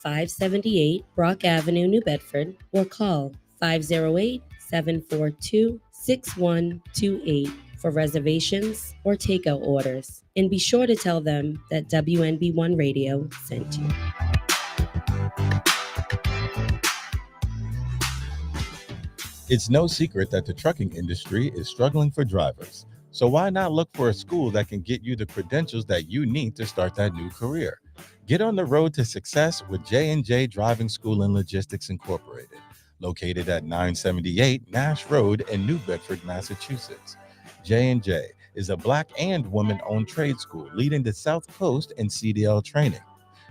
578 Brock Avenue, New Bedford, or call 508-742-6128 for reservations or takeout orders. And be sure to tell them that WNB1 Radio sent you. It's no secret that the trucking industry is struggling for drivers. So why not look for a school that can get you the credentials that you need to start that new career? Get on the road to success with J&J Driving School and Logistics Incorporated, located at 978 Nash Road in New Bedford, Massachusetts. J&J is a Black and woman-owned trade school leading the South Coast in CDL training.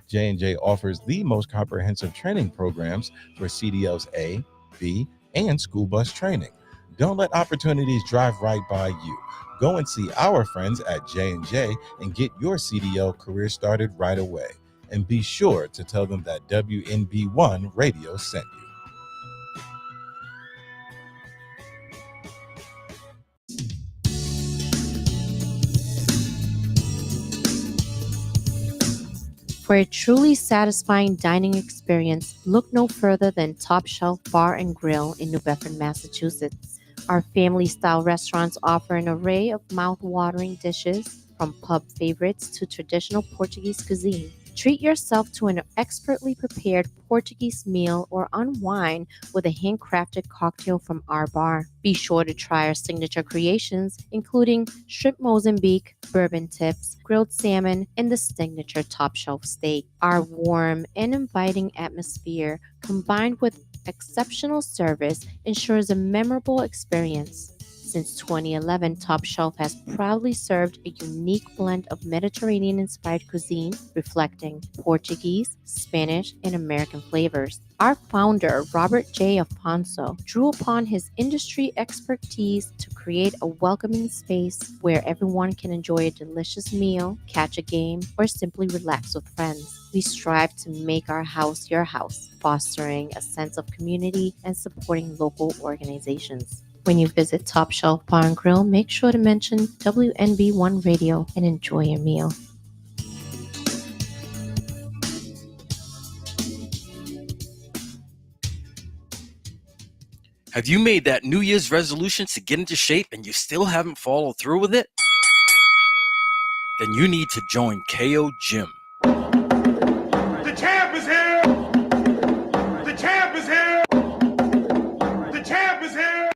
J&J offers the most comprehensive training programs for CDLs A, B, and school bus training. Don't let opportunities drive right by you. Go and see our friends at J&J and get your CDL career started right away. And be sure to tell them that WNB1 Radio sent you. For a truly satisfying dining experience, look no further than Top Shelf Bar and Grill in New Bedford, Massachusetts. Our family-style restaurants offer an array of mouth-watering dishes, from pub favorites to traditional Portuguese cuisine. Treat yourself to an expertly prepared Portuguese meal or unwind with a handcrafted cocktail from our bar. Be sure to try our signature creations, including shrimp Mozambique, bourbon tips, grilled salmon, and the signature top shelf steak. Our warm and inviting atmosphere, combined with exceptional service, ensures a memorable experience. Since 2011, Top Shelf has proudly served a unique blend of Mediterranean-inspired cuisine, reflecting Portuguese, Spanish, and American flavors. Our founder, Robert J. Afonso, drew upon his industry expertise to create a welcoming space where everyone can enjoy a delicious meal, catch a game, or simply relax with friends. We strive to make our house your house, fostering a sense of community and supporting local organizations. When you visit Top Shelf Bar and Grill, make sure to mention WNB1 Radio and enjoy your meal. Have you made that New Year's resolution to get into shape and you still haven't followed through with it? Then you need to join KO Gym. The champ is here! The champ is here! The champ is here!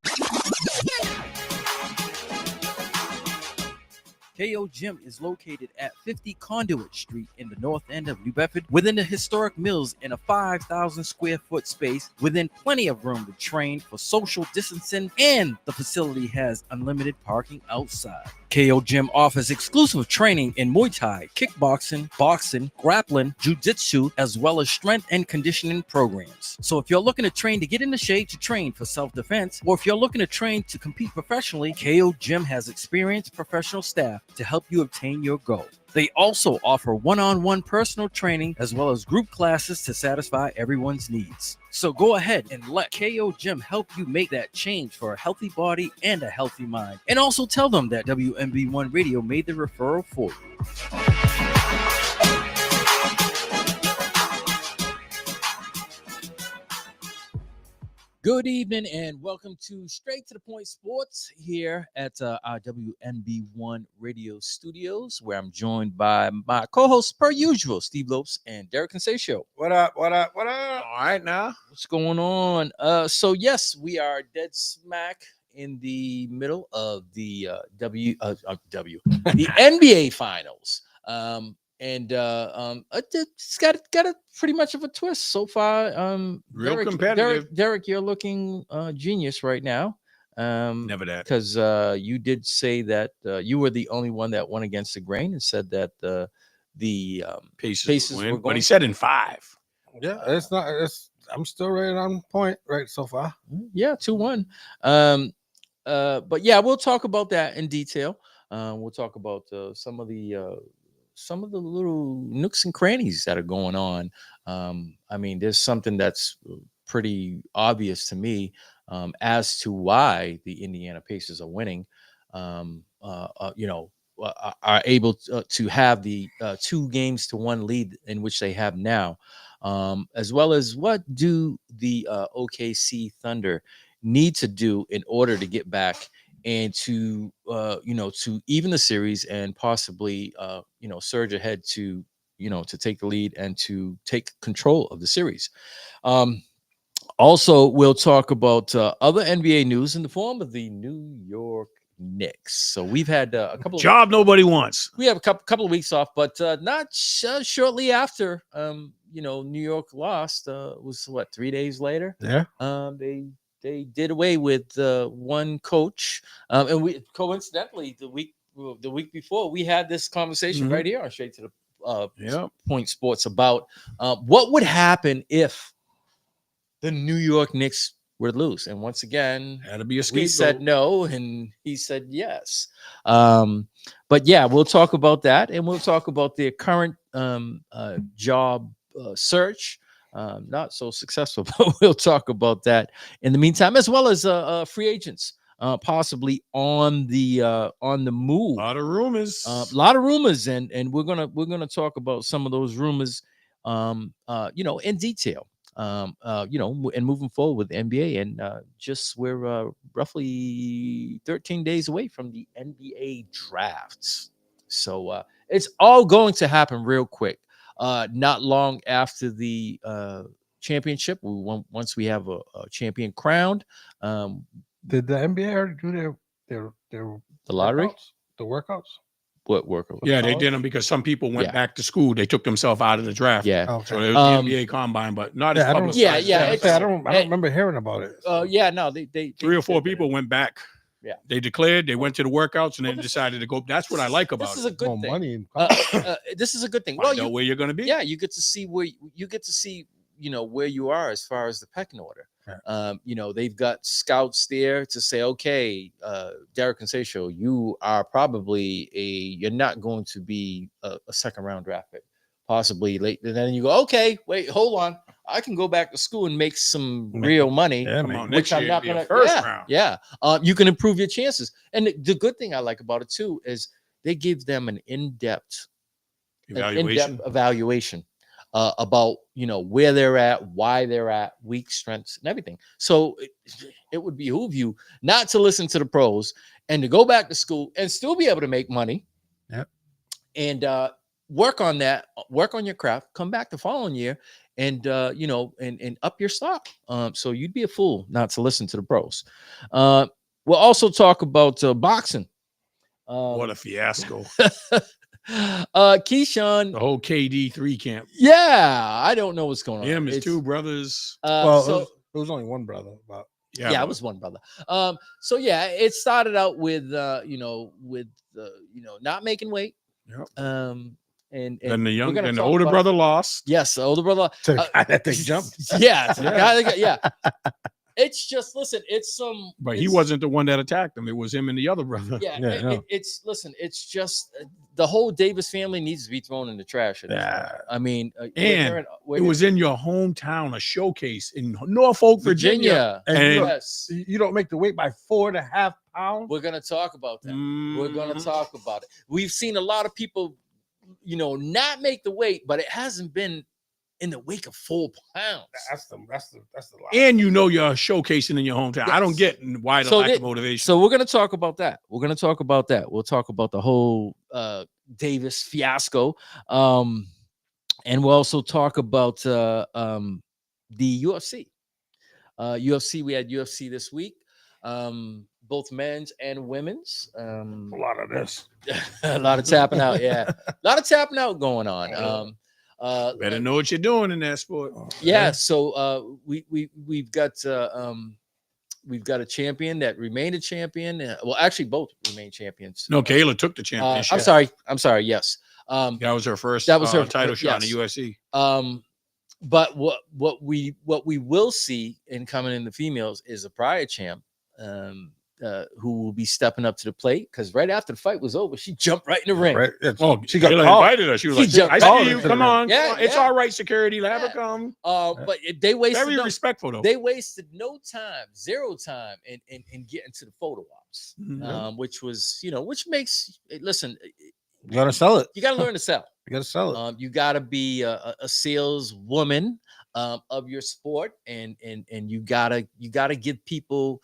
KO Gym is located at 50 Conduit Street in the north end of New Bedford, within the historic mills in a 5,000 square foot space, within plenty of room to train for social distancing, and the facility has unlimited parking outside. KO Gym offers exclusive training in Muay Thai, kickboxing, boxing, grappling, jiu-jitsu, as well as strength and conditioning programs. So if you're looking to train to get into shape to train for self-defense, or if you're looking to train to compete professionally, KO Gym has experienced professional staff to help you obtain your goal. They also offer one-on-one personal training as well as group classes to satisfy everyone's needs. So go ahead and let KO Gym help you make that change for a healthy body and a healthy mind. And also tell them that WMB1 Radio made the referral for you. Good evening and welcome to Straight to the Point Sports here at our WNB1 Radio studios, where I'm joined by my co-hosts per usual, Steve Lopes and Derek Consatio. What up? What up? What up? All right now. What's going on? So yes, we are dead smack in the middle of the the NBA finals. It's got a pretty much of a twist so far. Real Derek, competitive. Derek, you're looking genius right now. Never that. Because you did say that you were the only one that went against the grain and said that the Pacers were win, going. but he said in 5. Yeah, it's not. I'm still right on point right so far. Yeah, 2-1. But yeah, we'll talk about that in detail. We'll talk about some of the little nooks and crannies that are going on. I mean, there's something that's pretty obvious to me as to why the Indiana Pacers are winning. Are able to have the 2-1 lead in which they have now. as well as what do the OKC Thunder need to do in order to get back and to to even the series and possibly surge ahead to to take the lead and to take control of the series. Also, we'll talk about other NBA news in the form of the New York Knicks. So we've had a couple job nobody wants. We have a couple of weeks off, but not shortly after. New York lost. Was what 3 days later? Yeah. They did away with one coach, and we coincidentally the week before we had this conversation right here on Straight to the Point Sports about what would happen if the New York Knicks were to lose. And once again, had to be a we scapegoat. said no, and he said yes. But yeah, we'll talk about that, and we'll talk about their current job search. Not so successful, but we'll talk about that in the meantime, as well as free agents possibly on the move. A lot of rumors. And we're gonna talk about some of those rumors, in detail. And moving forward with the NBA, and we're roughly 13 days away from the NBA drafts. So it's all going to happen real quick. Not long after the championship, once we have a champion crowned. Did the NBA already do their the lottery? The workouts? What workout? Yeah, they did them because some people went back to school. They took themselves out of the draft. Yeah. Okay. So it was the NBA combine, but not as publicized. I don't remember hearing about it. They 3 or 4 people went back. Yeah. They declared, they went to the workouts, and then decided to go. That's what I like about this it. is a good thing. Money. This is a good thing. Find out where you're going to be. Yeah, you get to see where where you are as far as the pecking order. Right. They've got scouts there to say, okay, Derek Conceição, you are probably you're not going to be a second round draft pick, possibly late. And then you go, okay, wait, hold on. I can go back to school and make some real money, which I'm not going to first round. Yeah. You can improve your chances. And the good thing I like about it too, is they give them an in-depth evaluation. About where they're at, why they're at, weak strengths, and everything. So it would behoove you not to listen to the pros and to go back to school and still be able to make money. Yep. And work on that, work on your craft, come back the following year and and up your stock. So you'd be a fool not to listen to the pros. We'll also talk about boxing. What a fiasco. Keyshawn, the whole KD3 camp. Yeah, I don't know what's going on. Him, his 2 brothers. It was only one brother, but it was one brother. It started out with not making weight. Yep. And then the older brother lost. Yes, the older brother. That thing jumped. Yeah. It's just it's some. But he wasn't the one that attacked him. It was him and the other brother. It's just the whole Davis family needs to be thrown in the trash. I mean, it was in your hometown, a showcase in Norfolk, Virginia. And you don't make the weight by 4.5 pounds. We're gonna talk about that. We're gonna talk about it. We've seen a lot of people, not make the weight, but it hasn't been in the wake of 4 pounds. That's the lie. And you're showcasing in your hometown. Yes. I don't get why the lack of motivation. So we're gonna talk about that. We'll talk about the whole Davis fiasco. And we'll also talk about the UFC. UFC, we had UFC this week. Both men's and women's. A lot of this. A lot of tapping out, yeah. A lot of tapping out going on. Better know what you're doing in that sport. Yeah, so we've got a champion that remained a champion. Well, actually, both remained champions. No, Kayla took the championship. I'm sorry. Yes, that was her first. That was her title shot in the UFC. But what we will see in coming in the females is a prior champ. Who will be stepping up to the plate, because right after the fight was over, she jumped right in the ring. Right. She got invited her. She was like, "I see you. Come on. Yeah, it's all right. Security, have her come." But they wasted very respectful though. They wasted zero time in getting to the photo ops, which was which makes listen. You gotta sell it. You gotta learn to sell. You gotta sell it. You got to be a saleswoman of your sport, and you gotta give people,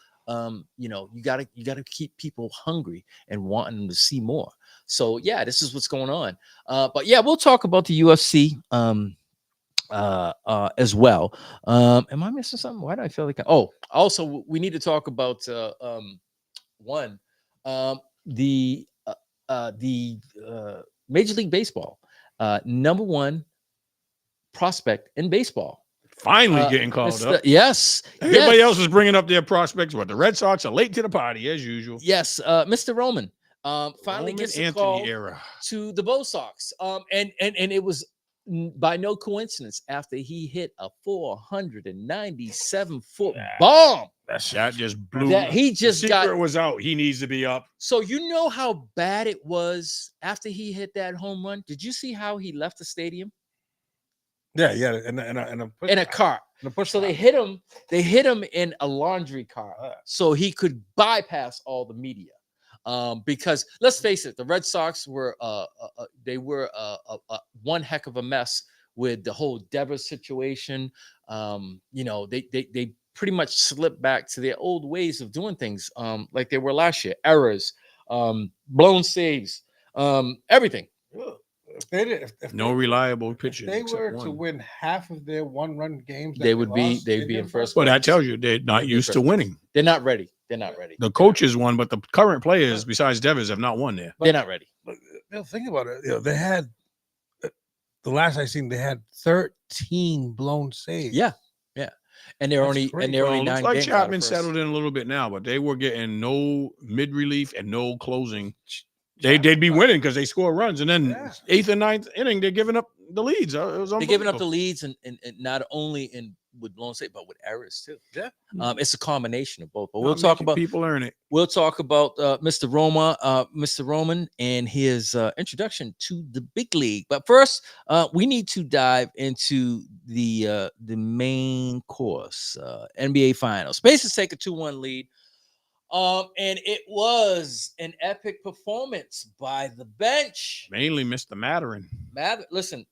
you gotta keep people hungry and wanting them to see more. So yeah, this is what's going on. But yeah, we'll talk about the UFC as well. Am I missing something? Why do I feel like also we need to talk about one the Major League Baseball, number one prospect in baseball. Finally getting called up. Yes. Everybody else was bringing up their prospects, but the Red Sox are late to the party as usual. Yes, Mr. Roman finally gets a call era to the Bo Sox. And it was by no coincidence after he hit a 497-foot bomb. That just blew. That he just got was out. He needs to be up. So you know how bad it was after he hit that home run. Did you see how he left the stadium? Yeah, in a car. So they hit him in a laundry car so he could bypass all the media. Because let's face it, the Red Sox were one heck of a mess with the whole Devers situation. They pretty much slipped back to their old ways of doing things, like they were last year. Errors, blown saves, everything. If no reliable pitchers. They were to win half of their one-run games. They'd be in first. Well, that tells you they're not used to winning. They're not ready. The coaches won, but the current players, besides Devers, have not won there. They're not ready. But think about it. They had the last I seen, they had 13 blown saves. Yeah. And they're only 9 games. Like Chapman settled in a little bit now, but they were getting no mid relief and no closing. They'd be winning because they score runs, and then 8th and 9th inning, they're giving up the leads. They're giving up the leads, and not only with blown save, but with errors too. Yeah, it's a combination of both. But we'll talk about people earn it. We'll talk about Mr. Roman, and his introduction to the big league. But first, we need to dive into the main course, NBA Finals. Pacers take a 2-1 lead. And it was an epic performance by the bench. Mainly Mr. Mathurin. Listen,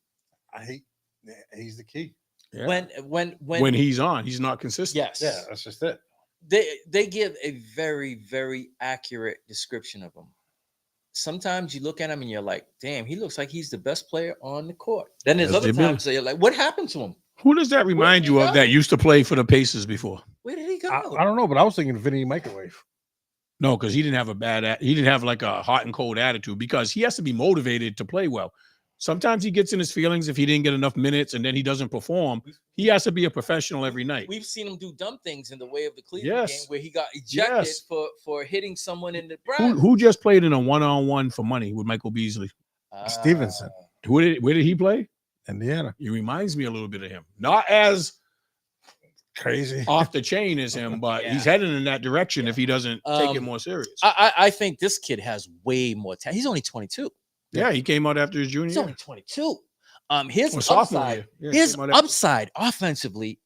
he's the key. Yeah. When he's on, he's not consistent. Yes. Yeah, that's just it. They give a very, very accurate description of him. Sometimes you look at him and you're like, damn, he looks like he's the best player on the court. Then there's other times that you're like, what happened to him? Who does that remind you of that used to play for the Pacers before? Where did he go? I don't know, but I was thinking Vinny Microwave. No, because he didn't have like a hot and cold attitude, because he has to be motivated to play well. Sometimes he gets in his feelings if he didn't get enough minutes and then he doesn't perform. He has to be a professional every night. We've seen him do dumb things in the way of the Cleveland game where he got ejected for hitting someone in the ground. Who just played in a one-on-one for money with Michael Beasley? Stevenson. Where did he play? Indiana. He reminds me a little bit of him. Not as crazy off the chain as him, but he's heading in that direction if he doesn't take it more serious. I think this kid has way more talent. He's only 22. Yeah, he came out after his junior year. He's only 22. His upside offensively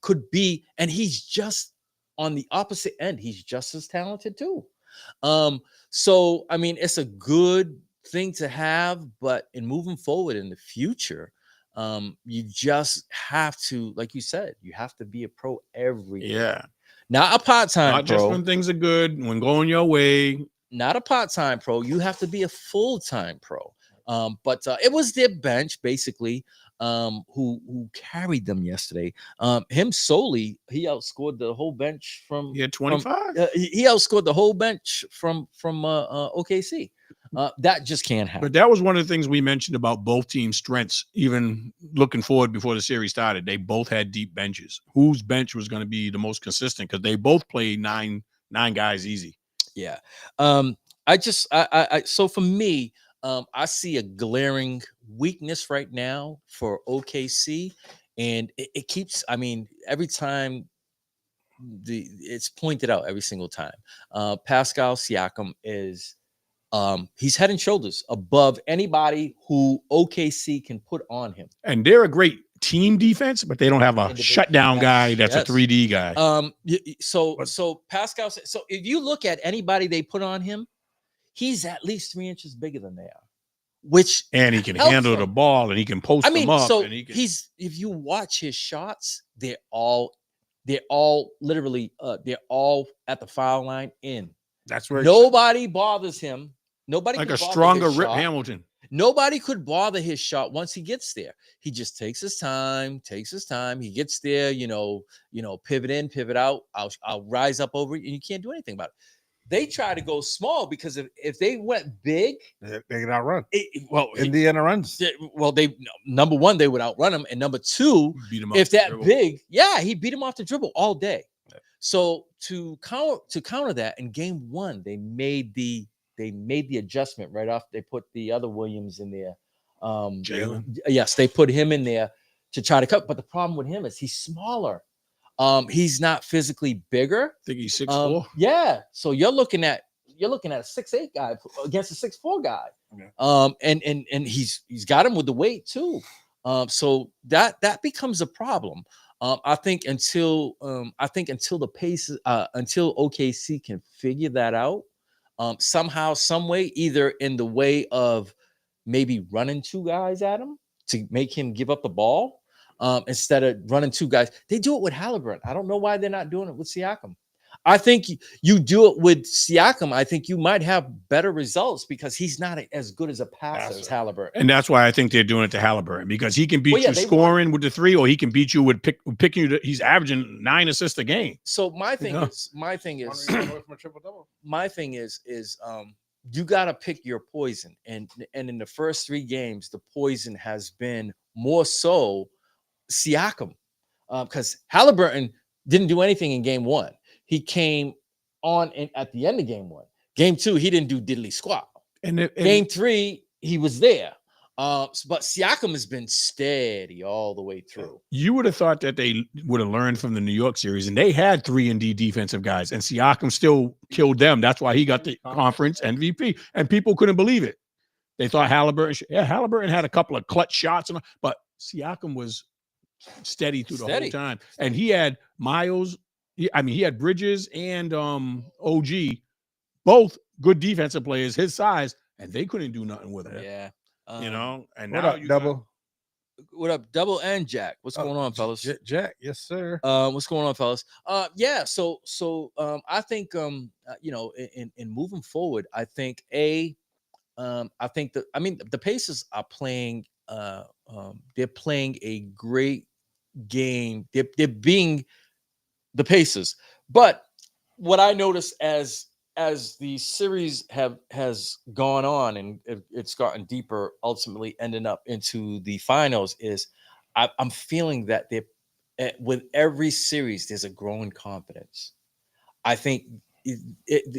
could be, and he's just on the opposite end. He's just as talented too. So I mean, it's a good thing to have, but in moving forward in the future, you just have to, like you said, you have to be a pro every day. Yeah. Not a part-time Not pro. Just when things are good, when going your way. Not a part-time pro. You have to be a full-time pro. But it was their bench, basically, who carried them yesterday. Him solely, he outscored the whole bench from 25. He outscored the whole bench from OKC. That just can't happen. But that was one of the things we mentioned about both teams' strengths, even looking forward before the series started. They both had deep benches. Whose bench was going to be the most consistent? Because they both played nine guys easy. Yeah. So for me, I see a glaring weakness right now for OKC, and it keeps, I mean, every time it's pointed out every single time. Pascal Siakam is he's head and shoulders above anybody who OKC can put on him. And they're a great team defense, but they don't have a shutdown guy that's a 3D guy. So Pascal, so if you look at anybody they put on him, he's at least 3 inches bigger than they are. and he can helps handle him. the ball and he can post them up. So and he can, he's if you watch his shots, they're all literally they're all at the foul line in. that's where Nobody bothers him. Nobody like could a bother stronger his Rip shot. Hamilton. Nobody could bother his shot once he gets there. He just takes his time. He gets there, pivot in, pivot out. I'll rise up over it, and you can't do anything about it. They try to go small because if they went big, they get outrun. Well, Indiana runs. Well, number one, they would outrun him, and number two, Beat him up if the that dribble. big, he beat him off the dribble all day. Yeah. So to counter that, in game one, they made the adjustment right off. They put the other Williams in there. Jalen. Yes, they put him in there to try to cut. But the problem with him is he's smaller. He's not physically bigger. I think he's 6'4". Yeah. So you're looking at a 6'8" guy against a 6'4" guy. Okay. And he's got him with the weight too. So that becomes a problem. I think until the pace until OKC can figure that out somehow, some way, either in the way of maybe running two guys at him to make him give up the ball. Instead of running two guys, they do it with Halliburton. I don't know why they're not doing it with Siakam. I think you do it with Siakam. I think you might have better results because he's not as good as a passer as Halliburton. And that's why I think they're doing it to Halliburton because he can beat you scoring with the three, or he can beat you with picking you. He's averaging 9 assists a game. So my thing is you got to pick your poison. And in the first 3 games, the poison has been more so Siakam, because Halliburton didn't do anything in game 1. He came on at the end of game 1. Game 2, he didn't do diddly squat. And game 3, he was there. But Siakam has been steady all the way through. You would have thought that they would have learned from the New York series, and they had 3-and-D defensive guys, and Siakam still killed them. That's why he got the conference MVP, and people couldn't believe it. They thought Halliburton had a couple of clutch shots, but Siakam was steady through the whole time. And he had Miles, he had Bridges and OG, both good defensive players his size, and they couldn't do nothing with him. Yeah. And what now up, Double? What up, Double and Jack? What's going on, fellas? Jack, yes, sir. What's going on, fellas? So I think in moving forward, I think the Pacers are playing they're playing a great game. They're being the Pacers. But what I noticed as the series has gone on and it's gotten deeper, ultimately ending up into the finals, is I'm feeling that with every series there's a growing confidence. I think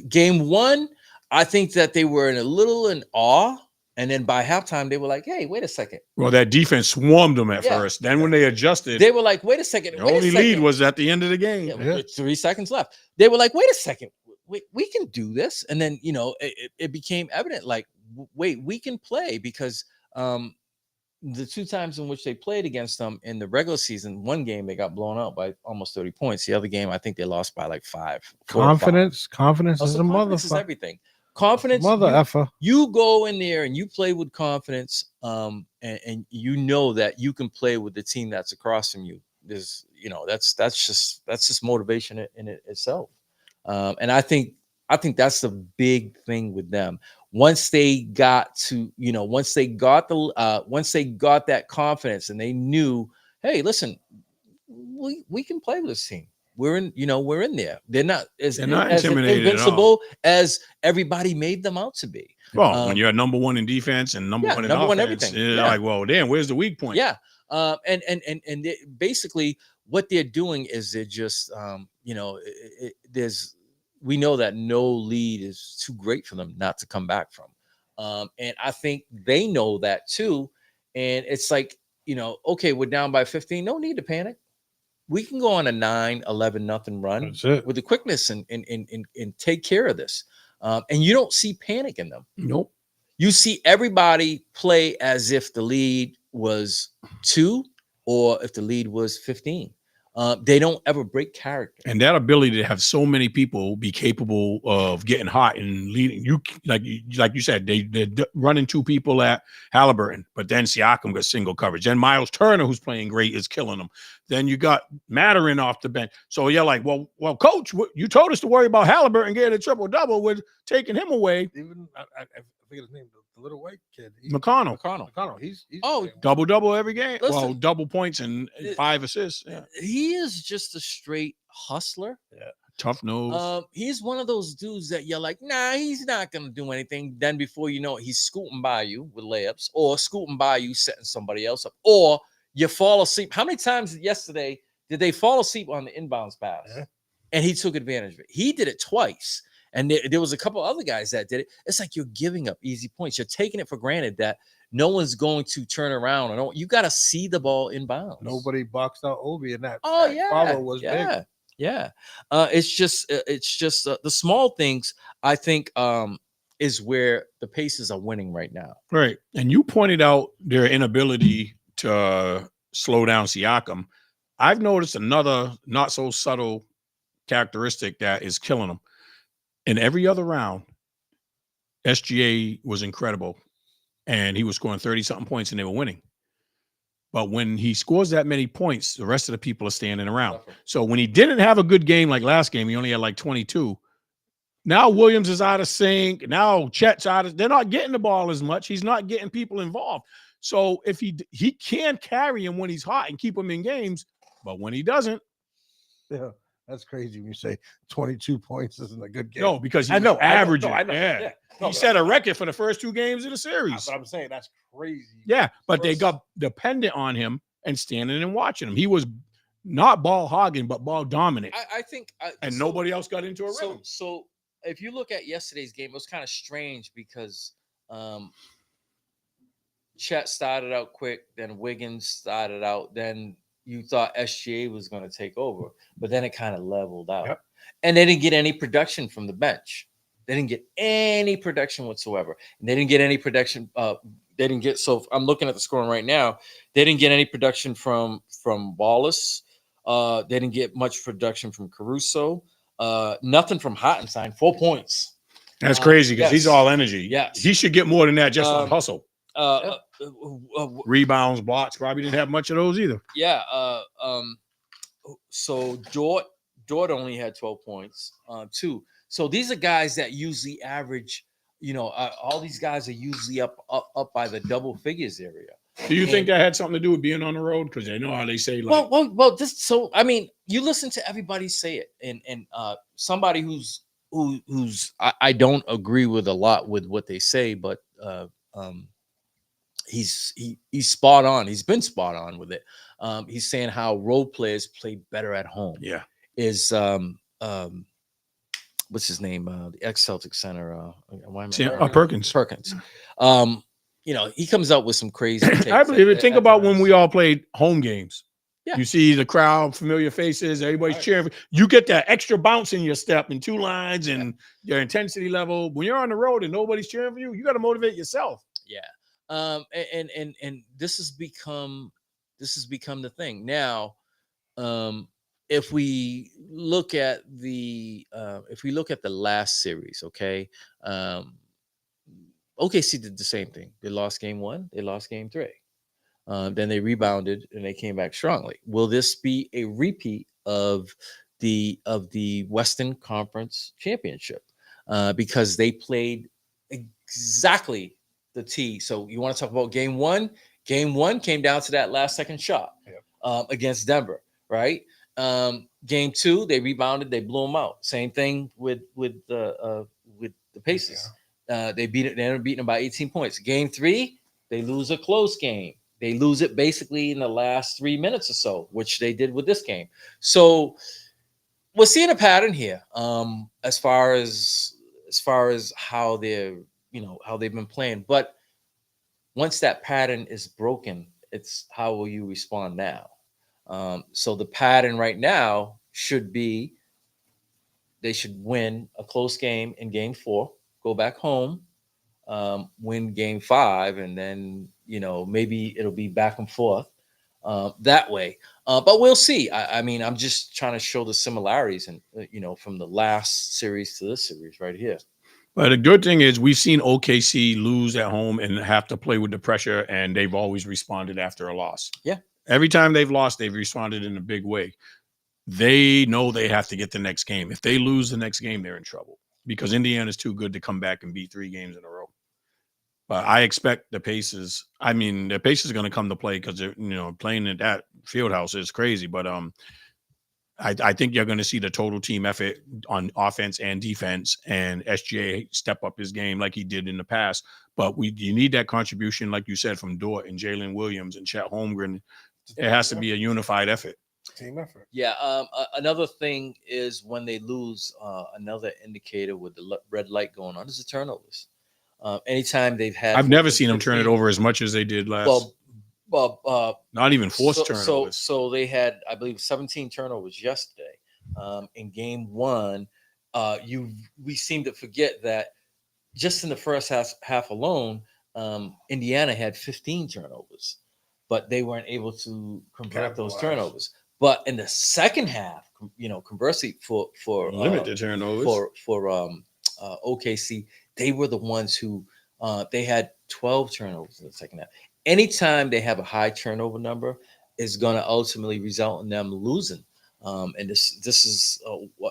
game 1, I think that they were a little in awe. And then by halftime, they were like, hey, wait a second. Well, that defense swarmed them at first. Then when they adjusted, they were like, wait a second. The only lead was at the end of the game. With 3 seconds left. They were like, wait a second. We can do this. And then, it became evident, like, wait, we can play, because the 2 times in which they played against them in the regular season, one game they got blown out by almost 30 points. The other game, I think they lost by like 5. Confidence is a confidence motherfucker. is everything. Confidence, effer. You go in there and you play with confidence, and you know that you can play with the team that's across from you. There's, that's just motivation in it itself. And I think that's the big thing with them. Once they got that confidence and they knew, hey, listen, we can play with this team. We're in there. They're not as invincible as everybody made them out to be. Well, when you're number 1 in defense and number 1 in offense, everything. You're like, well, damn, where's the weak point? Yeah. And basically what they're doing is they're just, we know that no lead is too great for them not to come back from. And I think they know that too. And it's like, okay, we're down by 15. No need to panic. We can go on a 9-11 run with the quickness and take care of this. And you don't see panic in them. Nope. You see everybody play as if the lead was 2 or if the lead was 15. They don't ever break character. And that ability to have so many people be capable of getting hot and leading you, like you said, they're running two people at Halliburton, but then Siakam got single coverage. Then Miles Turner, who's playing great, is killing them. Then you got Mathurin off the bench. So you're like, well, coach, you told us to worry about Halliburton getting a triple-double. We're taking him away. Even I forget his name, the little white kid. McConnell. He's double every game. Listen, well, double points and 5 assists. Yeah. He is just a straight hustler. Yeah. Tough nose. He's one of those dudes that you're like, nah, he's not gonna do anything. Then before you know it, he's scooting by you with layups, or scooting by you setting somebody else up, or you fall asleep. How many times yesterday did they fall asleep on the inbounds pass? Yeah. And he took advantage of it. He did it twice. And there was a couple other guys that did it. It's like you're giving up easy points. You're taking it for granted that no one's going to turn around. You got to see the ball inbounds. Nobody boxed out Obi in that. Oh, that yeah. follow was big. Yeah. It's just the small things, I think, is where the Pacers are winning right now. Right. And you pointed out their inability to slow down Siakam. I've noticed another not so subtle characteristic that is killing them. In every other round, SGA was incredible, and he was scoring 30-something points, and they were winning. But when he scores that many points, the rest of the people are standing around. So when he didn't have a good game like last game, he only had like 22. Now Williams is out of sync. Now Chet's out of – they're not getting the ball as much. He's not getting people involved. So if he can carry him when he's hot and keep him in games, but when he doesn't – yeah. That's crazy when you say 22 points isn't a good game. No, because he's averaging. I know. Yeah. No, he set a record for the first 2 games of the series. But I'm saying that's crazy. Yeah, but they got dependent on him and standing and watching him. He was not ball hogging, but ball dominant. I think. And nobody else got into a rhythm. So if you look at yesterday's game, it was kind of strange because Chet started out quick, then Wiggins started out, then you thought SGA was going to take over, but then it kind of leveled out. Yep. And they didn't get any production from the bench. They didn't get any production whatsoever. And they didn't get any production. So I'm looking at the scoring right now. They didn't get any production from Wallace. They didn't get much production from Caruso. Nothing from Hartenstein. 4 points. That's crazy because he's all energy. Yes. He should get more than that just on hustle. Yep. Rebounds, blocks, probably didn't have much of those either. Yeah. So Dort only had 12 points, too. So these are guys that usually average, all these guys are usually up by the double figures area. Do you think that had something to do with being on the road? Because they know how they say, like, you listen to everybody say it, and somebody who's I don't agree with a lot with what they say, but he's spot on. He's been spot on with it. He's saying how road players play better at home. Yeah, is what's his name? The ex-Celtic center. Perkins. He comes out with some crazy takes. I believe it. Think about when we all played home games. Yeah. You see the crowd, familiar faces, everybody's cheering. You get that extra bounce in your step and 2 lines and your intensity level. When you're on the road and nobody's cheering for you, you got to motivate yourself. Yeah. And this has become the thing. Now, if we look at the last series, okay, OKC did the same thing. They lost game 1, they lost game 3. Then they rebounded and they came back strongly. Will this be a repeat of the Western Conference Championship? Because they played exactly the T. So you want to talk about game 1? Game 1 came down to that last second shot against Denver, right? Game 2, they rebounded, they blew them out. Same thing with the Pacers. They ended up beating them by 18 points. Game 3, they lose a close game. They lose it basically in the last 3 minutes or so, which they did with this game. So we're seeing a pattern here, as far as how they're, how they've been playing. But once that pattern is broken, it's how will you respond now? So the pattern right now should be they should win a close game in game 4, go back home, win game 5, and then maybe it'll be back and forth. that way. But we'll see. I mean, I'm just trying to show the similarities, and from the last series to this series right here. But the good thing is we've seen OKC lose at home and have to play with the pressure, and they've always responded after a loss. Yeah. Every time they've lost, they've responded in a big way. They know they have to get the next game. If they lose the next game, they're in trouble because Indiana's too good to come back and beat 3 games in a row. But I expect the Pacers. I mean, the Pacers are going to come to play because they're playing at that field house is crazy. But I think you're going to see the total team effort on offense and defense, and SGA step up his game like he did in the past. But you need that contribution, like you said, from Dort and Jalen Williams and Chet Holmgren. It has to be a unified effort. Team effort. Yeah. Another thing is when they lose, another indicator with the red light going on is the turnovers. Anytime they've had, I've never seen them turn it over as much as they did last. Not even forced turnovers. So they had, I believe, 17 turnovers yesterday. In game 1, we seem to forget that just in the first half alone, Indiana had 15 turnovers, but they weren't able to convert those turnovers. But in the second half, conversely, for limit the turnovers for OKC, they were the ones who they had 12 turnovers in the second half. Anytime they have a high turnover number, is going to ultimately result in them losing. And this is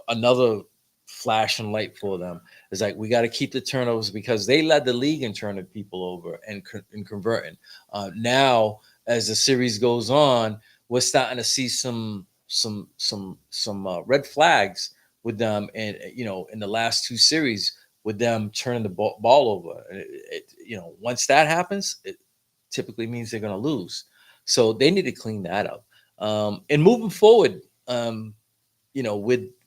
another flashing light for them. It's like we got to keep the turnovers because they led the league in turning people over and converting. Now, as the series goes on, we're starting to see some red flags with them, and in the last 2 series with them turning the ball over. Once that happens, it typically means they're going to lose. So they need to clean that up. And moving forward,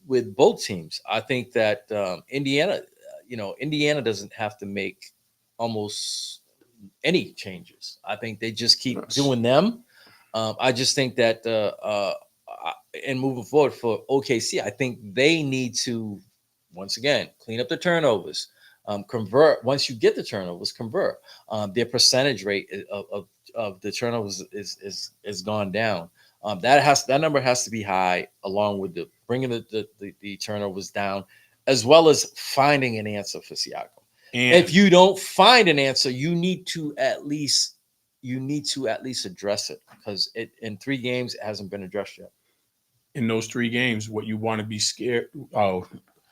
with both teams, I think that Indiana doesn't have to make almost any changes. I think they just keep doing them. I just think that and moving forward for OKC, I think they need to once again clean up the turnovers, convert. Once you get the turnovers, convert. Their percentage rate of the turnovers is gone down. That number has to be high, along with the bringing the turnovers down, as well as finding an answer for Siakam. And if you don't find an answer, you need to at least address it, because in 3 games it hasn't been addressed yet. In those 3 games, what you want to be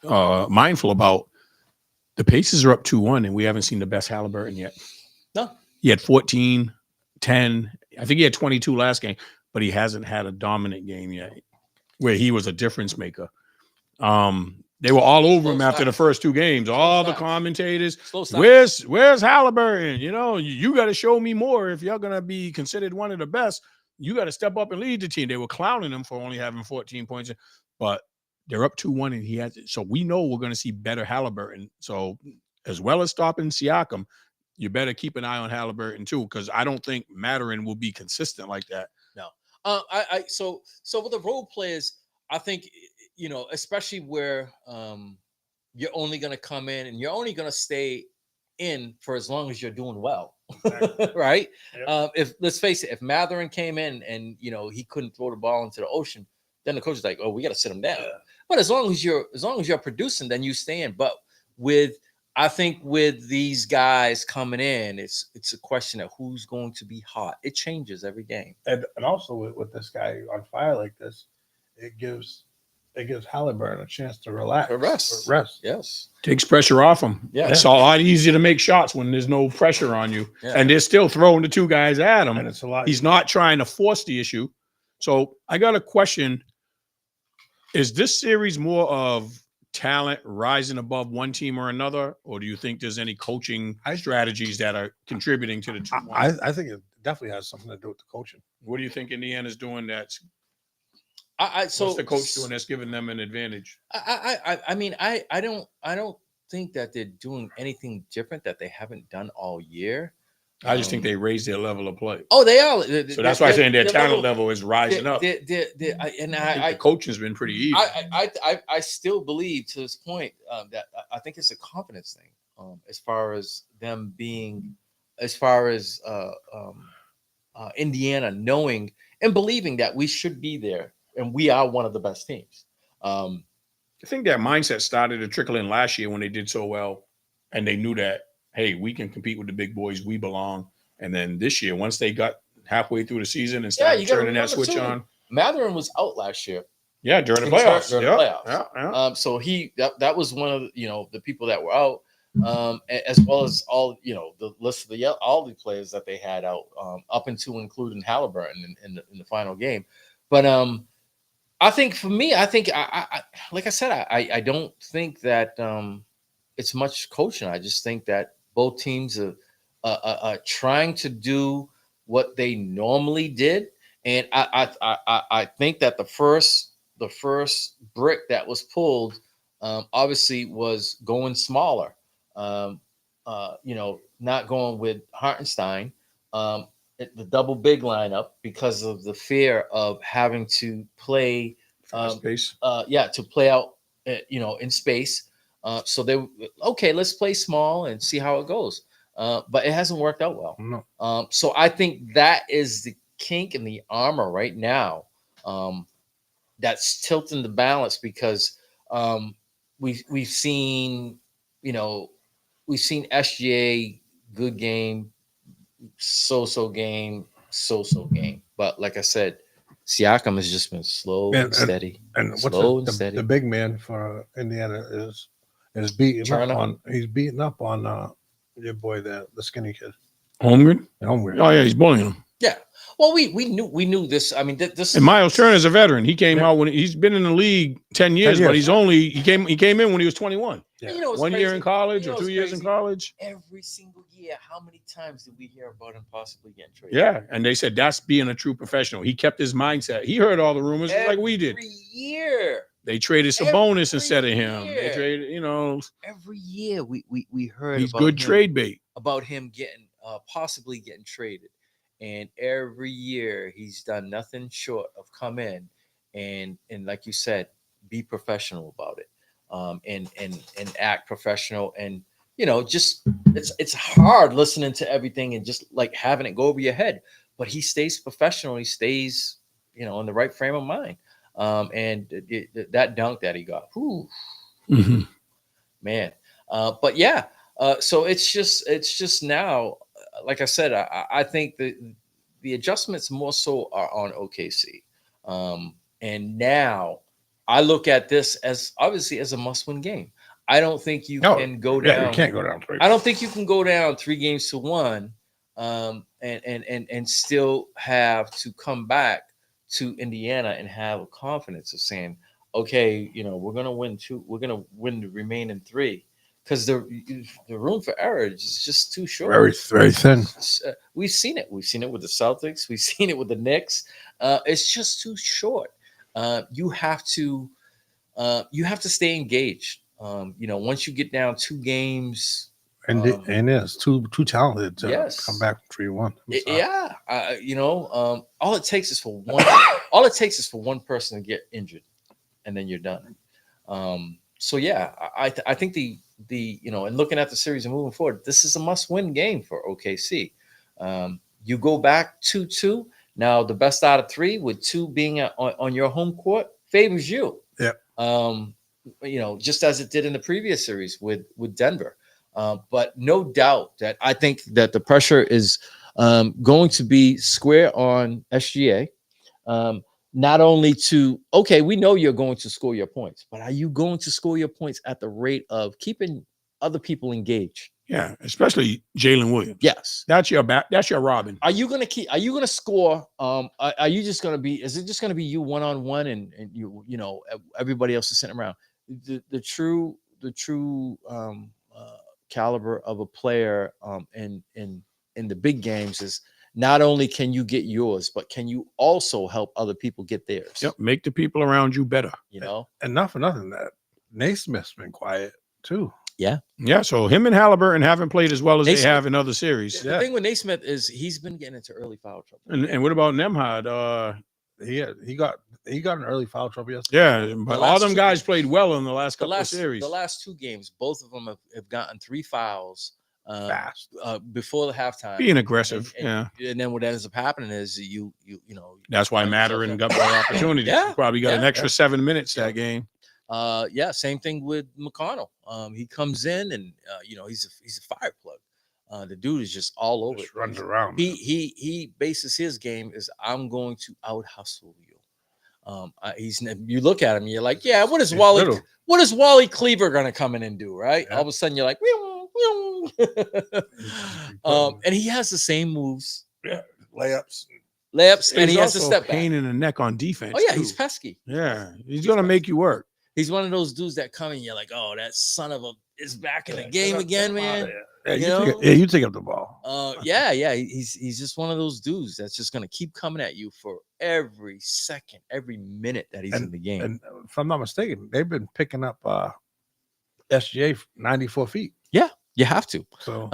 mindful about, the Pacers are up 2-1, and we haven't seen the best Halliburton yet. No. He had 14, 10. I think he had 22 last game, but he hasn't had a dominant game yet where he was a difference maker. They were all over him after the first 2 games. All the commentators, where's Halliburton? You got to show me more if you're going to be considered one of the best. You got to step up and lead the team. They were clowning him for only having 14 points, but they're up 2-1, and he has. So we know we're going to see better Halliburton. So as well as stopping Siakam, you better keep an eye on Halliburton too, because I don't think Mathurin will be consistent like that. No. So with the role players, I think especially where you're only going to come in and you're only going to stay in for as long as you're doing well. Exactly. Right? Yep. If let's face it, if Mathurin came in and he couldn't throw the ball into the ocean, then the coach is like, "Oh, we got to sit him down." Yeah. But as long as you're producing, then you stay in. But I think with these guys coming in, it's a question of who's going to be hot. It changes every game. And also with this guy on fire like this, it gives Halliburton a chance to relax. Rest. Yes. Takes pressure off him. Yeah. It's a lot easier to make shots when there's no pressure on you. Yeah. And they're still throwing the 2 guys at him. And it's a lot. He's not trying to force the issue. So I got a question. Is this series more of talent rising above one team or another, or do you think there's any coaching strategies that are contributing to the 2-1? I think it definitely has something to do with the coaching. What do you think Indiana's doing that's so what's the coach doing that's giving them an advantage? I mean, I don't think that they're doing anything different that they haven't done all year. I just think they raised their level of play. Oh, they are. So that's why I'm saying their talent level is rising up. And the coaching's been pretty easy. I still believe to this point that I think it's a confidence thing, as far as them being, as far as Indiana knowing and believing that we should be there and we are one of the best teams. I think that mindset started to trickle in last year when they did so well, and they knew that, hey, we can compete with the big boys, we belong. And then this year, once they got halfway through the season and started turning that switch on, Matherin was out last year. Yeah, during the playoffs. So that was one of the, the people that were out, as well as all the list of all the players that they had out, up into including Halliburton in the final game. But I think for me, I like I said, I don't think that it's much coaching. I just think that both teams are trying to do what they normally did, and I think that the first brick that was pulled, obviously, was going smaller. Not going with Hartenstein, the double big lineup, because of the fear of having to play space. To play out, in space. So let's play small and see how it goes. But it hasn't worked out well. No. So I think that is the kink in the armor right now. That's tilting the balance, because we've seen SGA good game, so-so game. But like I said, Siakam has just been slow and steady. And steady. The big man for Indiana is beating up on your boy, the skinny kid. Holmgren? Holmgren. Oh yeah, he's bullying him. Yeah. Well, we knew this. I mean, this. And Miles Turner's a veteran. He came out when he's been in the league 10 years, but he came in when he was 21. Yeah. 1 year in college or 2 years in college. Every single year, how many times did we hear about him possibly getting traded? Yeah, and they said that's being a true professional. He kept his mindset. He heard all the rumors like we did. Every year. They traded Sabonis instead of him. They traded, Every year we heard he's about good him, trade bait. about him getting possibly getting traded. And every year he's done nothing short of come in and like you said, be professional about it, and act professional. And just it's hard listening to everything and just like having it go over your head. But he stays professional. He stays in the right frame of mind. And that dunk that he got, man. But yeah. So it's just now. Like I said, I think the adjustments more so are on OKC. And now I look at this as obviously as a must-win game. I don't think you can go down. You can't go down 3. I don't think you can go down 3-1, and still have to come back to Indiana and have a confidence of saying, okay, we're gonna win 2. We're gonna win the remaining 3. Because the room for error is just too short. Very, very thin. We've seen it. We've seen it with the Celtics. We've seen it with the Knicks. It's just too short. You have to stay engaged. Once you get down 2 games, and it's too talented to come back from 3-1. All it takes is for one. All it takes is for one person to get injured, and then you're done. So yeah, I think and looking at the series and moving forward, this is a must-win game for OKC. You go back 2-2. Now the best out of 3, with 2 being on your home court, favors you. Yeah. Just as it did in the previous series with Denver. But no doubt that I think that the pressure is going to be square on SGA. Not only we know you're going to score your points, but are you going to score your points at the rate of keeping other people engaged? Yeah, especially Jalen Williams. Yes, that's your Robin. Are you going to score? Are you just going to be? Is it just going to be you one-on-one and everybody else is sitting around? The true caliber of a player in the big games is. Not only can you get yours, but can you also help other people get theirs? Yep, make the people around you better. And not for nothing, that Naismith's been quiet too. Yeah. So him and Halliburton haven't played as well as they have in other series. The thing with Naismith is he's been getting into early foul trouble. And what about Nemhard? He got an early foul trouble yesterday. Yeah, but all them guys played well in the last couple of series. The last 2 games, both of them have gotten 3 fouls Fast. Before the halftime, being aggressive. And then what ends up happening is you know. That's why Matterin got more opportunities. Yeah, He probably got an extra 7 minutes that game. Same thing with McConnell. He comes in and he's a fire plug. The dude is just all over. Just runs around. He bases his game is I'm going to out hustle you. You look at him, you're like, yeah, what is Wally Cleaver gonna come in and do, right? Yeah. All of a sudden you're like, and he has the same moves, layups, and he has to step pain back. in the neck on defense. Oh yeah, too. he's pesky. Yeah, he's gonna make you work. He's one of those dudes that come in, you're like, oh, that son of a is back in the game again, man. You take up the ball. He's just one of those dudes that's just gonna keep coming at you for every second, every minute that he's in the game. And if I'm not mistaken, they've been picking up SGA 94 feet. Yeah, you have to. So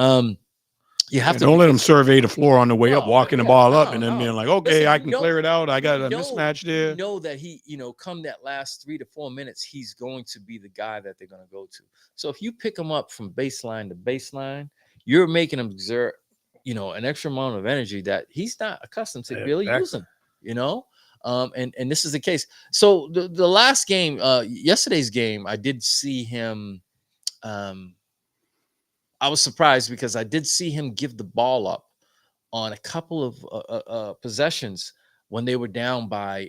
you have to. Don't let them survey the floor on the way up, walking the ball up, and then being like, okay, Listen, I can clear it out. I got a mismatch there. You know that he, come that last 3 to 4 minutes, he's going to be the guy that they're going to go to. So if you pick him up from baseline to baseline, you're making him exert, an extra amount of energy that he's not accustomed to really using, and this is the case. So the last game, yesterday's game, I did see him. I was surprised because I did see him give the ball up on a couple of possessions when they were down by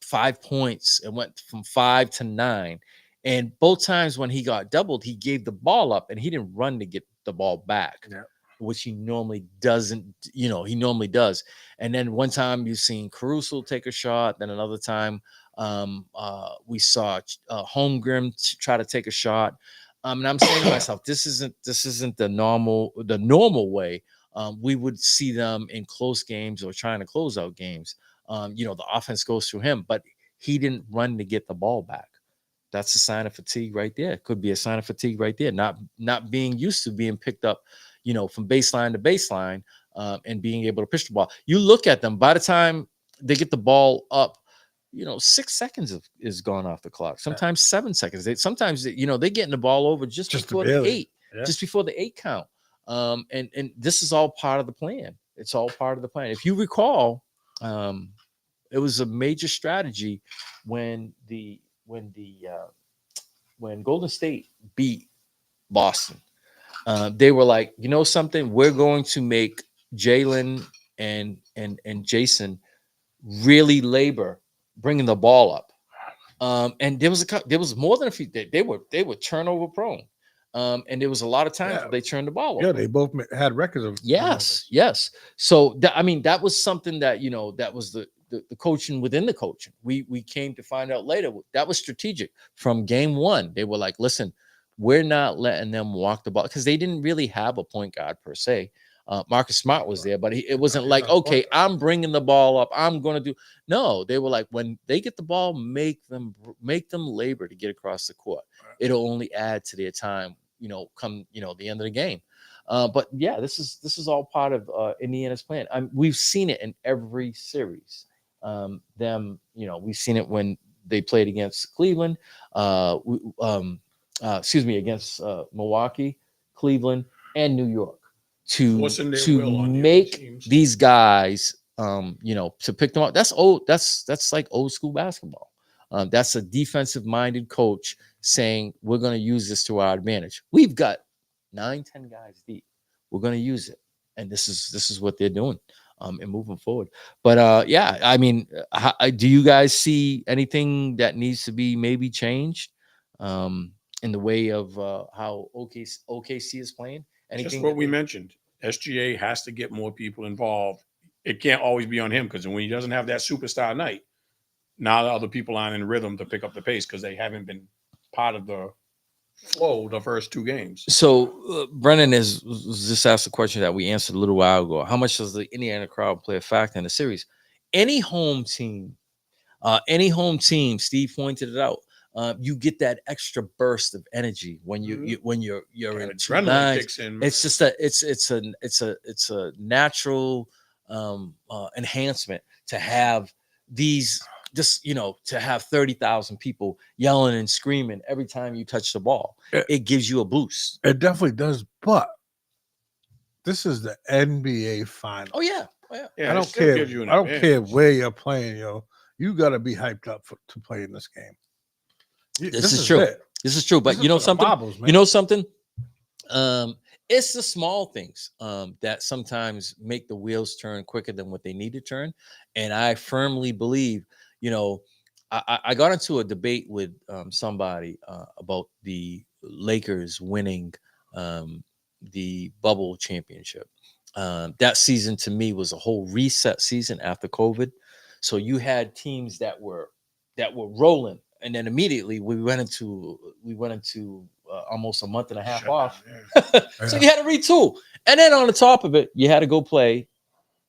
5 points. It went from 5 to 9. And both times when he got doubled, he gave the ball up and he didn't run to get the ball back, which he normally doesn't, he normally does. And then one time you've seen Caruso take a shot. Then another time we saw Holmgren try to take a shot. And I'm saying to myself, this isn't the normal way. We would see them in close games or trying to close out games. The offense goes through him, but he didn't run to get the ball back. That's a sign of fatigue right there. It could be a sign of fatigue right there. Not being used to being picked up, from baseline to baseline, and being able to pitch the ball. You look at them, by the time they get the ball up, 6 seconds is gone off the clock. Sometimes 7 seconds. Sometimes they're getting the ball over just before the 8, just before the 8 count. And this is all part of the plan. It's all part of the plan. If you recall, it was a major strategy when Golden State beat Boston. They were like, something, we're going to make Jalen and Jason really labor bringing the ball up. And there was more than a few. They were turnover prone. And there was a lot of times they turned the ball over. Yeah, they both had records of yes. So that was something that that was the coaching within the coaching. We came to find out later that was strategic from game one. They were like, listen, we're not letting them walk the ball because they didn't really have a point guard per se. Marcus Smart was there, but it wasn't like, okay, I'm bringing the ball up. I'm going to do. No, they were like, when they get the ball, make them labor to get across the court. It'll only add to their time, come, the end of the game. But yeah, this is all part of Indiana's plan. We've seen it in every series. We've seen it when they played against Cleveland, against Milwaukee, Cleveland, and New York. To make these guys, to pick them up. That's old. That's like old school basketball. That's a defensive minded coach saying, we're going to use this to our advantage. We've got 9-10 guys deep. We're going to use it. And this is what they're doing, and moving forward. But do you guys see anything that needs to be maybe changed in the way of how OKC is playing? Anything just what we mentioned. SGA has to get more people involved. It can't always be on him because when he doesn't have that superstar night, now the other people aren't in rhythm to pick up the pace because they haven't been part of the flow the first 2 games. So Brennan is just asked a question that we answered a little while ago. How much does the Indiana crowd play a factor in the series? Any home team, Steve pointed it out. You get that extra burst of energy when you're in adrenaline kicks in. It's just it's a natural enhancement to have these to have 30,000 people yelling and screaming every time you touch the ball. It gives you a boost. It definitely does, but This is the NBA final. Oh yeah. Yeah, I it don't still care. gives you an I don't care advantage. where you're playing, yo. You got to be hyped up to play in this game. This is true. it. This is true. But This you is know for the something? marbles, man. You know something? It's the small things that sometimes make the wheels turn quicker than what they need to turn. And I firmly believe, I got into a debate with somebody about the Lakers winning the bubble championship. That season to me was a whole reset season after COVID. So you had teams that were rolling, and then immediately we went into almost a month and a half off. So you had to retool, and then on the top of it, you had to go play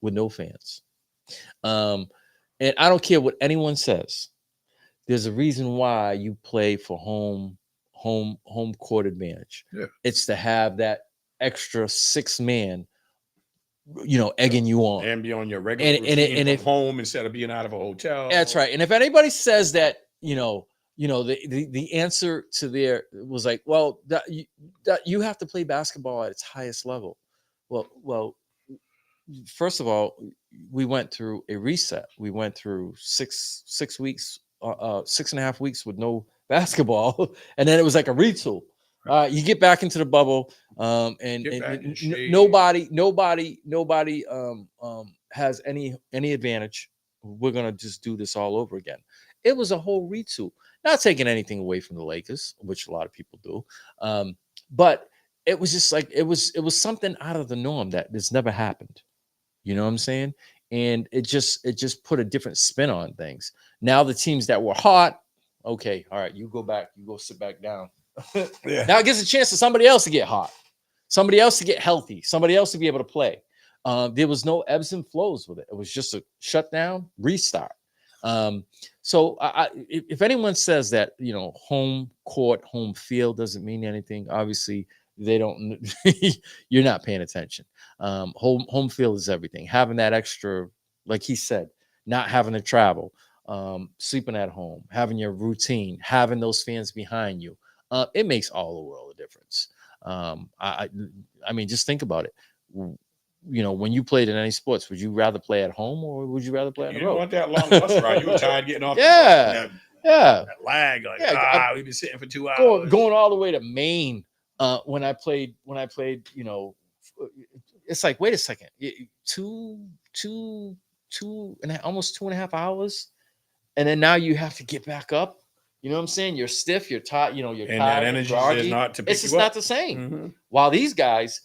with no fans. And I don't care what anyone says. There's a reason why you play for home court advantage. Yeah. It's to have that extra 6-man, egging you on And be on your regular and routine and from if home instead of being out of a hotel. that's right. And if anybody says that, the answer to there was like, well, that you have to play basketball at its highest level. Well, first of all, we went through a reset. We went through 6 weeks, 6.5 weeks with no basketball, and then it was like a retool. You get back into the bubble, and nobody has any advantage. We're gonna just do this all over again. It was a whole retool. Not taking anything away from the Lakers, which a lot of people do, but it was just like it was something out of the norm that has never happened. You know what I'm saying? And it just put a different spin on things. Now the teams that were hot, okay, all right, you go sit back down. Yeah. Now it gives a chance for somebody else to get hot, somebody else to get healthy, somebody else to be able to play. There was no ebbs and flows with it. It was just a shutdown, restart. So if anyone says that, home court, home field doesn't mean anything, obviously they don't. You're not paying attention. Home field is everything. Having that extra, like he said, not having to travel, sleeping at home, having your routine, having those fans behind you. It makes all the world a difference. I mean, just think about it. When you played in any sports, would you rather play at home or would you rather play on the road? You didn't want that long bus ride. You were tired getting off. Yeah, that lag. Like, we've been sitting for 2 hours. Going all the way to Maine. When I played, it's like, wait a second, almost 2.5 hours, and then now you have to get back up. You know what I'm saying? You're stiff, you're tired, you're and tired, that energy is not to pick it's just you up. not the same. Mm-hmm. While these guys,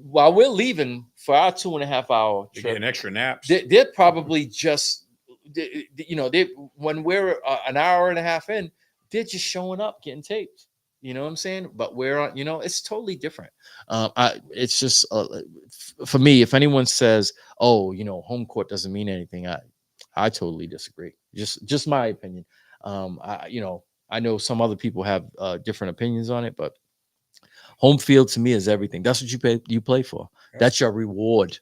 while we're leaving for our 2.5 hour They're trip, getting extra naps. they're probably just, when we're an hour and a half in, they're just showing up, getting taped. You know what I'm saying? But we're on, it's totally different. It's just for me, if anyone says, oh, home court doesn't mean anything, I totally disagree. Just my opinion. I know some other people have different opinions on it, but home field to me is everything. That's what you play for. Yeah. That's your reward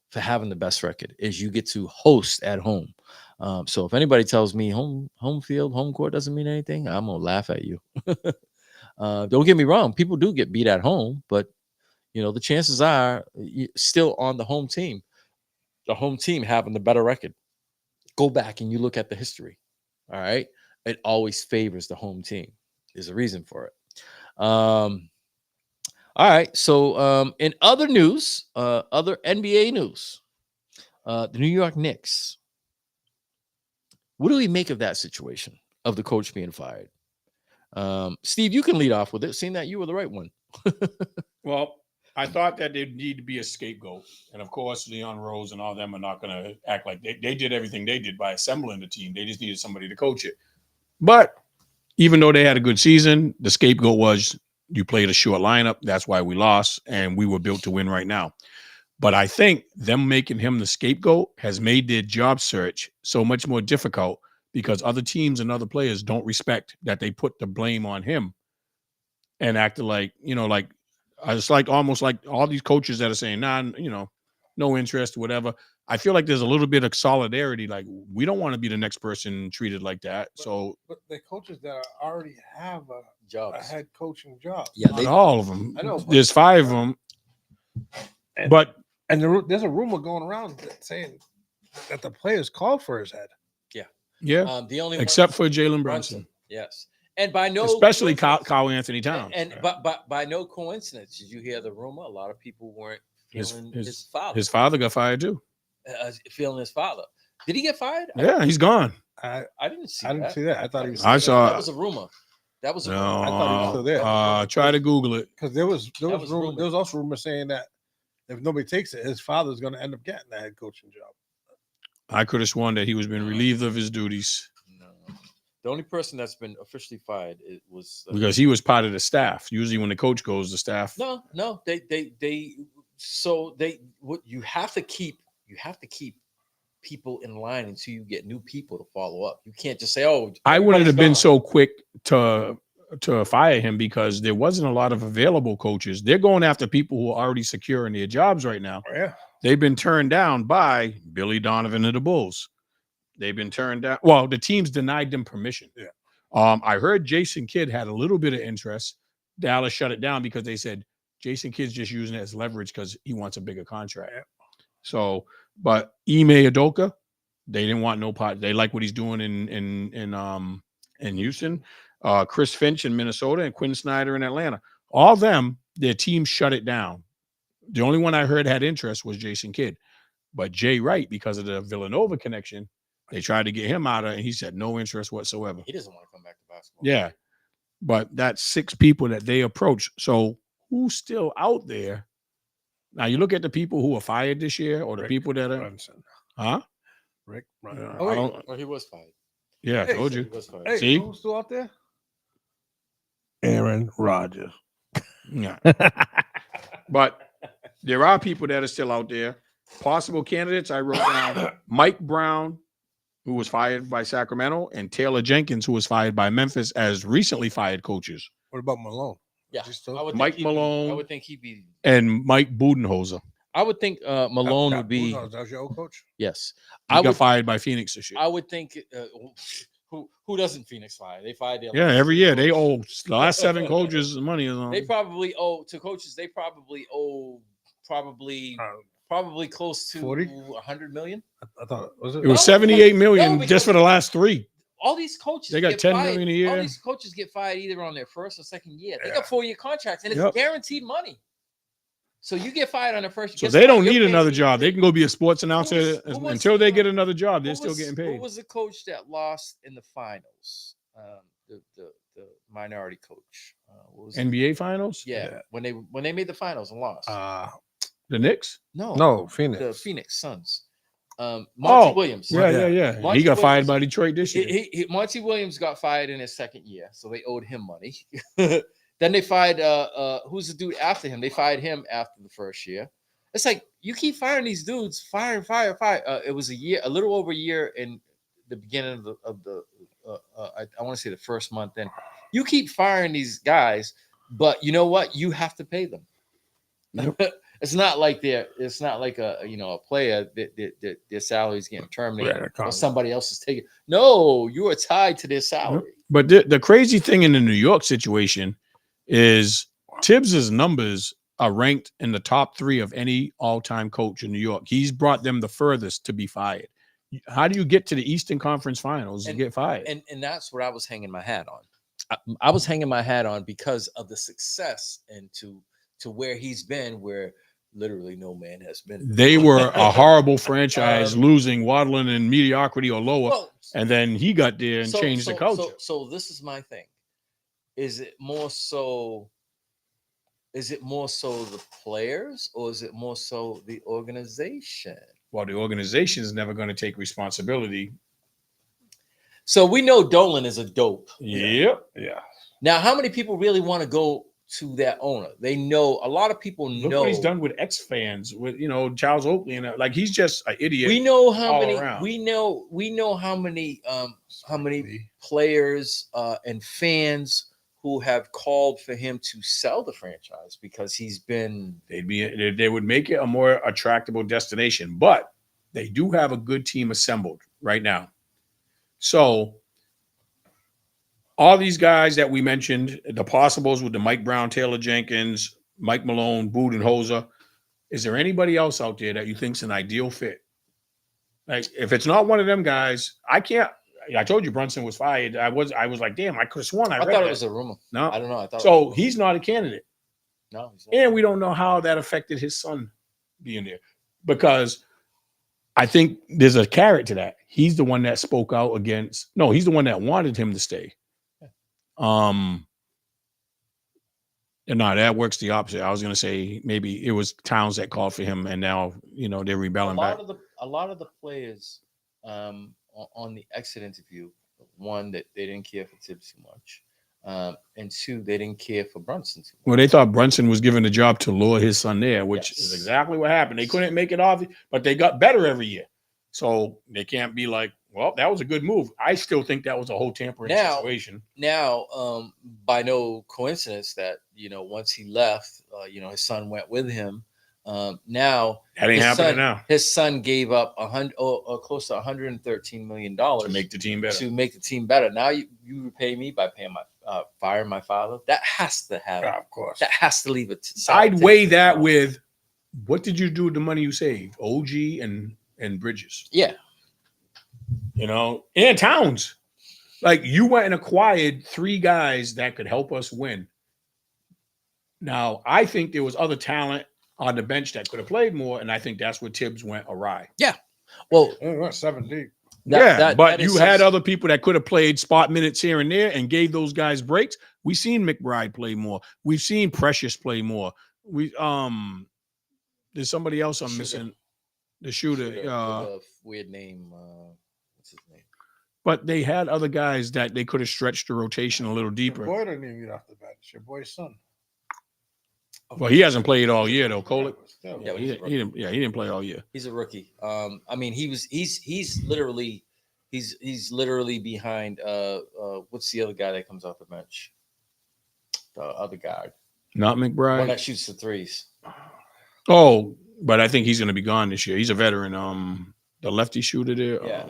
for having the best record, is you get to host at home. So if anybody tells me home field, home court doesn't mean anything, I'm gonna laugh at you. Don't get me wrong, people do get beat at home, but the chances are still on the home team having the better record. Go back and you look at the history. All right, it always favors the home team. There's a reason for it. All right, so in other news, other NBA news, the New York Knicks. What do we make of that situation of the coach being fired? Steve, you can lead off with it, seeing that you were the right one. Well, I thought that there'd need to be a scapegoat. And of course, Leon Rose and all them are not going to act like they did everything they did by assembling the team. They just needed somebody to coach it. But even though they had a good season, the scapegoat was you played a short lineup. That's why we lost, and we were built to win right now. But I think them making him the scapegoat has made their job search so much more difficult, because other teams and other players don't respect that they put the blame on him and acted like, it's like almost like all these coaches that are saying, no interest, whatever. I feel like there's a little bit of solidarity. Like, we don't want to be the next person treated like that. But the coaches that already have a head coaching job. Yeah, not all of them. I know. There's 5 of them. But there's a rumor going around saying that the players called for his head. Yeah. The only Except one, for Jalen Brunson. Yes, and by no Especially coincidence- Kyle Anthony Towns. and but by no coincidence, did you hear the rumor? A lot of people weren't feeling his father. His father got fired too. Feeling his father. Did he get fired? Yeah, he's gone. I didn't see. I didn't see that. I thought he was. I saw. That was a rumor. That was a rumor. No, I thought he was still there. Try to Google it. Because there was rumor. there was also rumor saying that if nobody takes it, his father's going to end up getting that head coaching job. I could have sworn that he was being relieved of his duties No. The only person that's been officially fired was because he was part of the staff. Usually, when the coach goes, the staff. No, what you have to keep people in line until you get new people to follow up. You can't just say, "Oh, I wouldn't have been gone." so quick to fire him because there wasn't a lot of available coaches. They're going after people who are already secure in their jobs right now. Oh, yeah. They've been turned down by Billy Donovan and the Bulls. They've been turned down. Well, the teams denied them permission. Yeah. I heard Jason Kidd had a little bit of interest. Dallas shut it down because they said Jason Kidd's just using it as leverage because he wants a bigger contract. Yeah. So, but Ime Udoka, they didn't want no part. They like what he's doing in Houston. Chris Finch in Minnesota and Quinn Snyder in Atlanta. All them, their team shut it down. The only one I heard had interest was Jason Kidd. But Jay Wright, because of the Villanova connection, they tried to get him out of it, and he said no interest whatsoever. He doesn't want to come back to basketball. Yeah. But that's 6 people that they approached. So who's still out there? Now you look at the people who are fired this year or the people that are Brunson. huh? Rick Brunson. I Oh, don't- he was fired. Yeah, I Hey, told He you. was fired. Hey, See? who's still out there? Aaron Rodgers. Yeah. But there are people that are still out there. Possible candidates, I wrote down Mike Brown, who was fired by Sacramento, and Taylor Jenkins, who was fired by Memphis as recently fired coaches, What about Malone? Yeah, Is he still- I would Mike think he'd be- Malone. I would think he'd be. and Mike Budenholzer. I would think Malone would be. That was your old coach? Yes, He I got would. fired by Phoenix this year. I would think. Who doesn't Phoenix fire? They fired their Yeah, last every three year they coaches. owe the last 7 coaches money. They probably owe to coaches. They probably owe probably close to 40? 100 million. I thought was it? It was No, 78 million because- just for the last 3. All these coaches They got get 10 fired. million a year. All these coaches get fired either on their first or second year. They Yeah. got 4-year contracts, and it's Yep. guaranteed money. So you get fired on the first. So guess they what? don't You're need paid- another job. They can go be a sports announcer who was until the, they get another job. They're still getting Who paid. was the coach that lost in the finals? The minority coach. What was it? NBA finals? Yeah, when they made the finals and lost. The Knicks? No, Phoenix. The Phoenix Suns. Monty Williams. Yeah. Monty He got fired Williams. by Detroit this year. Monty Williams got fired in his second year, so they owed him money. Then they fired who's the dude after him? They fired him after the first year. It's like you keep firing these dudes, fire. It was a little over a year in the beginning of the I want to say the first month. Then you keep firing these guys, but you know what? You have to pay them. Yep. It's not like a player that their salary is getting terminated or somebody else is taking. No, you are tied to their salary. But the crazy thing in the New York situation is Tibbs's numbers are ranked in the top 3 of any all-time coach in New York. He's brought them the furthest to be fired. How do you get to the Eastern Conference Finals and get fired? And that's what I was hanging my hat on. I was hanging my hat on because of the success and to where he's been, where literally no man has been. They were a horrible franchise, losing, waddling in mediocrity or lower, and then he got there and changed the culture. So this is my thing. Is it more so the players, or is it more so the organization? Well, the organization is never going to take responsibility. So we know Dolan is a dope. Yep. Yeah. Now, how many people really want to go to that owner? They know, a lot of people Look know what he's done with ex-fans, with Charles Oakley, and like he's just an idiot. We know how all many. around. We know how many players and fans who have called for him to sell the franchise because he's been. They would make it a more attractable destination, but they do have a good team assembled right now. So all these guys that we mentioned, the possibles with the Mike Brown, Taylor Jenkins, Mike Malone, Budenholzer, Is there anybody else out there that you think's an ideal fit? Like, if it's not one of them guys, I can't. I told you Brunson was fired. I was like, damn, I could have sworn I read thought that. it was a rumor. No, I don't know. I thought so. He's not a candidate. No, he's not. And we don't know how that affected his son being there, because I think there's a carrot to that. He's the one that spoke out against. No, he's the one that wanted him to stay. And no, that works the opposite. I was going to say maybe it was Towns that called for him, and now they're rebelling back. A lot of the players on the exit interview, one, that they didn't care for Tibbs too much, and two, they didn't care for Brunson too much. Well, they thought Brunson was given the job to lure his son there, which is exactly what happened. They couldn't make it obvious, but they got better every year, so they can't be like, well, that was a good move. I still think that was a whole tampering situation. Now, by no coincidence that once he left, his son went with him. Now that ain't happening now. His son gave up close to $113 million to make the team better. Now you repay me by paying firing my father. That has to happen. Of course. That has to leave it. I'd weigh that with, what did you do with the money you saved? OG and Bridges. Yeah. And Towns. Like, you went and acquired 3 guys that could help us win. Now, I think there was other talent on the bench that could have played more, and I think that's where Tibbs went awry. Yeah. Well, They went 7 deep. But you had other people that could have played spot minutes here and there and gave those guys breaks. We've seen McBride play more. We've seen Precious play more. There's somebody else I'm missing. The shooter. With a weird name. What's his name? But they had other guys that they could have stretched the rotation a little deeper. Your boy didn't even get off the bench. Your boy's son. Well, he hasn't played all year though, Kolick. Yeah, he didn't play all year. He's a rookie. I mean, he's literally behind what's the other guy that comes off the bench? The other guy. Not McBride. One that shoots the threes. Oh, but I think he's going to be gone this year. He's a veteran. The lefty shooter there. Yeah.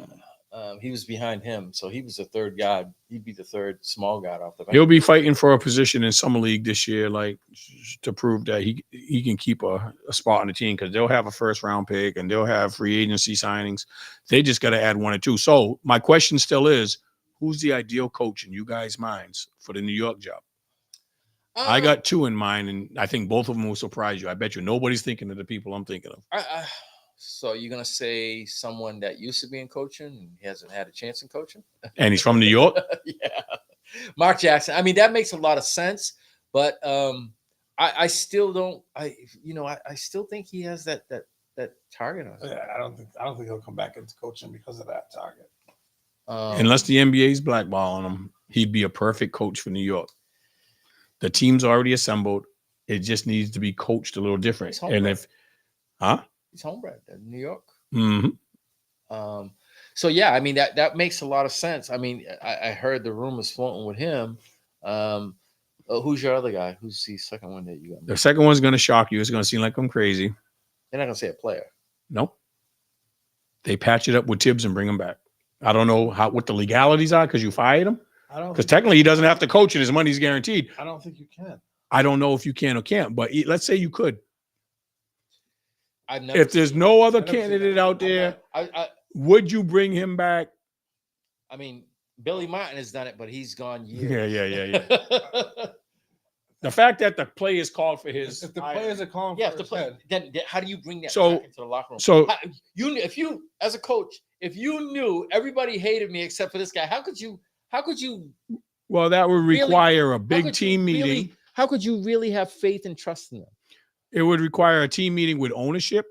He was behind him, so he was the third guy. He'd be the third small guy off the bench. He'll be fighting for a position in summer league this year, like, to prove that he can keep a spot on the team, because they'll have a first round pick and they'll have free agency signings. They just got to add 1 or 2. So my question still is, who's the ideal coach in you guys' minds for the New York job? I got 2 in mind, and I think both of them will surprise you. I bet you nobody's thinking of the people I'm thinking of. So you're going to say someone that used to be in coaching and he hasn't had a chance in coaching? And he's from New York? Yeah. Mark Jackson. I mean, that makes a lot of sense, but I still don't. I still think he has that target on him. Yeah, I don't think he'll come back into coaching because of that target. Unless the NBA's blackballing him, he'd be a perfect coach for New York. The team's already assembled. It just needs to be coached a little different. And he's homebred in New York. Mm-hmm. So yeah, I mean that makes a lot of sense. I mean, I heard the rumors floating with him. Who's your other guy? Who's the second one that you got? The second one's going to shock you. It's going to seem like I'm crazy. You're not going to say a player. Nope. They patch it up with Tibbs and bring him back. I don't know what the legalities are, because you fired him. Because technically he doesn't have to coach and his money's guaranteed. I don't think you can. I don't know if you can or can't, but let's say you could. If there's no other candidate out there, would you bring him back? I mean, Billy Martin has done it, but he's gone years. Yeah. The fact that the players called for his, if the players are calling for his head, then how do you bring that back into the locker room? So if you as a coach, if you knew everybody hated me except for this guy, how could you? Well, that would require a big team meeting. How could you really have faith and trust in them? It would require a team meeting with ownership,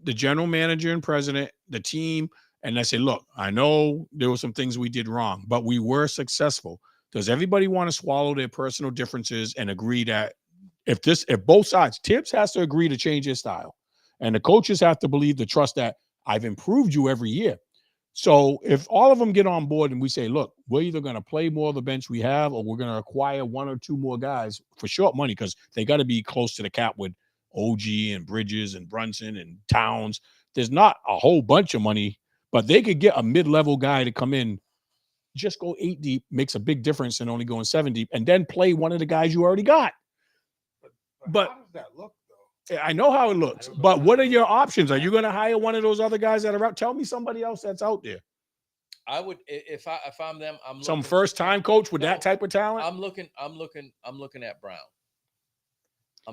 the general manager and president, the team, and I say, look, I know there were some things we did wrong, but we were successful. Does everybody want to swallow their personal differences and agree that if both sides, Tibbs has to agree to change his style, and the coaches have to believe the trust that I've improved you every year. So if all of them get on board and we say, look, we're either going to play more of the bench we have, or we're going to acquire 1 or 2 more guys for short money, because they got to be close to the cap with OG and Bridges and Brunson and Towns. There's not a whole bunch of money, but they could get a mid-level guy to come in, just go 8 deep, makes a big difference in only going 7 deep, and then play one of the guys you already got. But how does that look, though? I know how it looks, but what are your options? Are you going to hire one of those other guys that are out? Tell me somebody else that's out there. I would if I'm them. I'm Some looking, first time coach with that type of talent. I'm looking at Brown.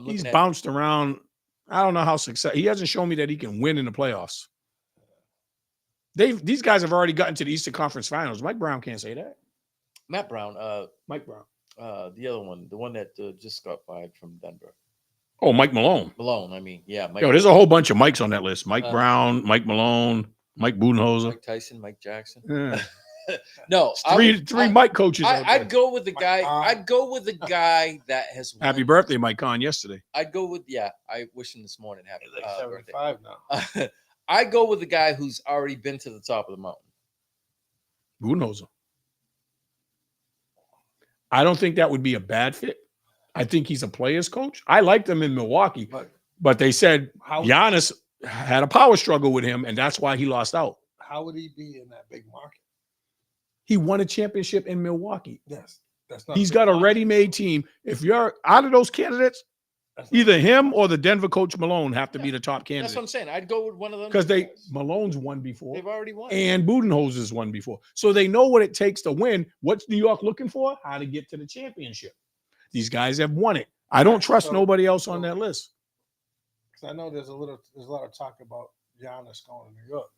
He's bounced around. I don't know how successful. He hasn't shown me that he can win in the playoffs. These guys have already gotten to the Eastern Conference Finals. Mike Brown can't say that. Matt Brown. Mike Brown. The other one, the one that just got fired from Denver. Oh, Mike Malone. I mean, yeah. Mike there's a whole bunch of Mikes on that list. Mike Brown, Mike Malone, Mike Budenholzer, Mike Tyson, Mike Jackson. Yeah. No, three Mike coaches. I'd go with the guy. I'd go with the guy that has won. Happy birthday, Mike Kahn, yesterday. I'd go with I wish him this morning happy like 75 birthday. Now. I'd go with the guy who's already been to the top of the mountain. Budenholzer. I don't think that would be a bad fit. I think he's a player's coach. I liked him in Milwaukee, but they said Giannis had a power struggle with him, and that's why he lost out. How would he be in that big market? He won a championship in Milwaukee. Yes, that's not. He's got a ready-made team. If you're out of those candidates, either him or the Denver coach Malone have to be the top candidate. That's what I'm saying. I'd go with one of them because Malone's won before. They've already won, and Budenholzer's won before, so they know what it takes to win. What's New York looking for? How to get to the championship. These guys have won it. I don't trust nobody else on that list. Because I know there's a lot of talk about Giannis going to New York.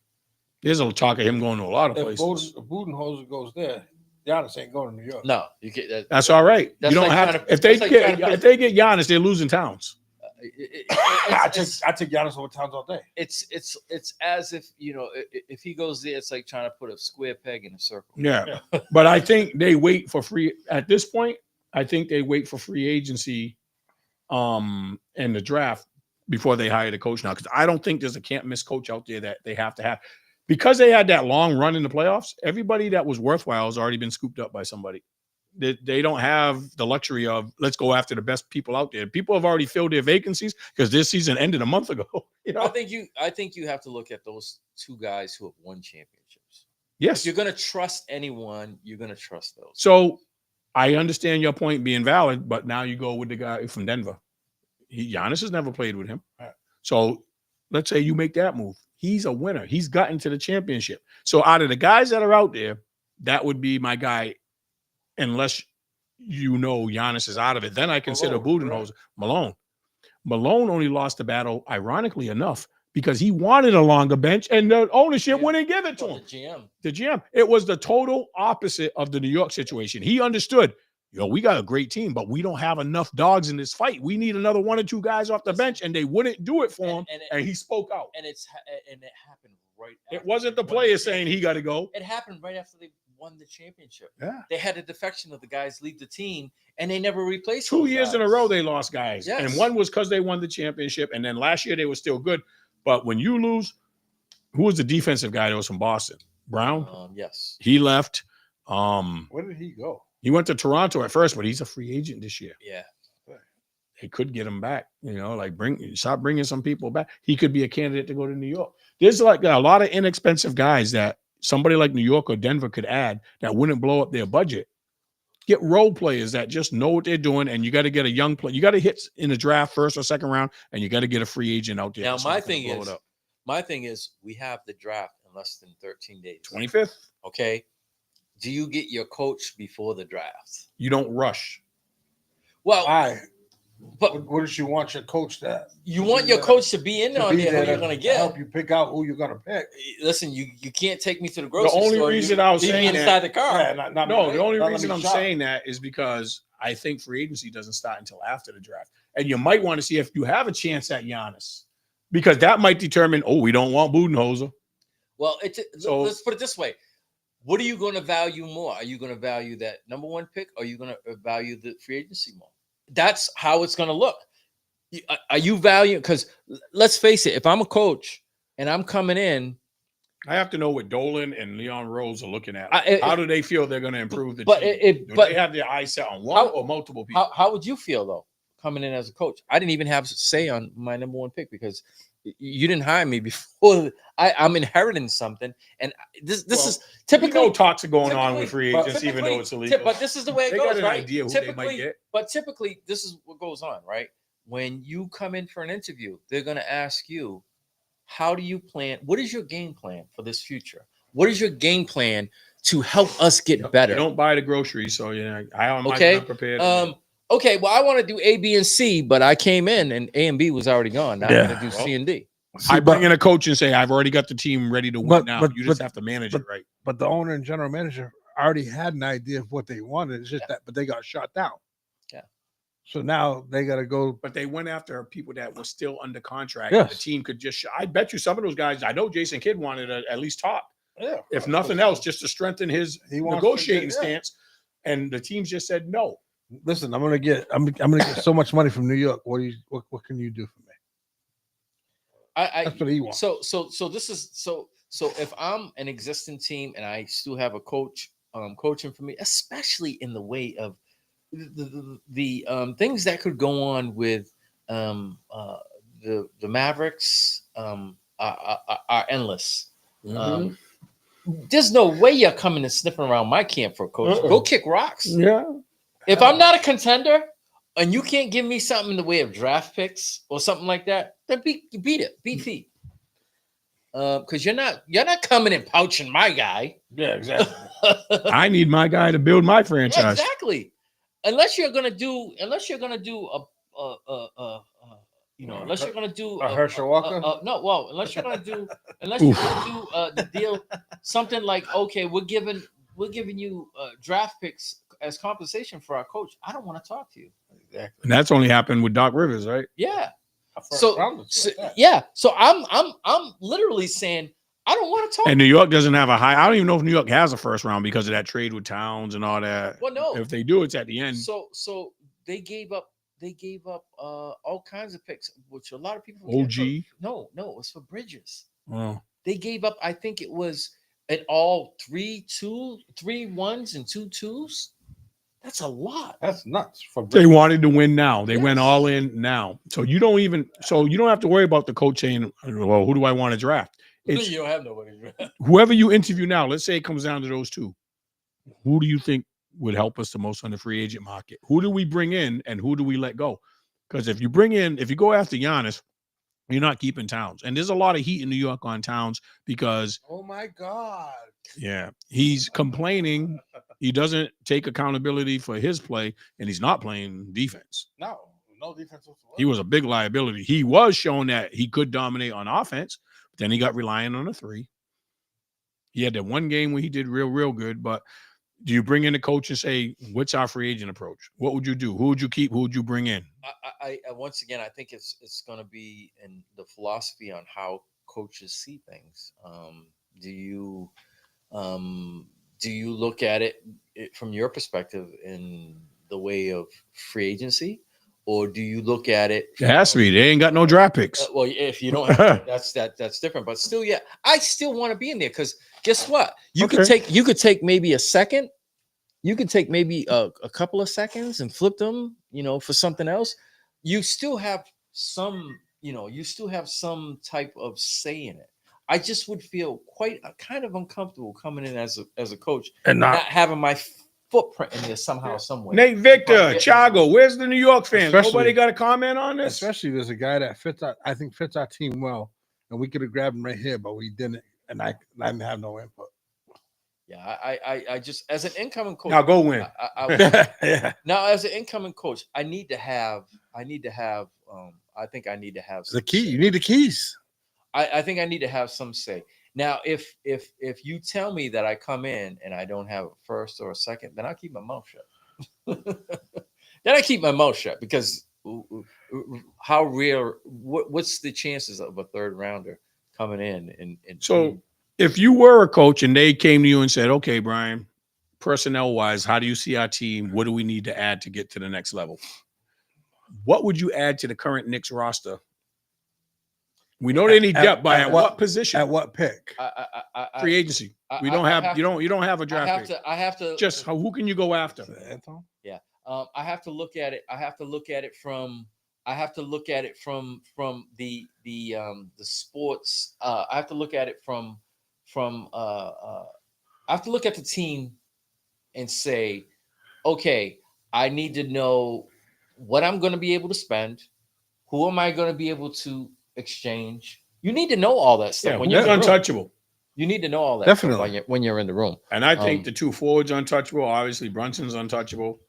There's a talk of him going to a lot of places. If Budenholzer goes there, Giannis ain't going to New York. No, you get that's all right. You don't have to. If they get Giannis, they're losing Towns. I take Giannis over Towns all day. It's as if if he goes there, it's like trying to put a square peg in a circle. Yeah. But I think they wait for free at this point. I think they wait for free agency, and the draft before they hire the coach now, because I don't think there's a can't miss coach out there that they have to have. Because they had that long run in the playoffs, everybody that was worthwhile has already been scooped up by somebody. They don't have the luxury of let's go after the best people out there. People have already filled their vacancies because this season ended a month ago. I think you have to look at those two guys who have won championships. Yes, if you're going to trust anyone, you're going to trust those. So I understand your point being valid, but now you go with the guy from Denver. Giannis has never played with him, so let's say you make that move. He's a winner. He's gotten to the championship. So out of the guys that are out there, that would be my guy, unless Giannis is out of it. Then I consider Budenholzer. Malone. Malone only lost the battle, ironically enough, because he wanted a longer bench and the ownership wouldn't give it to him. The GM. It was the total opposite of the New York situation. He understood, we got a great team, but we don't have enough dogs in this fight. We need another one or two guys off the bench, and they wouldn't do it for him. And he spoke out. And it happened right. It wasn't the player saying he got to go. It happened right after they won the championship. Yeah, they had a defection of the guys leave the team, and they never replaced. 2 years in a row they lost guys, yes. And one was because they won the championship, and then last year they were still good. But when you lose, who was the defensive guy that was from Boston? Brown. Yes, he left. Where did he go? He went to Toronto at first, but he's a free agent this year. Yeah. They could get him back, stop bringing some people back. He could be a candidate to go to New York. There's like a lot of inexpensive guys that somebody like New York or Denver could add that wouldn't blow up their budget. Get role players that just know what they're doing, and you got to get a young player. You got to hit in the draft first or second round, and you got to get a free agent out there. Now, my thing is, we have the draft in less than 13 days. 25th. Okay. Do you get your coach before the draft? You don't rush. Well, but what does you want your coach to? You want your coach to be in there who you're going to get. Help you pick out who you're going to pick. Listen, you can't take me to the grocery store. The only reason I was saying inside the car. Yeah, the only reason I'm saying that is because I think free agency doesn't start until after the draft, and you might want to see if you have a chance at Giannis, because that might determine. Oh, we don't want Budenholzer. Well, let's put it this way. What are you going to value more? Are you going to value that number one pick, or are you going to value the free agency more? That's how it's going to look. Are you valuing? Because let's face it, if I'm a coach and I'm coming in, I have to know what Dolan and Leon Rose are looking at. How do they feel they're going to improve the team? Do they have their eyes set on one or multiple people? How would you feel, though, coming in as a coach? I didn't even have say on my number one pick because you didn't hire me before. I'm inheriting something, and this is typically talks are going on with free agents, even though it's illegal. But this is the way it goes, got an right? idea who they might get. But typically, this is what goes on, right? when you come in for an interview, they're going to ask you, how do you plan? What is your game plan for this future? What is your game plan to help us get better? You don't buy the groceries, so yeah, I might Okay. not prepared. Okay, well, I want to do A, B, and C, but I came in and A and B was already gone. Now I'm going to do C and D. I bring in a coach and say, I've already got the team ready to win now. You just have to manage it right. But the owner and general manager already had an idea of what they wanted. It's just that, but they got shot down. Yeah. So now they got to go. But they went after people that were still under contract. Yes. The team could just. I bet you some of those guys. I know Jason Kidd wanted to at least talk. Yeah. If nothing else, just to strengthen his negotiating stance. And the teams just said no. Listen, I'm gonna get so much money from New York. What can you do for me? That's what he wants. So this is so if I'm an existing team and I still have a coach coaching for me, especially in the way of the things that could go on with the Mavericks are endless. Mm-hmm. There's no way you're coming and sniffing around my camp for a coach. Go kick rocks. Yeah. If I'm not a contender and you can't give me something in the way of draft picks or something like that, then beat feet. Because you're not coming and pouching my guy. Yeah, exactly. I need my guy to build my franchise. Yeah, exactly. Unless you're gonna do unless you're gonna do a Herschel Walker. Unless you're gonna do the deal, something like, okay, we're giving you draft picks as compensation for our coach. I don't want to talk to you. Exactly. And that's only happened with Doc Rivers, right? Yeah. So I'm literally saying I don't want to talk. And New York doesn't have a high. I don't even know if New York has a first round because of that trade with Towns and all that. Well, no. If they do, it's at the end. So they gave up all kinds of picks, which a lot of people OG. No, it was for Bridges. Oh. They gave up, I think it was at all 3 1s and 2 2s. That's a lot. That's nuts. They wanted to win now. They went all in now. So you don't have to worry about the coach saying, well, who do I want to draft? You don't have nobody to draft. Whoever you interview now, let's say it comes down to those two. Who do you think would help us the most on the free agent market? Who do we bring in and who do we let go? Because if you go after Giannis, you're not keeping Towns. And there's a lot of heat in New York on Towns because oh my God. Yeah, he's complaining. He doesn't take accountability for his play, and he's not playing defense. No defense whatsoever. He was a big liability. He was showing that he could dominate on offense, but then he got reliant on a three. He had that one game where he did real good, but do you bring in a coach and say, what's our free agent approach? What would you do? Who would you keep? Who would you bring in? I once again, I think it's going to be in the philosophy on how coaches see things. Do you look at it from your perspective in the way of free agency, or do you look at it? It has to be. They ain't got no draft picks. Well, if you don't, have, that's different. But still, yeah, I still want to be in there because guess what? You could take maybe a second. You could take maybe a couple of seconds and flip them, for something else. You still have some, some type of say in it. I just would feel kind of uncomfortable coming in as a coach and not having my footprint in there somehow, somewhere. Nate Victor, Chago, where's the New York fans? Nobody got a comment on this? Especially there's a guy that fits our team well, and we could have grabbed him right here, but we didn't, and I didn't have no input. Yeah, I just as an incoming coach. Now go win. Yeah. Now as an incoming coach, I think I need to have the key. You need the keys. I think I need to have some say. Now, if you tell me that I come in and I don't have a first or a second, then I keep my mouth shut. Because how real? What's the chances of a third rounder coming in? So, if you were a coach and they came to you and said, "Okay, Brian, personnel-wise, how do you see our team? What do we need to add to get to the next level?" What would you add to the current Knicks roster? We know they need depth, but at what position? At what pick? Free agency. You don't have a draft pick. I have to. Just who can you go after? Yeah. I have to look at it. I have to look at it from the sports. I have to look at it from. I have to look at the team and say, okay, I need to know what I'm going to be able to spend. Who am I going to be able to exchange? You need to know all that stuff. Yeah, when who's you're in the room. untouchable? You need to know all that Definitely. stuff when you're in the room. And I think the two forwards untouchable. Obviously, Brunson's untouchable.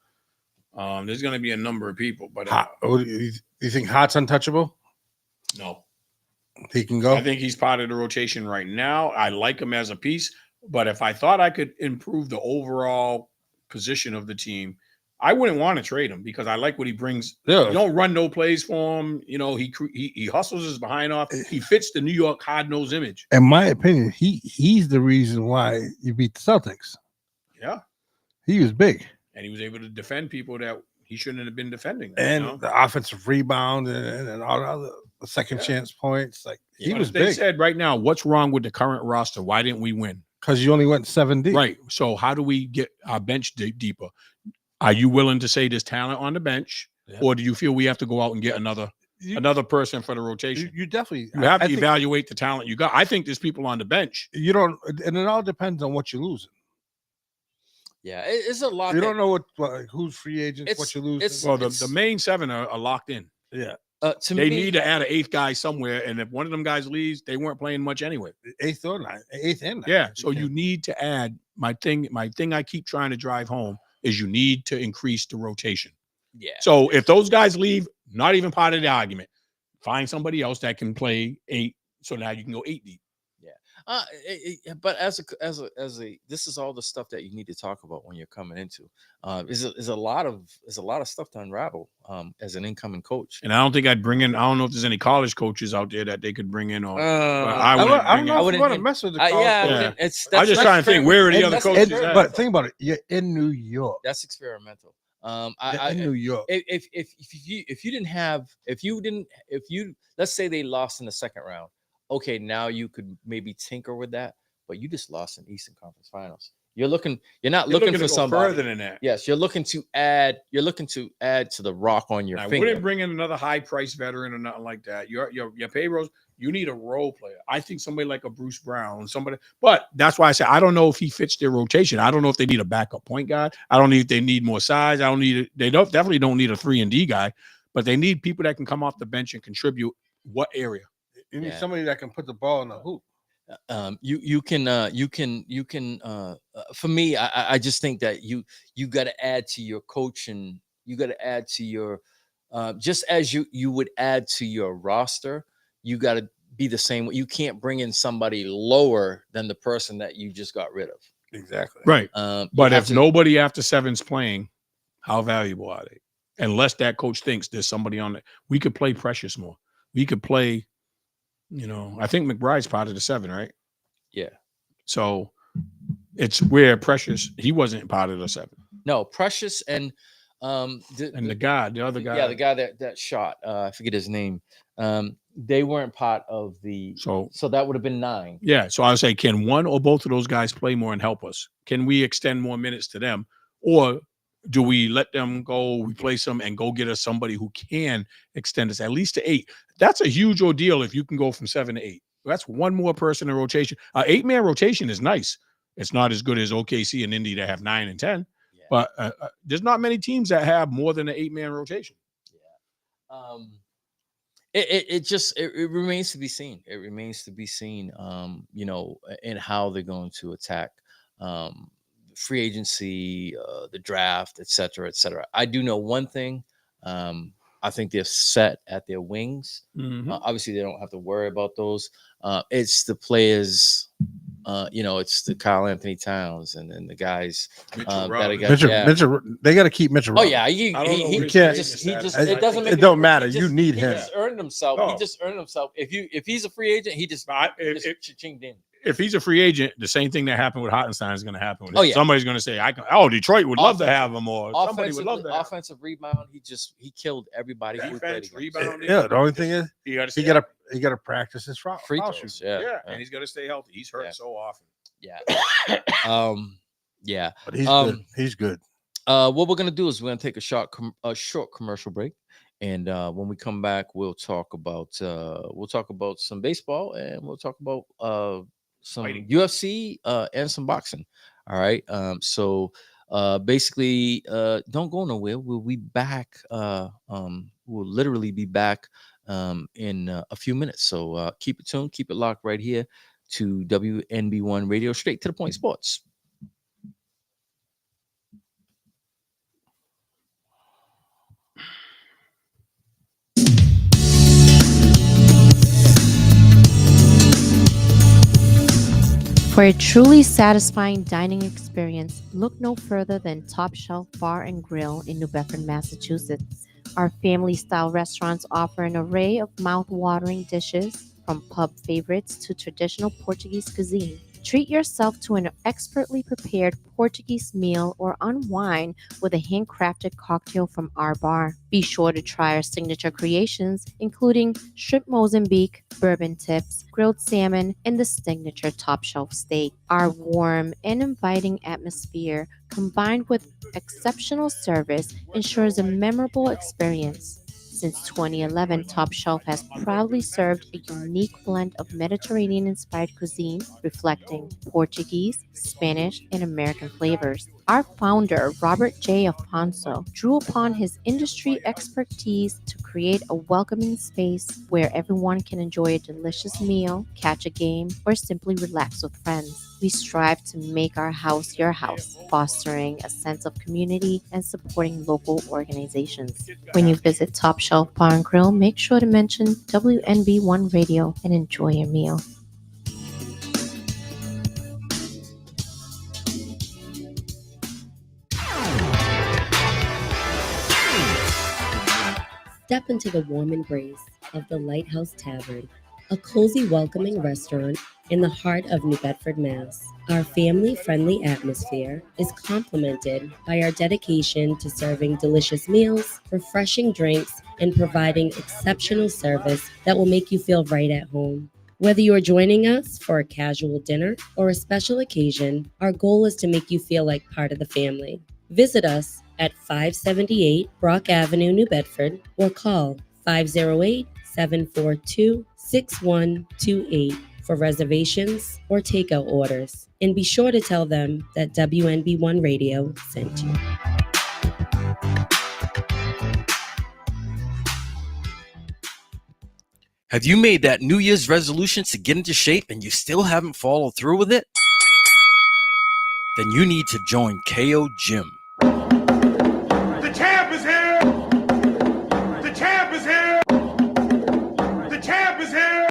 There's going to be a number of people, but you think Hart's untouchable? no, he can go. I think he's part of the rotation right now. I like him as a piece, but if I thought I could improve the overall position of the team, I wouldn't want to trade him because I like what he brings. Yeah. You don't run no plays for him. You know, he hustles his behind off. He fits the New York hard-nosed image. In my opinion, he's the reason why you beat the Celtics. Yeah, he was big, and he was able to defend people that he shouldn't have been defending. And you know? the offensive rebound and all the other second chance points. Like he was They big. said right now, what's wrong with the current roster? Why didn't we win? Because you only went 7 deep. Right. So how do we get our bench deeper? Are you willing to say there's talent on the bench, or do you feel we have to go out and get another person for the rotation? You definitely have to evaluate the talent you got. I think there's people on the bench. You don't, and it all depends on what you're losing. Yeah, it's a lot. You don't know what who's free agents, what you're losing. Well, the main 7 are locked in. Yeah. They need to add an 8th guy somewhere, and if one of them guys leaves, they weren't playing much anyway. 8th or 9th, 8th and 9th. Yeah, so you need to add my thing I keep trying to drive home is you need to increase the rotation. Yeah. So if those guys leave, not even part of the argument. Find somebody else that can play 8. So now you can go 8 deep. Yeah. But as a this is all the stuff that you need to talk about when you're coming into. Is a lot of stuff to unravel as an incoming coach. And I don't think I'd bring in. I don't know if there's any college coaches out there that they could bring in. Or I don't know if you want to mess with the college. I was just trying to think where are the other coaches at? But think about it. You're in New York. That's experimental. In New York. If you let's say they lost in the second round. Okay, now you could maybe tinker with that, but you just lost in Eastern Conference Finals. You're not looking for somebody further than that. Yes, you're looking to add to the rock on your finger. I wouldn't bring in another high price veteran or nothing like that. Your payrolls, you need a role player. I think somebody like a Bruce Brown, but that's why I say I don't know if he fits their rotation. I don't know if they need a backup point guard. I don't know if they need more size. They definitely don't need a 3-and-D guy, but they need people that can come off the bench and contribute. What area? You need somebody that can put the ball in the hoop. You can for me, I just think that you got to add to your coaching. You got to add to your just as you would add to your roster. You got to be the same. You can't bring in somebody lower than the person that you just got rid of. Exactly. Right. But if nobody after 7's playing, how valuable are they? Unless that coach thinks there's somebody on it, we could play Precious more. We could play. I think McBride's part of the 7, right? Yeah. So it's where Precious, he wasn't part of the 7. No, Precious and the other guy. Yeah, the guy that shot. I forget his name. They weren't part of the. So that would have been 9. Yeah. So I would say, can one or both of those guys play more and help us? Can we extend more minutes to them, or do we let them go, replace them, and go get us somebody who can extend us at least to 8? That's a huge ordeal if you can go from 7 to 8. That's one more person in rotation. 8-man rotation is nice. It's not as good as OKC and Indy that have 9 and 10, but there's not many teams that have more than an 8-man rotation. Yeah. It remains to be seen. It remains to be seen, and how they're going to attack free agency, the draft, et cetera, et cetera. I do know one thing. I think they're set at their wings. Mm-hmm. Obviously, they don't have to worry about those. It's the players, it's the Kyle Anthony Towns and then the guys Mitchell. They got to keep Mitchell. Oh yeah, he can't. It doesn't make it don't matter. You need him. He just earned himself. He just earned himself. If he's a free agent, he just chinged in. If he's a free agent, the same thing that happened with Hottenstein is going to happen with him. Somebody's going to say, Detroit would love to have him, or somebody would love to. Offensive rebound, he killed everybody. Defense, rebound. Yeah, the only thing is he got to practice his free throws. Yeah, and he's got to stay healthy. He's hurt so often. Yeah. Yeah. But he's good. He's good. What we're gonna do is we're gonna take a short commercial break, and when we come back, we'll talk about some baseball, and we'll talk about some UFC and some boxing. All right. So Basically, don't go nowhere. We'll be back. We'll literally be back in a few minutes. So keep it tuned, keep it locked right here to WNB1 Radio, Straight to the Point Sports. For a truly satisfying dining experience, look no further than Top Shelf Bar and Grill in New Bedford, Massachusetts. Our family-style restaurants offer an array of mouth-watering dishes, from pub favorites to traditional Portuguese cuisine. Treat yourself to an expertly prepared Portuguese meal or unwind with a handcrafted cocktail from our bar. Be sure to try our signature creations, including shrimp Mozambique, bourbon tips, grilled salmon, and the signature top shelf steak. Our warm and inviting atmosphere, combined with exceptional service, ensures a memorable experience. Since 2011, Top Shelf has proudly served a unique blend of Mediterranean-inspired cuisine, reflecting Portuguese, Spanish, and American flavors. Our founder, Robert J. Afonso, drew upon his industry expertise to create a welcoming space where everyone can enjoy a delicious meal, catch a game, or simply relax with friends. We strive to make our house your house, fostering a sense of community and supporting local organizations. When you visit Top Shelf Bar and Grill, make sure to mention WNB1 Radio and enjoy your meal. Step into the warm embrace of the Lighthouse Tavern, a cozy, welcoming restaurant in the heart of New Bedford, Mass. Our family-friendly atmosphere is complemented by our dedication to serving delicious meals, refreshing drinks, and providing exceptional service that will make you feel right at home. Whether you are joining us for a casual dinner or a special occasion, our goal is to make you feel like part of the family. Visit us at 578 Brock Avenue, New Bedford, or call 508-742-6128 for reservations or takeout orders. And be sure to tell them that WNB1 Radio sent you. Have you made that New Year's resolution to get into shape and you still haven't followed through with it? Then you need to join KO Gym. The champ is here! The champ is here! The champ is here!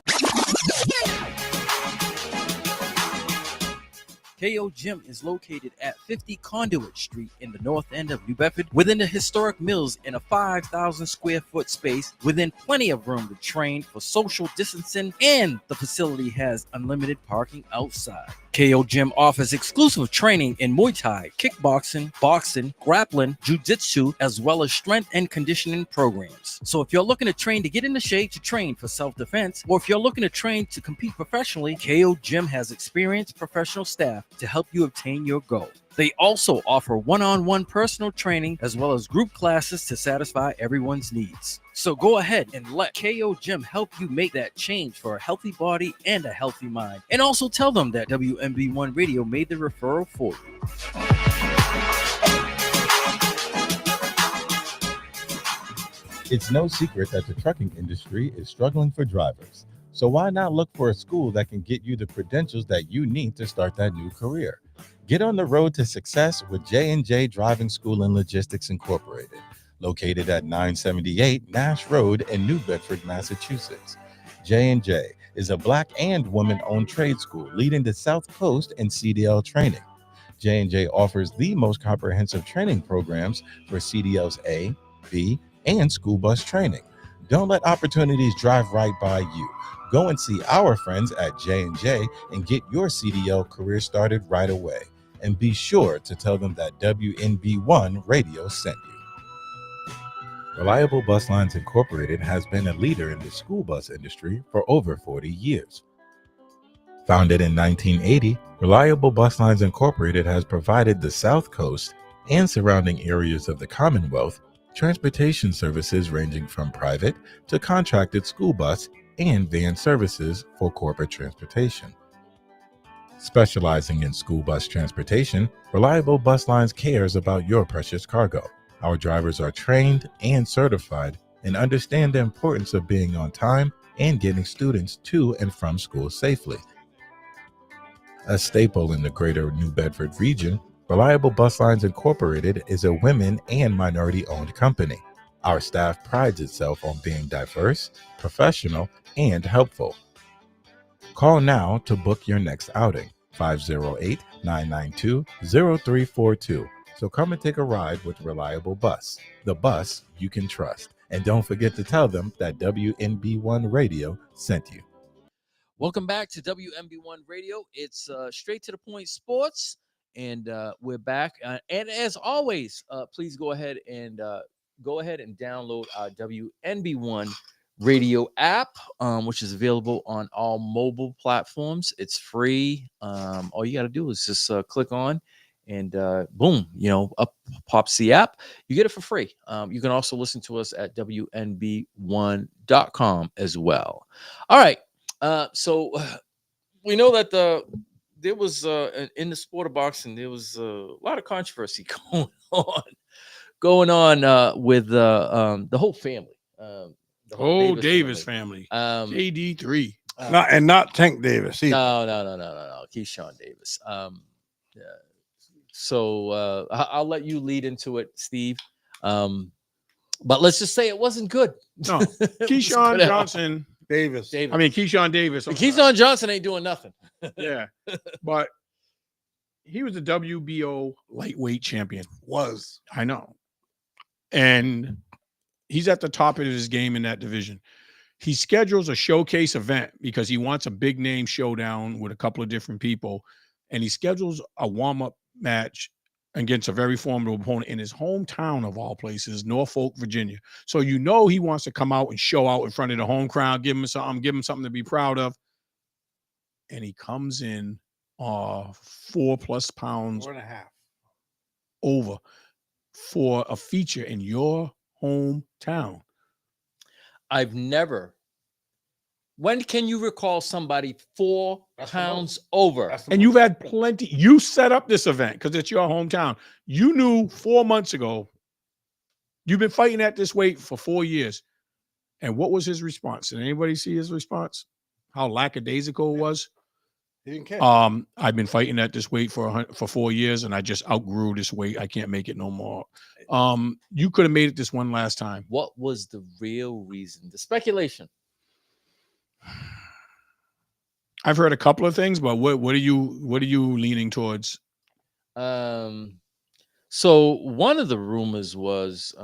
KO Gym is located at 50 Conduit Street in the north end of New Bedford, within the historic mills in a 5,000 square foot space, within plenty of room to train for social distancing, and the facility has unlimited parking outside. KO Gym offers exclusive training in Muay Thai, kickboxing, boxing, grappling, jiu-jitsu, as well as strength and conditioning programs. So if you're looking to train to get into shape to train for self-defense, or if you're looking to train to compete professionally, KO Gym has experienced professional staff to help you obtain your goal. They also offer one-on-one personal training as well as group classes to satisfy everyone's needs. So go ahead and let KO Gym help you make that change for a healthy body and a healthy mind. And also tell them that WMB1 Radio made the referral for you. It's no secret that the trucking industry is struggling for drivers. So why not look for a school that can get you the credentials that you need to start that new career? Get on the road to success with J&J Driving School and Logistics Incorporated, located at 978 Nash Road in New Bedford, Massachusetts. J&J is a Black and woman-owned trade school leading the South Coast in CDL training. J&J offers the most comprehensive training programs for CDLs A, B, and school bus training. Don't let opportunities drive right by you. Go and see our friends at J&J and get your CDL career started right away. And be sure to tell them that WNB1 Radio sent you. Reliable Bus Lines Incorporated has been a leader in the school bus industry for over 40 years. Founded in 1980, Reliable Bus Lines Incorporated has provided the South Coast and surrounding areas of the Commonwealth transportation services ranging from private to contracted school bus and van services for corporate transportation. Specializing in school bus transportation, Reliable Bus Lines cares about your precious cargo. Our drivers are trained and certified and understand the importance of being on time and getting students to and from school safely. A staple in the greater New Bedford region, Reliable Bus Lines Incorporated is a women and minority-owned company. Our staff prides itself on being diverse, professional, and helpful. Call now to book your next outing, 508-992-0342. So come and take a ride with Reliable Bus, the bus you can trust. And don't forget to tell them that WNB1 Radio sent you. Welcome back to WMB1 Radio. It's Straight to the Point Sports, and we're back. And as always, please go ahead and download our WNB1 Radio app, which is available on all mobile platforms. It's free. All you got to do is just click on, and boom, up pops the app. You get it for free. You can also listen to us at WNB1.com as well. All right. So we know that there was in the sport of boxing, there was a lot of controversy going on with the whole family. The whole Davis family. KD3. Not Tank Davis either. No. Keyshawn Davis. So I'll let you lead into it, Steve. But let's just say it wasn't good. No, Keyshawn Johnson. Davis. I mean, Keyshawn Davis. Keyshawn Johnson ain't doing nothing. Yeah. But he was the WBO lightweight champion. I know. And he's at the top of his game in that division. He schedules a showcase event because he wants a big name showdown with a couple of different people. And he schedules a warm-up match against a very formidable opponent in his hometown of all places, Norfolk, Virginia. So he wants to come out and show out in front of the home crowd, give him something to be proud of. And he comes in 4+ pounds 4.5 over for a feature in your hometown. When can you recall somebody 4 pounds over? And you've had plenty. You set up this event because it's your hometown. You knew 4 months ago. You've been fighting at this weight for 4 years. And what was his response? Did anybody see his response? How lackadaisical it was? He didn't care. I've been fighting at this weight for 4 years, and I just outgrew this weight. I can't make it no more. You could have made it this one last time. What was the real reason? The speculation. I've heard a couple of things, but what are you leaning towards? So one of the rumors was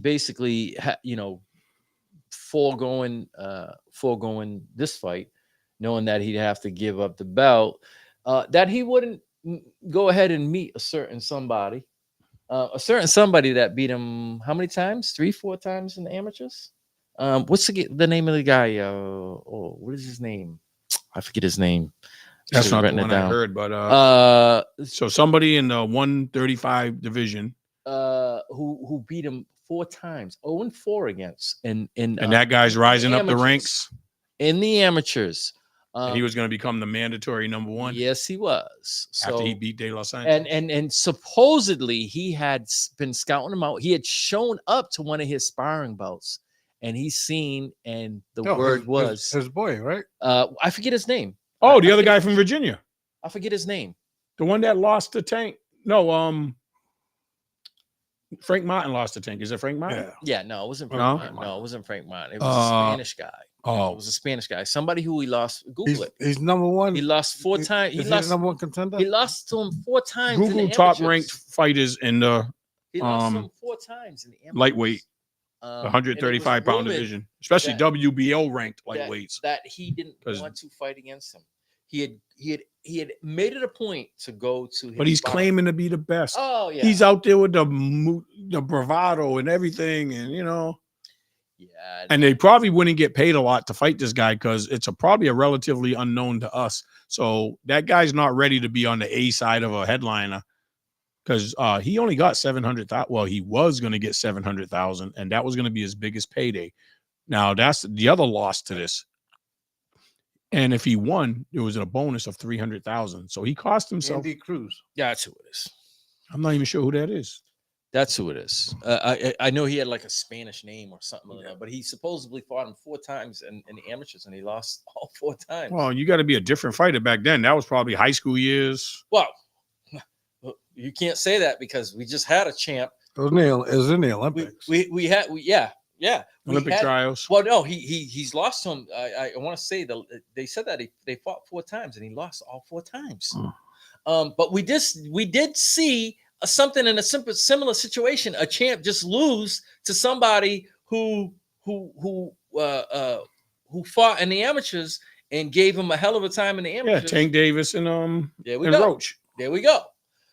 basically foregoing this fight, knowing that he'd have to give up the belt, that he wouldn't go ahead and meet a certain somebody that beat him how many times? 3-4 times in the amateurs. What's the name of the guy? What is his name? I forget his name. That's not the one I heard, but so somebody in the 135 division who beat him 4 times, 0-4 against, and that guy's rising up the ranks in the amateurs. And he was going to become the mandatory number 1. Yes, he was. After he beat De Los Angeles. And supposedly he had been scouting him out. He had shown up to one of his sparring bouts. And he's seen, and word was his boy, right? I forget his name. Oh, the other guy from Virginia. I forget his name. The one that lost the Tank. No, Frank Martin lost the Tank. Is it Frank Martin? Yeah, no, it wasn't Frank Martin. No, it wasn't Frank Martin. It was a Spanish guy. It was a Spanish guy. Somebody who he lost. Google it. He's number 1. He lost 4 times. He lost number 1 contender. He lost to him 4 times. Google top ranked fighters in the he lost him 4 times in the amateurs. Lightweight. 135-pound division, especially WBO ranked lightweights. That he didn't want to fight against him. He had made it a point to go to him. But he's claiming to be the best. Oh yeah, he's out there with the bravado and everything, and Yeah, and they probably wouldn't get paid a lot to fight this guy because it's probably a relatively unknown to us. So that guy's not ready to be on the A side of a headliner. Because he only got 700,000. Well, he was going to get 700,000, and that was going to be his biggest payday. Now that's the other loss to this. And if he won, it was a bonus of 300,000. So he cost himself. Andy Cruz. Yeah, that's who it is. I'm not even sure who that is. That's who it is. I know he had like a Spanish name or something like that, but he supposedly fought him 4 times in the amateurs, and he lost all 4 times. Well, you got to be a different fighter back then. That was probably high school years. Well, you can't say that because we just had a champ. It was in the Olympics. We had Olympic trials. Well, no, he's lost to him. I want to say they said that they fought 4 times and he lost all 4 times. But we did see something in a similar situation. A champ just lose to somebody who fought in the amateurs and gave him a hell of a time in the amateurs. Yeah, Tank Davis and Roach. There we go.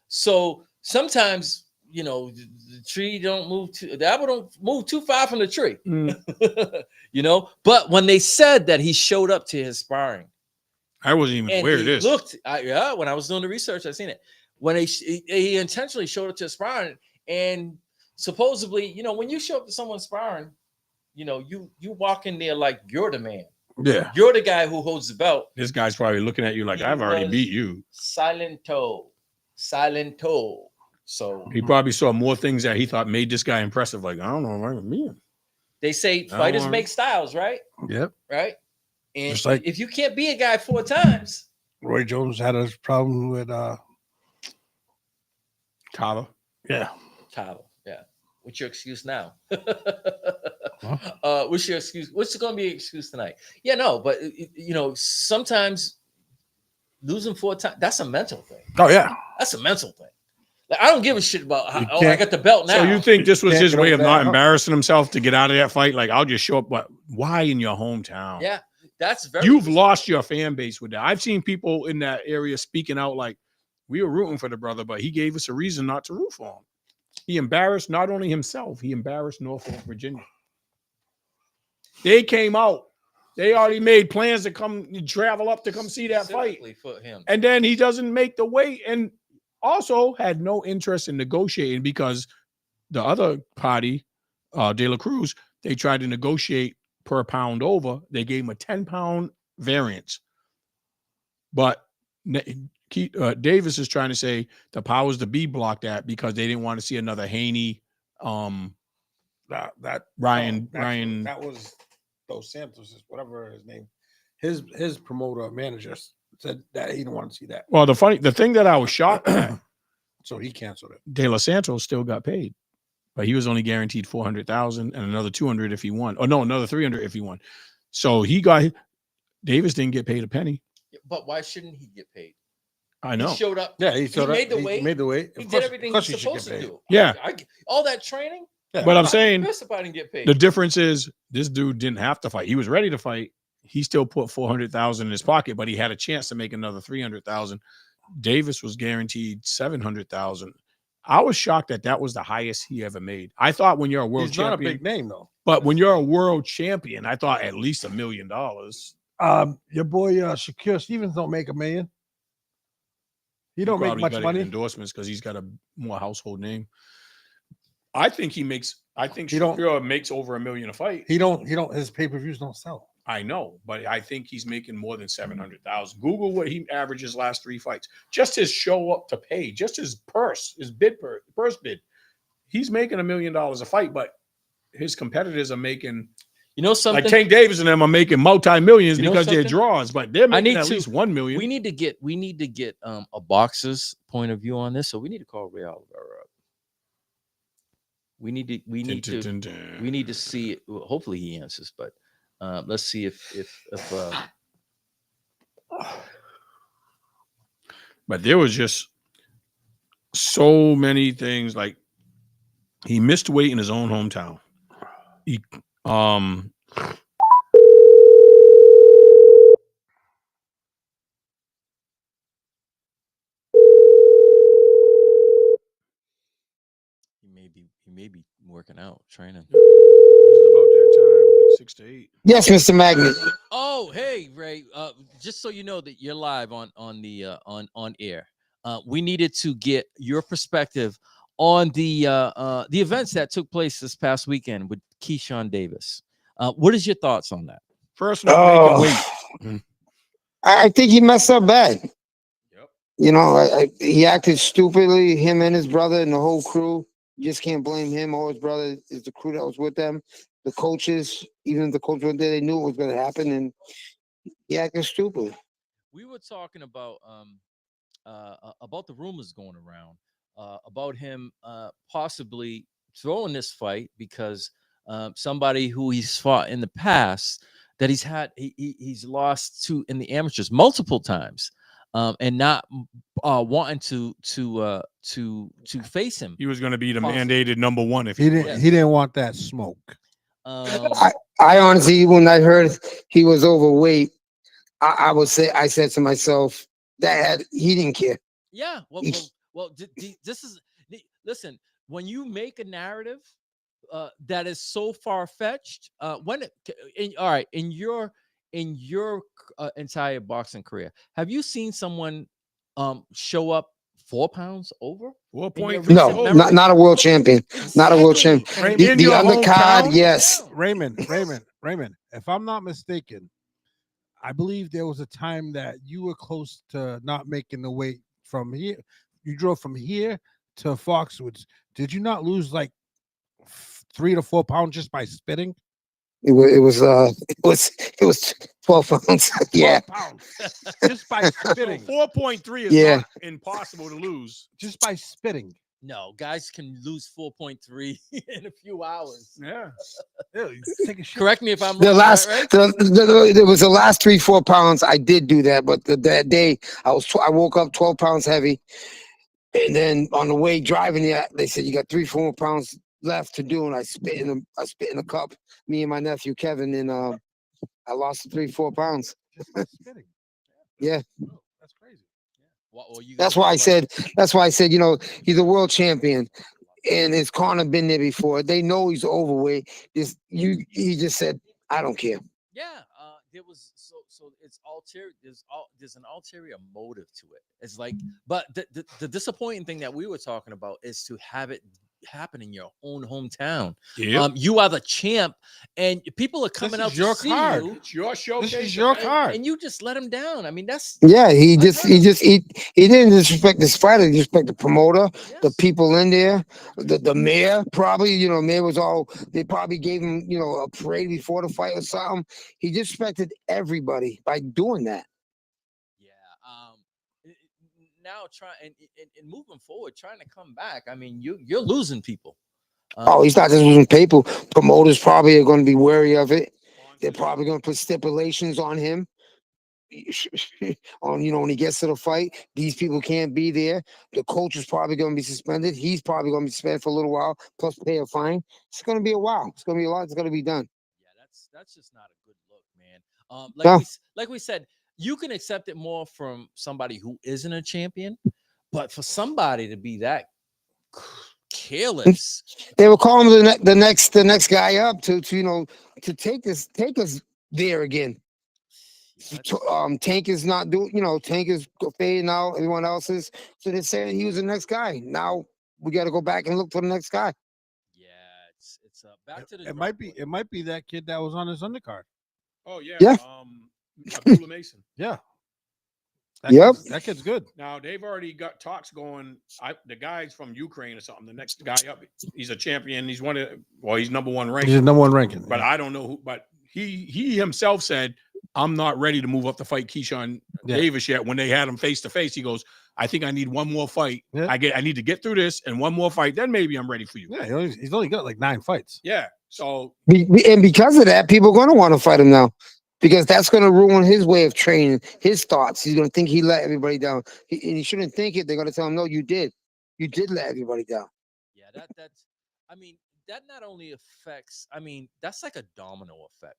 So sometimes, you know, the tree the apple don't move too far from the tree. You know, but when they said that he showed up to his sparring, I wasn't even aware of this. When I was doing the research, I seen it. When he intentionally showed up to sparring, and supposedly, you know, when you show up to someone sparring, you know, you walk in there like you're the man. Yeah, you're the guy who holds the belt. This guy's probably looking at you like, I've already beat you. Silent toe. So he probably saw more things that he thought made this guy impressive. Like, I don't know, right with me. They say fighters make styles, right? Yep. Right. And just like if you can't be a guy 4 times, Roy Jones had a problem with Tyler. Yeah. Tyler. Yeah. What's your excuse now? Huh? What's your excuse? What's going to be an excuse tonight? Yeah, no, but you know, sometimes losing 4 times, that's a mental thing. Oh yeah. That's a mental thing. Like, I don't give a shit about how I got the belt now. So you think this was his way of not embarrassing himself to get out of that fight? Like, I'll just show up, but why in your hometown? Yeah, that's very. You've lost your fan base with that. I've seen people in that area speaking out like, we were rooting for the brother, but he gave us a reason not to root for him. He embarrassed not only himself, he embarrassed Norfolk, Virginia. They came out. They already made plans to come travel up to come see that fight. For him. And then he doesn't make the weight, and also had no interest in negotiating because the other party, De La Cruz, they tried to negotiate per pound over. They gave him a 10-pound variance. But Davis is trying to say the powers to be blocked that because they didn't want to see another Haney. Ryan. That was Dos Santos, whatever his name. His promoter manager said that he didn't want to see that. Well, the thing that I was shocked at, so he canceled it. De Los Santos still got paid, but he was only guaranteed 400,000 and another 200 if he won. Oh no, another 300 if he won. So Davis didn't get paid a penny. But why shouldn't he get paid? I know. He showed up. Yeah, he made the weight. He did everything he's supposed to do. Yeah. All that training. Yeah. But I'm saying didn't get paid. The difference is this dude didn't have to fight. He was ready to fight. He still put 400,000 in his pocket, but he had a chance to make another 300,000. Davis was guaranteed 700,000. I was shocked that was the highest he ever made. I thought when you're a world champion, not a big name though. But when you're a world champion, I thought at least $1 million. Your boy Shakur Stevens don't make $1 million. He don't make much money. Endorsements because he's got a more household name. I think Shakur makes over $1 million a fight. He don't. His pay-per-views don't sell. I know, but I think he's making more than 700,000. Google what he averages last 3 fights. Just his show up to pay, just his purse, his purse bid. He's making $1 million a fight, but his competitors are making, something like Tank Davis and them are making multi-millions because they're draws, but they're making at least 1 million. We need to get a boxer's point of view on this, so we need to call Ray Oliveira up. We need to see it. Well, hopefully he answers, but let's see if but there was just so many things. Like he missed weight in his own hometown. He may be working out, training. This is about that time, like 6 to 8. Yes, Mr. Magnet. Oh, hey, Ray. Just so you know that you're live on air. We needed to get your perspective on the events that took place this past weekend with Keyshawn Davis. What is your thoughts on that? First, not making weight. I think he messed up bad. Yep. You know, he acted stupidly. Him and his brother and the whole crew. You just can't blame him or his brother. Is the crew that was with them, the coaches. Even if the coaches were there, they knew it was going to happen, and he acted stupid. We were talking about the rumors going around about him possibly throwing this fight because somebody who he's fought in the past that he's lost to in the amateurs multiple times, and not wanting to face him. He was going to be the Possibly. mandated number one if He didn't. Yes. He didn't want that smoke. I honestly, when I heard he was overweight, I said to myself that he didn't care. Yeah. This is listen. When you make a narrative that is so far fetched, all right, in your entire boxing career, have you seen someone show up 4 pounds over? 4.3. No, not a world champion. Not a world champion. In The your undercard, hometown? yes. Raymond. If I'm not mistaken, I believe there was a time that you were close to not making the weight from here. You drove from here to Foxwoods. Did you not lose like 3 to 4 pounds just by spitting? It was 12 pounds. Yeah. 12 pounds just by spitting. 4.3 is Yeah. not impossible to lose. Just by spitting. No, guys can lose 4.3 in a few hours. Yeah. Take a shit. Correct me if I'm The wrong. last, right? it was the last 3-4 pounds. I did do that, but that day I woke up 12 pounds heavy, and then on the way driving there, they said you got 3-4 pounds left to do, and I spit in a cup. Me and my nephew Kevin, and I lost 3-4 pounds. Just by spitting. Yeah. That's crazy. Well, you That's guys why I know said. That's why I said. You know, he's a world champion, and his corner been there before. They know he's overweight. He just said, I don't care. Yeah, there was so it's ulterior. There's an ulterior motive to it. It's like, but the disappointing thing that we were talking about is to have it happen in your own hometown. Yep. You are the champ, and people are coming out is your to see card. you, It's your showcase. This is your event. card. and you just let him down. I mean, that's Yeah, he unheard of. didn't disrespect this fighter. He disrespect the promoter, the Yes. people in there, the mayor. Probably, you know, mayor was all. They probably gave him, you know, a parade before the fight or something. He disrespected everybody by doing that. Yeah. Now trying and moving forward, trying to come back. I mean, you're losing people. Oh, he's not just losing people. Promoters probably are going to be wary of it. They're probably going to put stipulations on him. On, you know, when he gets to the fight, these people can't be there. The coach is probably going to be suspended. He's probably going to be suspended for a little while, plus pay a fine. It's going to be a while. It's going to be a lot. It's going to be done. Yeah, that's just not a good look, man. No. Like we said, you can accept it more from somebody who isn't a champion, but for somebody to be that careless, They were calling the next guy up to you know, to take us there again. Tank is not doing, you know, Tank is fading out. Everyone else is. So they're saying he was the next guy. Now we got to go back and look for the next guy. yeah, it's back to the. It might be that kid that was on his undercard. Oh yeah. Yeah. Abdullah Mason. Yeah. Yep. That kid's good. Now they've already got talks going. The guy's from Ukraine or something. The next guy up, he's a champion. He's he's number one ranked. He's number one ranking. But I don't know who. But he himself said, "I'm not ready to move up to fight Keyshawn Davis yet." When they had him face to face, he goes, "I think I need one more fight. Yeah. I need to get through this and one more fight. Then maybe I'm ready for you." Yeah, he's only got like 9 fights. Yeah. So And because of that, people are going to want to fight him now, because that's going to ruin his way of training, his thoughts. He's going to think he let everybody down, and he shouldn't think it. They're going to tell him, "No, you did let everybody down." Yeah, that's. I mean, that not only affects. I mean, that's like a domino effect.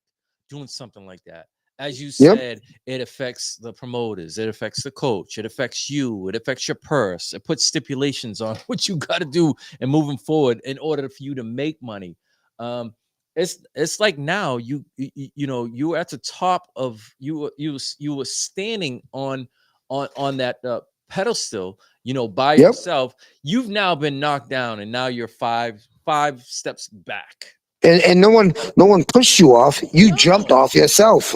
Doing something like that, as you Yep. said, it affects the promoters. It affects the coach. It affects you. It affects your purse. It puts stipulations on what you got to do and moving forward in order for you to make money. It's like now you know, you were at the top of you were standing on that pedestal, you know, by Yep. yourself. You've now been knocked down, and now you're five steps back. And no one pushed you off. You jumped off yourself.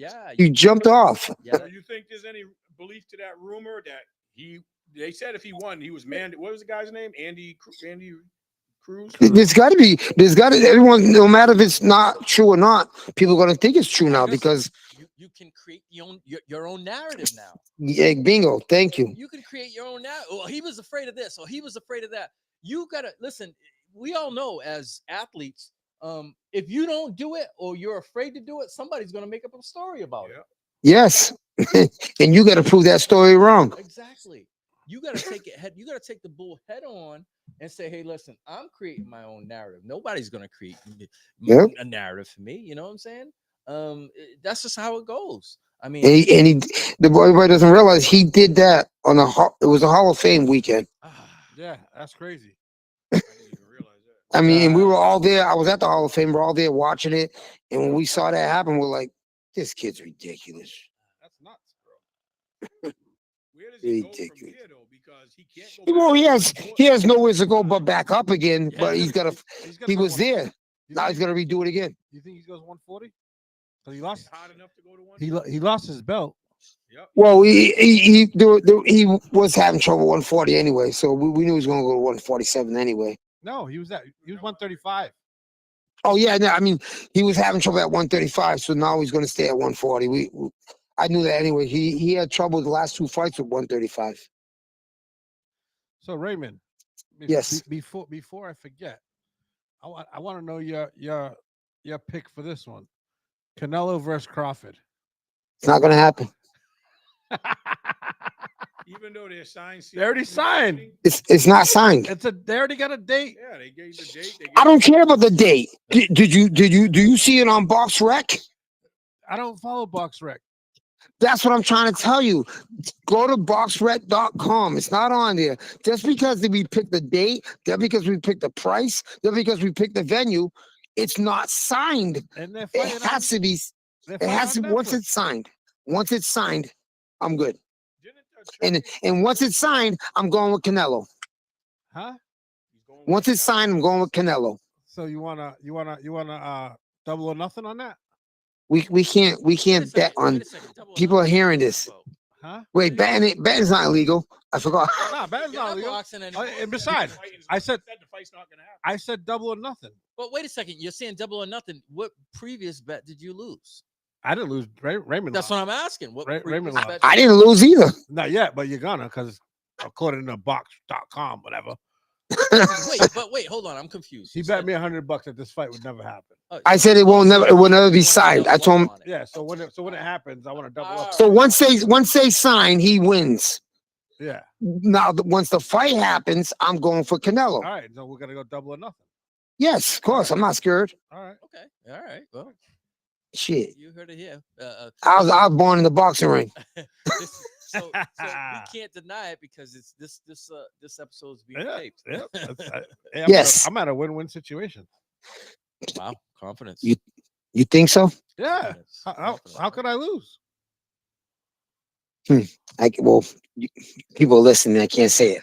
Yeah, You jumped off. Yeah, Do you think there's any belief to that rumor that they said if he won, he was man. What was the guy's name? Andy Cruz. There's got to, everyone, no matter if it's not true or not, people are going to think it's true now because you can create your own narrative now. yeah, bingo. Thank you. You can create your own narrative. Well, he was afraid of this, or he was afraid of that. You gotta listen. We all know as athletes, if you don't do it or you're afraid to do it, somebody's gonna make up a story about it. Yes, and you got to prove that story wrong. Exactly. You got to take it head. You got to take the bull head on and say, "Hey, listen, I'm creating my own narrative. Nobody's gonna create a narrative for me." You know what I'm saying? That's just how it goes. I mean, The boy doesn't realize he did that on it was a Hall of Fame weekend. Yeah, that's crazy. I mean, and we were all there. I was at the Hall of Fame. We're all there watching it, and when we saw that happen, we're like, "This kid's ridiculous." That's nuts, bro. Where does he go from here though? Because he can't go. Well, he has nowhere to go but back up again. But he was there. Now he's gonna redo it again. You think he goes 140? So he lost hard enough to go to 140? He lost his belt. Yep. Well, he was having trouble 140 anyway, so we knew he was going to go to 147 anyway. No, he was 135. Oh yeah, no, I mean he was having trouble at 135, so now he's going to stay at 140. I knew that anyway. He had trouble the last two fights with 135. So Raymond, yes. Before I forget, I want to know your pick for this one. Canelo versus Crawford. It's not going to happen. Even though they're signed, they already signed. It's not signed. They already got a date. Yeah, they gave the date. I don't care about the date. Do you see it on Box Rec? I don't follow Box Rec. That's what I'm trying to tell you. Go to boxrec.com. It's not on there. Just because we picked the date, just because we picked the price, just because we picked the venue, it's not signed. And it has to be. It has to. Once it's signed, I'm good. And once it's signed, I'm going with Canelo. Huh? Once it's signed, I'm going with Canelo. So you wanna double or nothing on that? We can't bet on. People are hearing this. Huh? Wait, betting's not illegal. I forgot. No, betting's not illegal. And besides, I said double or nothing. But wait a second, you're saying double or nothing. What previous bet did you lose? I didn't lose. Raymond. That's what I'm asking. What Raymond lost. I didn't lose either. Not yet, but you're gonna, because according to box.com, whatever. wait, hold on. I'm confused. He bet me $100 that this fight would never happen. I said it will never be signed. I told him. Yeah. So when it happens, I want to double up. So once they sign, he wins. Yeah. Now once the fight happens, I'm going for Canelo. All right. So we're gonna go double or nothing. Yes, of course. I'm not scared. All right. Okay. All right. Well. Shit. You heard it here. I was born in the boxing ring. So we can't deny it because it's this episode is being taped. Yeah. Yes. I'm at a win-win situation. Wow, confidence. You think so? Yeah. How could I lose? People are listening. I can't say it.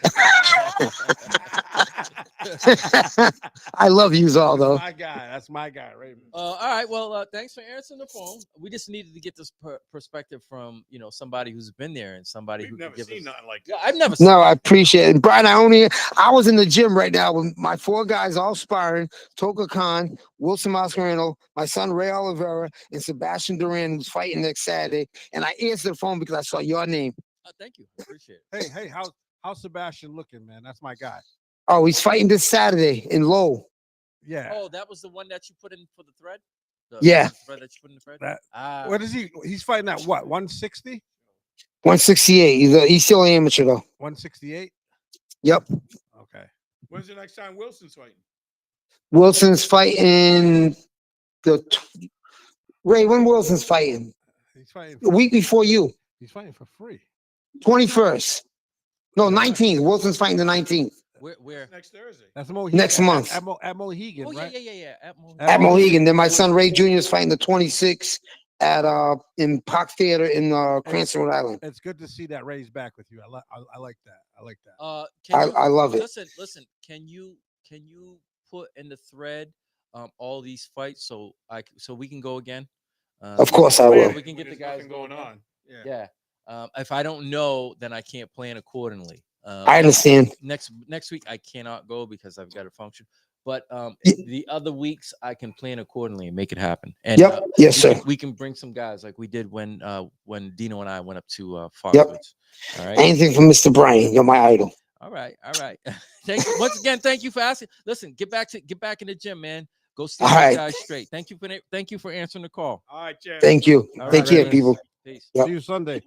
I love you all though. That's my guy, Raymond. All right. Well, thanks for answering the phone. We just needed to get this perspective from somebody who's been there and somebody who never seen nothing like that. Yeah, I've never. Seen No, I appreciate it, Brian. I was in the gym right now with my 4 guys all sparring: Toka Khan, Wilson Mascherano, my son Ray Oliveira, and Sebastian Duran, who's fighting next Saturday. And I answered the phone because I saw your name. Thank you. I appreciate it. Hey, how's Sebastian looking, man? That's my guy. Oh, he's fighting this Saturday in Low. Yeah. Oh, that was the one that you put in for the thread? Yeah. Thread that you put in the thread? What is he? He's fighting at what? 160? 168. He's still an amateur though. 168? Yep. Okay. When's the next time Wilson's fighting? Wilson's fighting Ray, when Wilson's fighting? He's fighting a week before you. He's fighting for free. 21st. No, 19th. Wilson's fighting the 19th. Where? Next Thursday. That's Mohegan. Next month. At Mohegan, Oh, right? yeah. At Mohegan. Then my son Ray Jr. is fighting the 26th at in Park Theater in Cranston, Rhode Island. It's good to see that Ray's back with you. I like that. I like that. I love it. Listen. Can you put in the thread all these fights so we can go again? Of course I will. We can get the guys going on. Yeah. If I don't know, then I can't plan accordingly. I understand. Next week I cannot go because I've got a function. But Ye- the other weeks I can plan accordingly and make it happen. And Yep. Yes, sir. we can bring some guys like we did when Dino and I went up to Foxwoods. Yep. All right. Anything from Mr. Brian. You're my idol. All right. Thank you once again. Thank you for asking. Listen, get back in the gym, man. Go stand All these right. guys straight. Thank you for answering the call. All right, Chad. Thank you. All Take right, care, man. people. Peace. Yep. See you Sunday.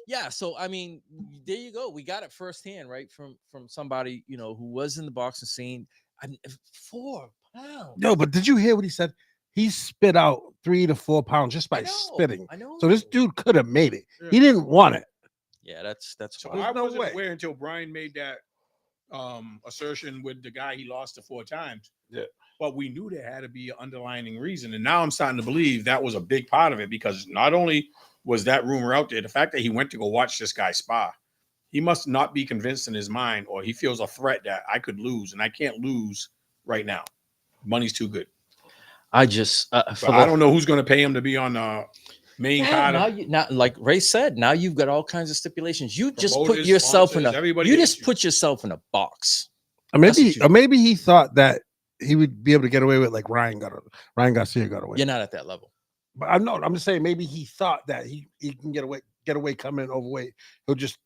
Yeah, so I mean, there you go. We got it firsthand, right? From somebody, who was in the boxing scene. 4 pounds. No, but did you hear what he said? He spit out 3 to 4 pounds just by know, spitting. I know. So this dude could have made it. Yeah. He didn't want it. Yeah, that's So wild. I no wasn't way. aware until Brian made that assertion with the guy he lost to 4 times. Yeah. But we knew there had to be an underlying reason. And now I'm starting to believe that was a big part of it, because not only was that rumor out there, the fact that he went to go watch this guy spar, he must not be convinced in his mind, or he feels a threat that I could lose, and I can't lose right now. Money's too good. I just But I don't know who's going to pay him to be on the main card. now, like Ray said, now you've got all kinds of stipulations. You just put Promoters, yourself in sponsors, a everybody you hates just you. put yourself in a box. Or That's maybe, what you- or maybe he thought that he would be able to get away with like Ryan Garcia got away. You're not at that level. But I'm just saying maybe he thought that he can get away coming in overweight. He'll just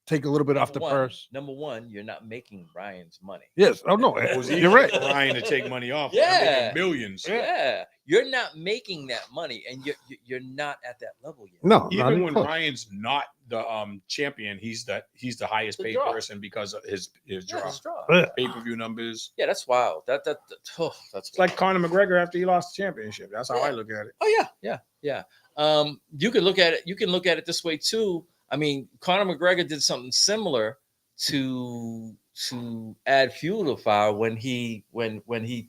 take a little bit off the purse. Number one, you're not making Ryan's money. Yes. Oh no, It was easy you're right. for Ryan to take money off. Yeah. Millions. Yeah, you're not making that money, and you're not at that level yet. No, not Even even when close. Ryan's not the champion, he's the highest The paid draw. person because of his draw. Yeah, straw. Yeah. Pay-per-view numbers. Yeah, that's wild. That's It's like Conor McGregor after he lost the championship. That's how Yeah. I look at it. Oh yeah. You can look at it. You can look at it this way too. I mean, Conor McGregor did something similar to add fuel to the fire when he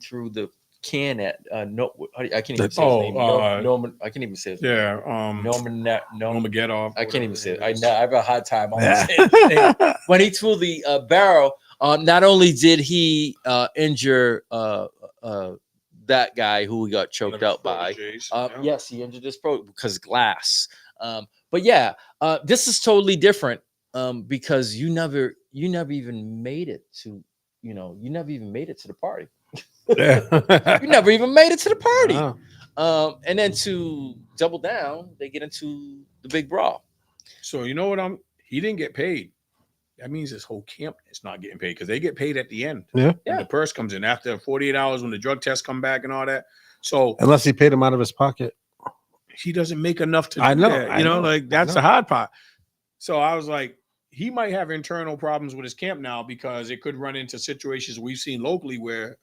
threw the can at I can't even say his name. Norman. I can't even say his name. Yeah. Norman. Nurmagomedov. I can't even say it. whatever I have a hard time almost saying his name. When he threw the barrel, not only did he injure that guy who he got choked out by. Yes, he injured his pro because glass. But yeah, this is totally different because you never even made it to the party. Yeah. You never even made it to the party. Wow. And then to double down, they get into the big brawl. So you know what? He didn't get paid. That means this whole camp is not getting paid because they get paid at the end. Yeah. When the purse comes in after 48 hours when the drug tests come back and all that. So Unless he paid him out of his pocket. he doesn't make enough to do I know, that. I You know, know, like I that's the know. hard part. So I was like, he might have internal problems with his camp now because it could run into situations we've seen locally where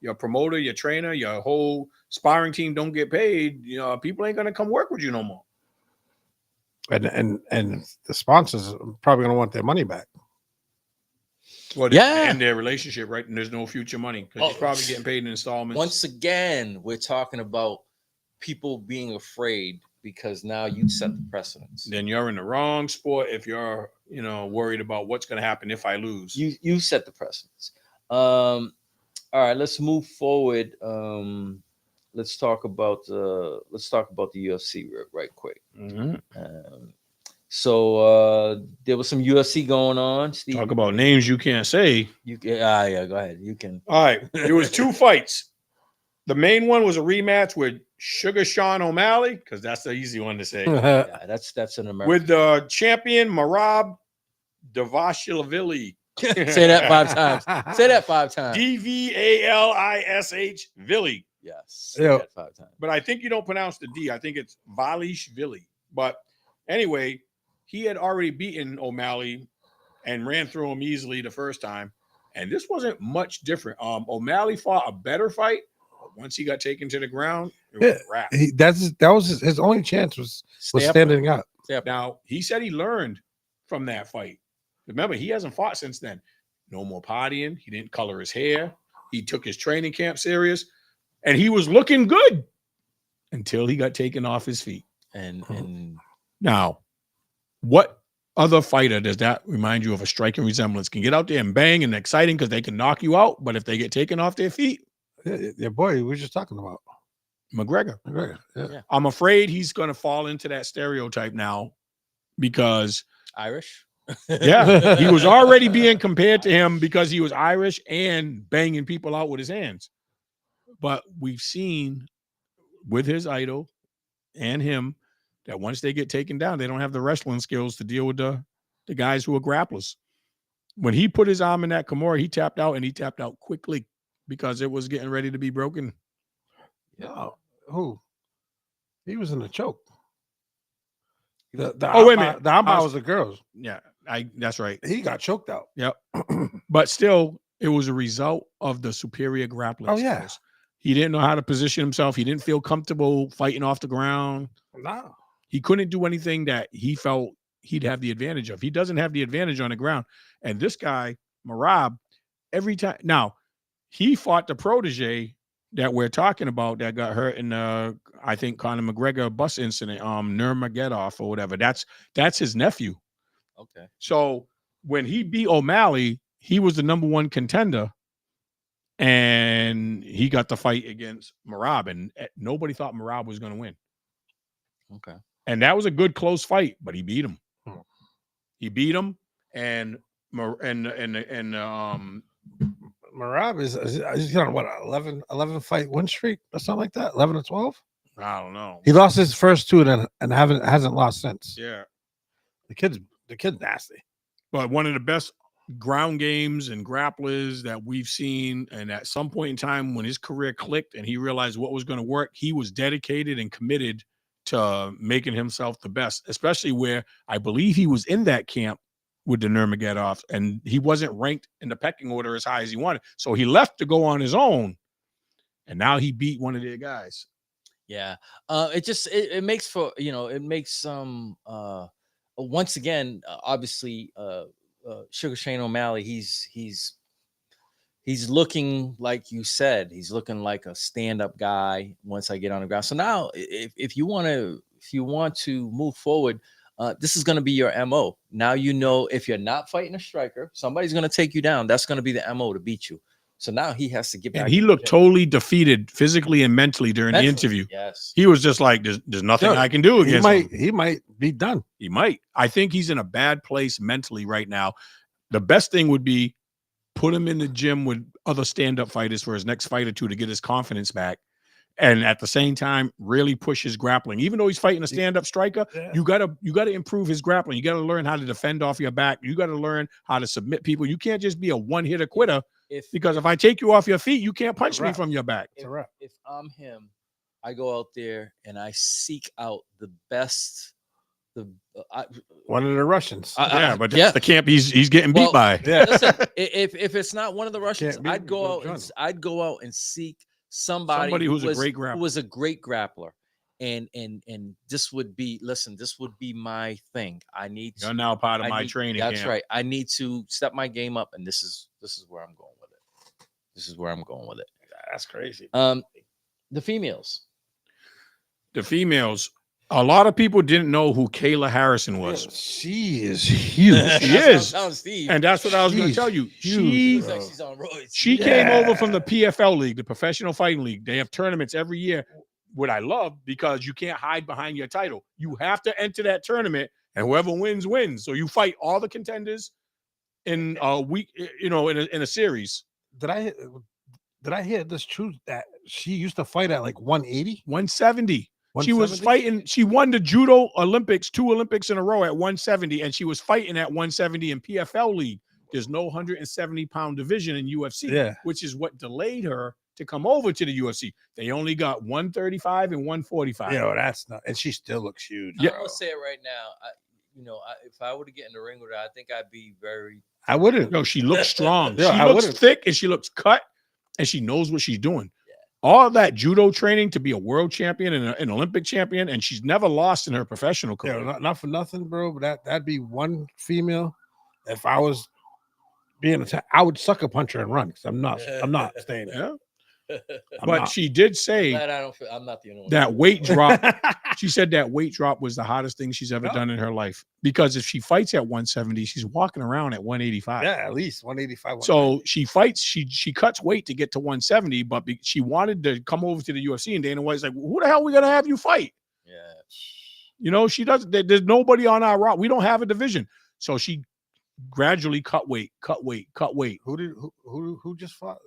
your promoter, your trainer, your whole sparring team don't get paid. You know, people ain't gonna come work with you no more. And the sponsors are probably gonna want their money back. Well, Yeah. end their relationship, right? And there's no future money because he's Oh. probably getting paid in installments. Once again, we're talking about people being afraid because now you set the precedence. Then you're in the wrong sport if you're, worried about what's going to happen if I lose. You set the precedence. All right, let's move forward. Let's talk about the UFC right quick. Mhm. So there was some UFC going on. Steve, Talk about names you can't say. yeah, go ahead. You can. All right, there was 2 fights. The main one was a rematch with Sugar Sean O'Malley because that's the easy one to say. Yeah, that's an American. With the champion Marab Davashvili. Say that 5 times. Say that 5 times. Dvalish Vili. Yes. Say Yeah. that 5 times. But I think you don't pronounce the D. I think it's Valishvili. But anyway, he had already beaten O'Malley and ran through him easily the first time. And this wasn't much different. O'Malley fought a better fight. But once he got taken to the ground, it was a wrap. That was his only chance was Stay up. standing up. Stay up. Now, he said he learned from that fight. Remember, he hasn't fought since then. No more partying. He didn't color his hair. He took his training camp serious. And he was looking good until he got taken off his feet. And Now, what other fighter does that remind you of a striking resemblance? Can get out there and bang and exciting because they can knock you out. But if they get taken off their feet, Yeah, boy, we were just talking about. McGregor. Yeah. I'm afraid he's going to fall into that stereotype now because Irish. yeah, he was already being compared to him because he was Irish and banging people out with his hands. But we've seen with his idol and him that once they get taken down, they don't have the wrestling skills to deal with the guys who are grapplers. When he put his arm in that Kimura, he tapped out, and he tapped out quickly because it was getting ready to be broken. Yeah. Who? He was in the choke. Wait a minute. The umpire was the girls. Yeah, that's right. He got choked out. Yep. But still, it was a result of the superior grappling skills. He didn't know how to position himself. He didn't feel comfortable fighting off the ground. No. He couldn't do anything that he felt he'd have the advantage of. He doesn't have the advantage on the ground. And this guy, Merab, every time. Now, he fought the protege that we're talking about that got hurt in I think Conor McGregor bus incident, Nurmagomedov or whatever. That's his nephew. Okay. So when he beat O'Malley, he was the number one contender, and he got the fight against Merab, and nobody thought Merab was going to win. Okay. And that was a good close fight, but he beat him. He beat him, and Merab is on what 11 fight win streak or something like that, 11 or 12. I don't know. He lost his first two and hasn't lost since. Yeah, the kid's nasty. But one of the best ground games and grapplers that we've seen, and at some point in time when his career clicked and he realized what was going to work, he was dedicated and committed to making himself the best, especially where I believe he was in that camp with the Nurmagomedov, and he wasn't ranked in the pecking order as high as he wanted. So he left to go on his own, and now he beat one of their guys. Yeah. It makes for, it makes some, once again, obviously, Sugar Shane O'Malley, he's looking, like you said, he's looking like a stand-up guy once I get on the ground. So now if you want to move forward, this is going to be your MO. Now, if you're not fighting a striker, somebody's going to take you down. That's going to be the MO to beat you. So now he has to get back. And he looked totally defeated physically and mentally during the interview. Yes. He was just like, there's nothing I can do against him. He might be done. He might. I think he's in a bad place mentally right now. The best thing would be put him in the gym with other stand-up fighters for his next fight or two to get his confidence back. And at the same time, really push his grappling. Even though he's fighting a stand-up striker, you gotta improve his grappling. You gotta learn how to defend off your back. You gotta learn how to submit people. You can't just be a one-hitter quitter. Because if I take you off your feet, you can't punch me from your back. If I'm him, I go out there and I seek out the best. One of the Russians. But that's the camp he's getting beat by. Yeah. Listen, if it's not one of the Russians, I'd go out and seek somebody who's who a great grappler. Who was a great grappler. And this would be my thing. You're now part of my training. That's right. I need to step my game up, and this is where I'm going with it. That's crazy. The females. A lot of people didn't know who Kayla Harrison was. She is huge. She is. And that's what I was going to tell you. She came over from the PFL League, the Professional Fighting League. They have tournaments every year. What I love, because you can't hide behind your title. You have to enter that tournament, and whoever wins, wins. So you fight all the contenders in a week, in a series. Did I hear this truth that she used to fight at like 180? 170. She was fighting. She won the judo Olympics, 2 Olympics in a row at 170, and she was fighting at 170 in PFL League. There's no 170-pound division in UFC, which is what delayed her to come over to the UFC. They only got 135 and 145. Yeah, that's not, and she still looks huge. I'm gonna say it right now. If I were to get in the ring with her, I think I'd be very. I wouldn't. No, she looks strong. She looks thick, and she looks cut, and she knows what she's doing. All that judo training to be a world champion and an Olympic champion, and she's never lost in her professional career. Yeah, not for nothing, bro. But that'd be one female. If I was being attacked, I would sucker punch her and run because I'm not staying there. Yeah. But she did I'm say glad I don't feel, I'm not the only one. that weight drop. She said that weight drop was the hottest thing she's ever done in her life. Because if she fights at 170, she's walking around at 185. Yeah, at least 185. So she fights, she cuts weight to get to 170, but she wanted to come over to the UFC, and Dana White's like, who the hell are we gonna have you fight? Yeah. You know, she does. There's nobody on our route. We don't have a division. So she gradually cut weight. Who just fought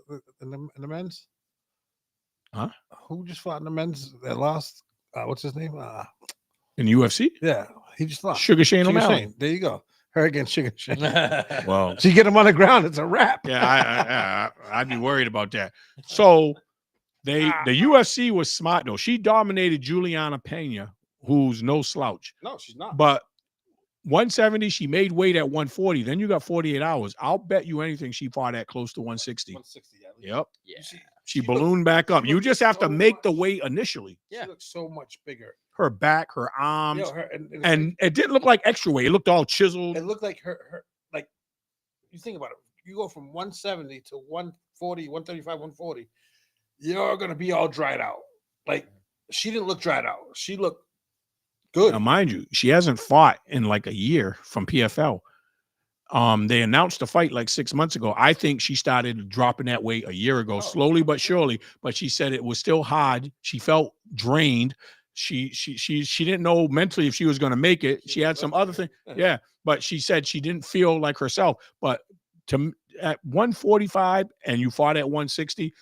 in the men's? Huh? Who just fought in the men's that lost? What's his name? In the UFC? Yeah, he just lost. Sugar Shane O'Malley. There you go. Her against Sugar Shane. Well, she get him on the ground. It's a wrap. Yeah, I'd be worried about that. So the UFC was smart though. She dominated Juliana Pena, who's no slouch. No, she's not. But 170, she made weight at 140. Then you got 48 hours. I'll bet you anything she fought at close to 160. 160. Yep. Yeah. She ballooned back up. You just have to make the weight initially. She looks so much bigger. Her back, her arms, and and it didn't look like extra weight. It looked all chiseled. It looked like her like you think about it. You go from 170 to 140, 135, 140. You're gonna be all dried out. Like she didn't look dried out. She looked good. Now, mind you, she hasn't fought in like a year from PFL. They announced the fight like 6 months ago. I think she started dropping that weight a year ago, slowly but surely. But she said it was still hard. She felt drained. She didn't know mentally if she was going to make it. She had some other thing. Yeah, but she said she didn't feel like herself. But at 145 and you fought at 160,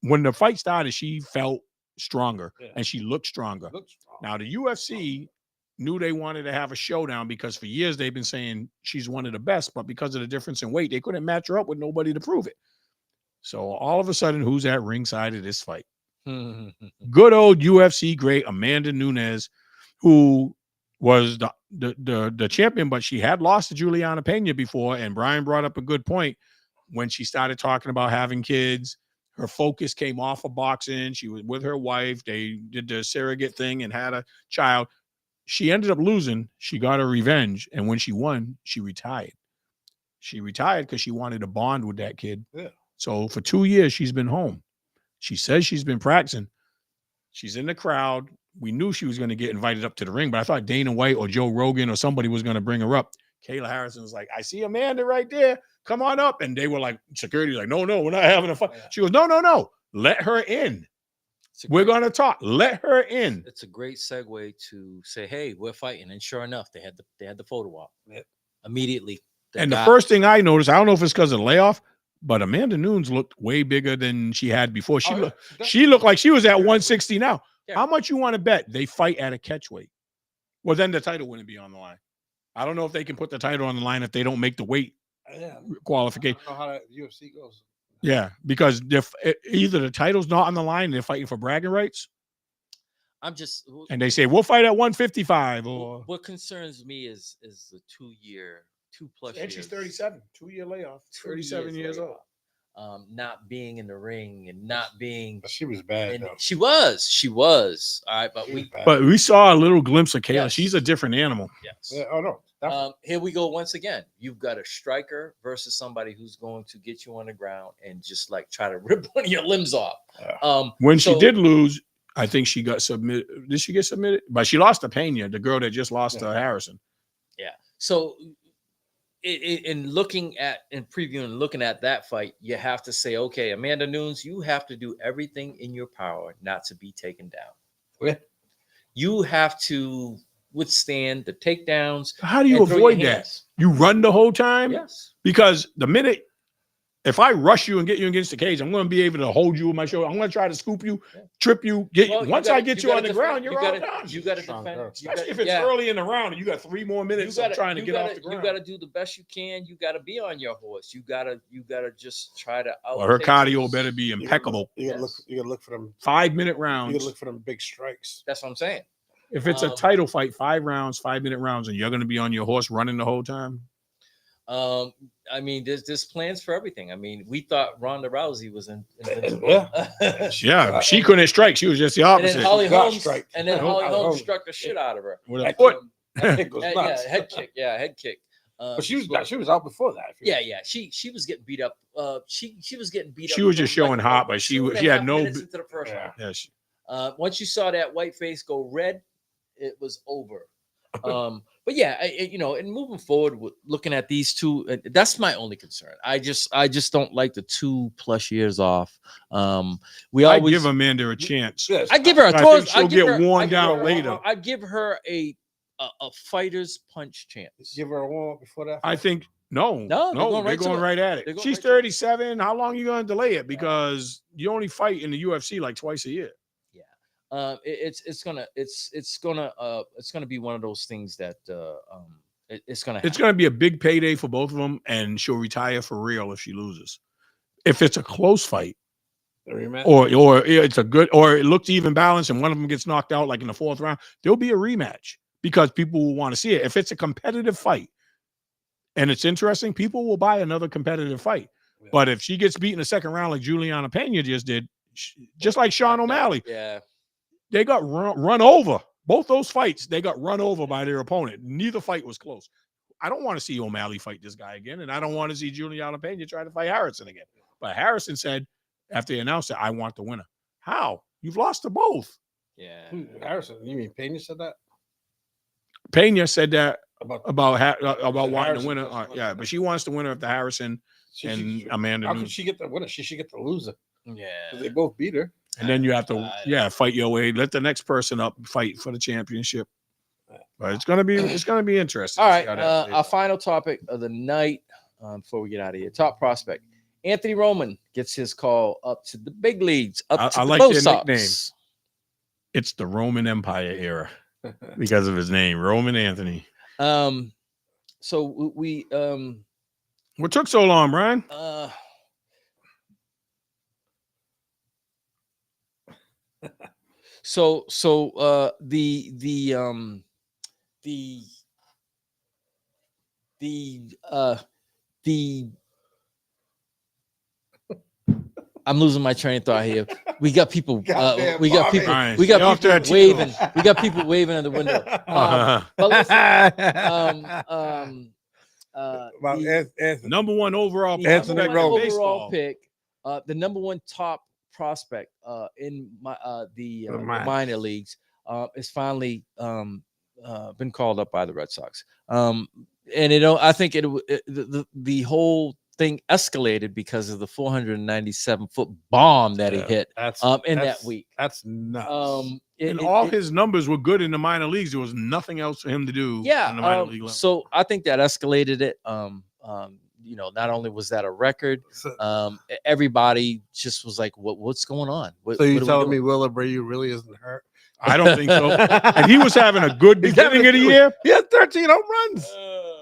when the fight started, she felt stronger and she looked stronger. Now the UFC knew they wanted to have a showdown because for years they've been saying she's one of the best, but because of the difference in weight, they couldn't match her up with nobody to prove it. So all of a sudden, who's at ringside of this fight? Good old UFC great Amanda Nunes, who was the champion, but she had lost to Juliana Pena before. And Brian brought up a good point when she started talking about having kids. Her focus came off of boxing. She was with her wife. They did the surrogate thing and had a child. She ended up losing. She got her revenge. And when she won, she retired. She retired because she wanted to bond with that kid. Yeah. So for 2 years, she's been home. She says she's been practicing. She's in the crowd. We knew she was going to get invited up to the ring, but I thought Dana White or Joe Rogan or somebody was going to bring her up. Kayla Harrison was like, I see Amanda right there. Come on up. And they were like, security, like, no, we're not having a fight. Yeah. She goes, no. Let her in. We're going to talk. Let her in. It's a great segue to say, hey, we're fighting. And sure enough, they had the photo op. Yep. Immediately. And the first thing I noticed, I don't know if it's because of the layoff, but Amanda Nunes looked way bigger than she had before. She looked like she was at 160 now. Yeah. How much you want to bet they fight at a catch weight? Well, then the title wouldn't be on the line. I don't know if they can put the title on the line if they don't make the weight qualification. I don't know how the UFC goes. Yeah, because either the title's not on the line and they're fighting for bragging rights. And they say, we'll fight at 155. Or what concerns me is the 2 year, 2+ years. And she's 37, 2 year layoff, 37 years old. Not being in the ring and not being. But she was bad. Though. She was. All right, but we saw a little glimpse of Kayla. Yes. She's a different animal. Yes. Yeah, oh no. Here we go once again. You've got a striker versus somebody who's going to get you on the ground and just like try to rip one of your limbs off. When she did lose, I think she got submitted. Did she get submitted? But she lost to Pena, the girl that just lost to Harrison. Yeah. So. In looking at and previewing and looking at that fight, you have to say, okay, Amanda Nunes, you have to do everything in your power not to be taken down. Yeah. You have to withstand the takedowns. How do you avoid that? You run the whole time? Yes. Because the minute, if I rush you and get you against the cage, I'm going to be able to hold you with my shoulder. I'm going to try to scoop you, trip you. Once I get you on the ground, you're all done. You got to defend. Especially if it's early in the round and you got 3 more minutes of trying to get off the ground. You got to do the best you can. You got to be on your horse. You got to just try to out. Well, her cardio better be impeccable. You got to look for them 5-minute rounds. You got to look for them big strikes. That's what I'm saying. If it's a title fight, 5 rounds, 5-minute rounds, and you're going to be on your horse running the whole time. I mean, there's plans for everything. I mean, we thought Ronda Rousey was in yeah, she couldn't strike. She was just the opposite. And then Holly Holmes struck the shit out of her with a foot. Head kick. But she was out before that. Yeah. She was getting beat up. She was getting beat up. She was just showing hot, but she had no. Minutes into the first round. Yeah. Once you saw that white face go red, it was over. But yeah, and moving forward, looking at these two, that's my only concern. I just don't like the 2+ years off. We I always give Amanda a chance. Yes. I give her a I toss. think she'll get worn down later. I give her a fighter's punch chance. Give her a warm up before that. I think no, they're going right at it. She's 37. How long are you going to delay it? Because you only fight in the UFC like twice a year. It's gonna be one of those things that it's gonna be a big payday for both of them, and she'll retire for real if she loses. If it's a close fight, or it's a good, or it looks even balanced, and one of them gets knocked out like in the 4th round, there'll be a rematch because people will want to see it. If it's a competitive fight and it's interesting, people will buy another competitive fight. Yeah. But if she gets beat in the 2nd round like Juliana Pena just did, just like Sean O'Malley, they got run over. Both those fights, they got run over by their opponent. Neither fight was close. I don't want to see O'Malley fight this guy again, and I don't want to see Juliana Pena try to fight Harrison again. But Harrison said, after he announced it, I want the winner. How? You've lost to both. Yeah. Harrison, you mean Pena said that? Pena said that about wanting the winner. Yeah, but she wants the winner of the Harrison and Amanda. How could she get the winner? She should get the loser. Yeah. They both beat her. And then you have to, fight your way. Let the next person up fight for the championship. But it's gonna be interesting. All right, our final topic of the night before we get out of here. Top prospect Anthony Roman gets his call up to the big leagues. I like their nickname. It's the Roman Empire era because of his name, Roman Anthony. So we what took so long, Brian? So I'm losing my train of thought here. We got people waving. We got people waving in the window. But listen, number one overall pick, the number one top prospect in the minor leagues is finally been called up by the Red Sox. And I think the whole thing escalated because of the 497-foot bomb that he hit that week. That's nuts. His numbers were good in the minor leagues. There was nothing else for him to do. In the minor league level. So I think that escalated it. Not only was that a record, everybody just was like, "What's going on?" So you're telling me Will Abreu really isn't hurt? I don't think so. And he was having a good beginning of the year. He had 13 home runs.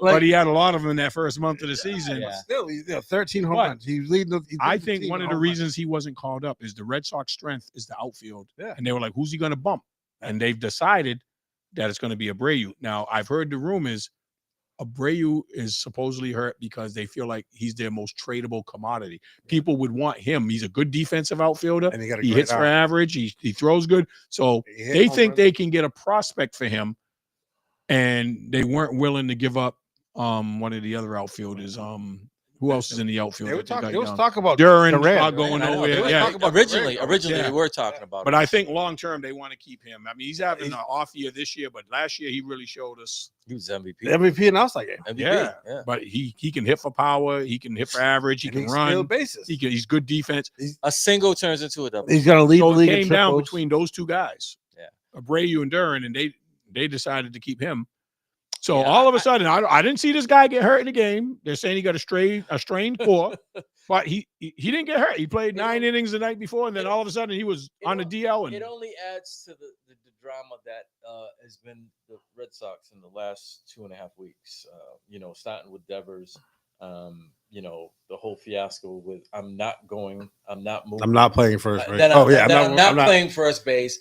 But he had a lot of them in that first month of the season. Yeah. Still, he's 13 home runs. He's leading. I think one of the reasons he wasn't called up is the Red Sox strength is the outfield. Yeah. And they were like, who's he going to bump? And they've decided that it's going to be Abreu. Now, I've heard the rumors Abreu is supposedly hurt because they feel like he's their most tradable commodity. People would want him. He's a good defensive outfielder. And he hits for average. He throws good. So they think they can get a prospect for him. And they weren't willing to give up one of the other outfielders. Who else is in the outfield? It was talk about Duran not going nowhere. Originally they were talking about. But I think long term they want to keep him. I mean, he's having an off year this year, but last year he really showed us he was MVP. MVP in outside game. MVP, yeah. But he can hit for power. He can hit for average. He can run bases. He's good defense. A single turns into a double. He's gonna lead the league. It came down between those two guys. Yeah, Abreu and Duran, and they decided to keep him. So all of a sudden, I didn't see this guy get hurt in the game. They're saying he got a strained core, but he didn't get hurt. He played 9 innings the night before, and then all of a sudden he was on the DL. And it only adds to the drama that has been the Red Sox in the last 2.5 weeks. Starting with Devers, the whole fiasco with I'm not moving. I'm not playing first base. I'm not playing first base.